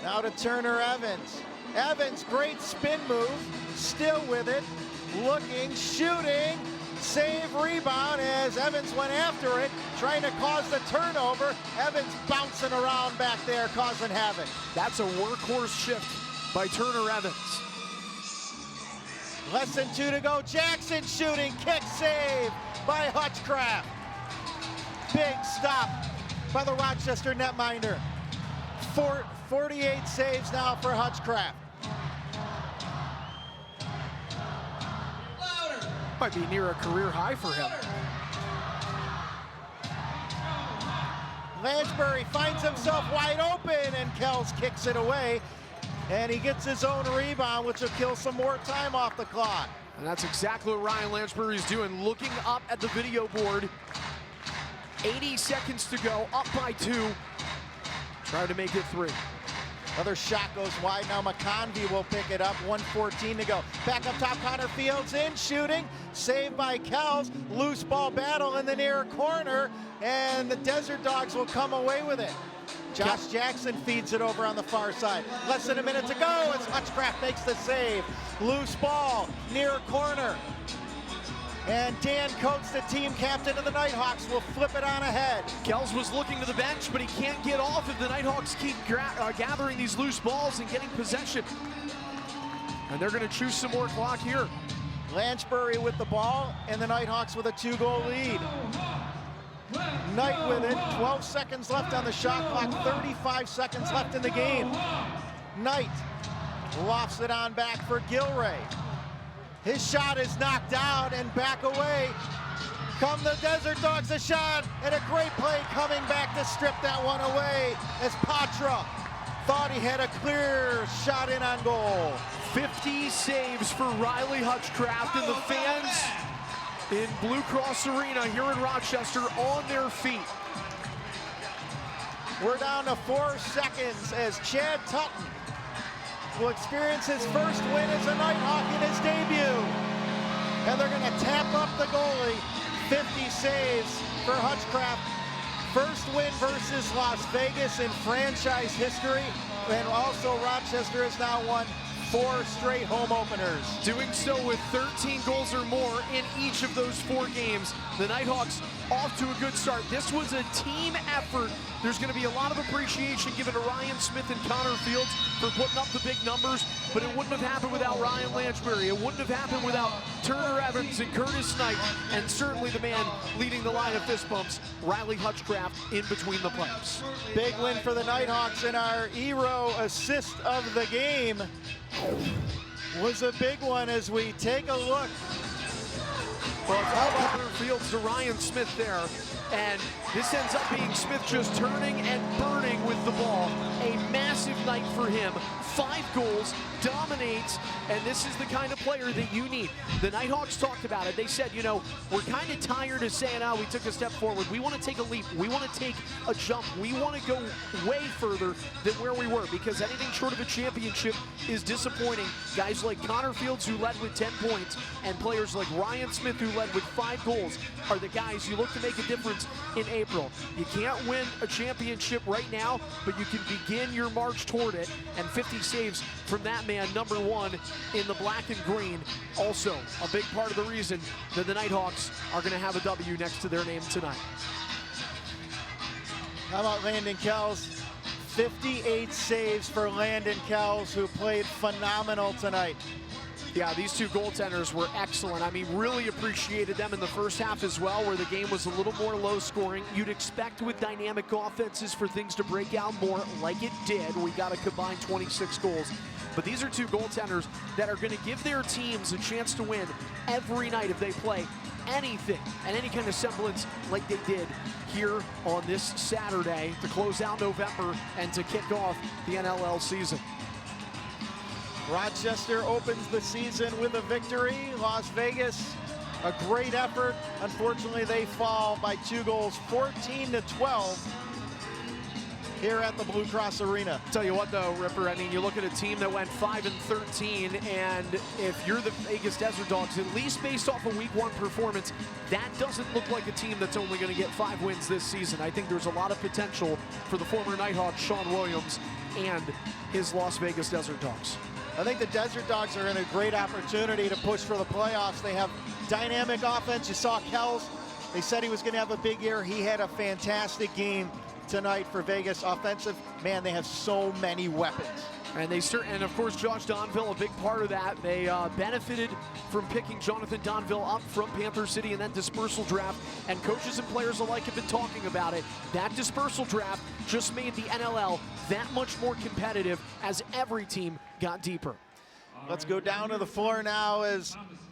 Now to Turner Evans. Evans, great spin move, still with it, looking, shooting, save, rebound as Evans went after it, trying to cause the turnover. Evans bouncing around back there, causing havoc. That's a workhorse shift by Turner Evans. Less than 2 to go. Jackson shooting, kick, save by Hutchcraft. Big stop by the Rochester netminder. 48 saves now for Hutchcraft. Might be near a career high for him. Lansbury finds himself wide open, and Kells kicks it away. And he gets his own rebound, which will kill some more time off the clock. And that's exactly what Ryan Lansbury is doing, looking up at the video board. 80 seconds to go, up by 2. Try to make it 3. Another shot goes wide. Now McConvey will pick it up. 1:14 to go. Back up top, Connor Fields in, shooting. Saved by Kells. Loose ball battle in the near corner. And the Desert Dogs will come away with it. Josh Jackson feeds it over on the far side. Less than a minute to go as Hutchcraft makes the save. Loose ball, near corner. And Dan Coates, the team captain of the Knighthawks, will flip it on ahead. Kells was looking to the bench, but he can't get off if the Knighthawks keep gathering these loose balls and getting possession. And they're going to choose some more clock here. Lansbury with the ball, and the Knighthawks with a 2-goal lead. Knight with it, 12 seconds left on the shot clock, 35 seconds left in the game. Knight lofts it on back for Gilray. His shot is knocked down and back away. Come the Desert Dogs, a shot, and a great play coming back to strip that one away as Patra thought he had a clear shot in on goal. 50 saves for Riley Hutchcraft, and the fans in Blue Cross Arena here in Rochester on their feet. We're down to 4 seconds as Chad Tutton will experience his first win as a Nighthawk in his debut. And they're going to tap up the goalie. 50 saves for Hutchcraft. First win versus Las Vegas in franchise history. And also Rochester has now won 4 straight home openers. Doing so with 13 goals or more in each of those 4 games. The Nighthawks off to a good start. This was a team effort. There's going to be a lot of appreciation given to Ryan Smith and Connor Fields for putting up the big numbers, but it wouldn't have happened without Ryan Lanchbury. It wouldn't have happened without Turner Evans and Curtis Knight, and certainly the man leading the line of fist bumps, Riley Hutchcraft, in between the pipes. Big win for the Nighthawks, and our Ero assist of the game was a big one as we take a look. Well, it's all about Connor Fields to Ryan Smith there, and this ends up being Smith just turning and burning with the ball. A massive night for him. 5 goals, dominates, and this is the kind of player that you need. The Nighthawks talked about it. They said, you know, we're kind of tired of saying, oh, we took a step forward. We want to take a leap. We want to take a jump. We want to go way further than where we were, because anything short of a championship is disappointing. Guys like Connor Fields, who led with 10 points, and players like Ryan Smith, who led with 5 goals, are the guys you look to make a difference in April. You can't win a championship right now, but you can begin your march toward it, and 50 saves from that man, number 1 in the black and green. Also, a big part of the reason that the Nighthawks are going to have a W next to their name tonight. How about Landon Kells? 58 saves for Landon Kells, who played phenomenal tonight. Yeah, these 2 goaltenders were excellent. I mean, really appreciated them in the first half as well, where the game was a little more low scoring. You'd expect with dynamic offenses for things to break out more, like it did. We got a combined 26 goals. But these are 2 goaltenders that are going to give their teams a chance to win every night if they play anything and any kind of semblance like they did here on this Saturday to close out November and to kick off the NLL season. Rochester opens the season with a victory. Las Vegas, a great effort. Unfortunately, they fall by 2 goals, 14-12 here at the Blue Cross Arena. Tell you what though, Ripper, I mean, you look at a team that went 5-13, and if you're the Vegas Desert Dogs, at least based off a week 1 performance, that doesn't look like a team that's only going to get 5 wins this season. I think there's a lot of potential for the former Nighthawk, Sean Williams, and his Las Vegas Desert Dogs. I think the Desert Dogs are in a great opportunity to push for the playoffs. They have dynamic offense. You saw Kells. They said he was going to have a big year. He had a fantastic game tonight for Vegas. Offensive, man, they have so many weapons. And and of course, Josh Donville, a big part of that. They benefited from picking Jonathan Donville up from Panther City in that dispersal draft, and coaches and players alike have been talking about it. That dispersal draft just made the NLL that much more competitive as every team got deeper. Let's go down to the floor now as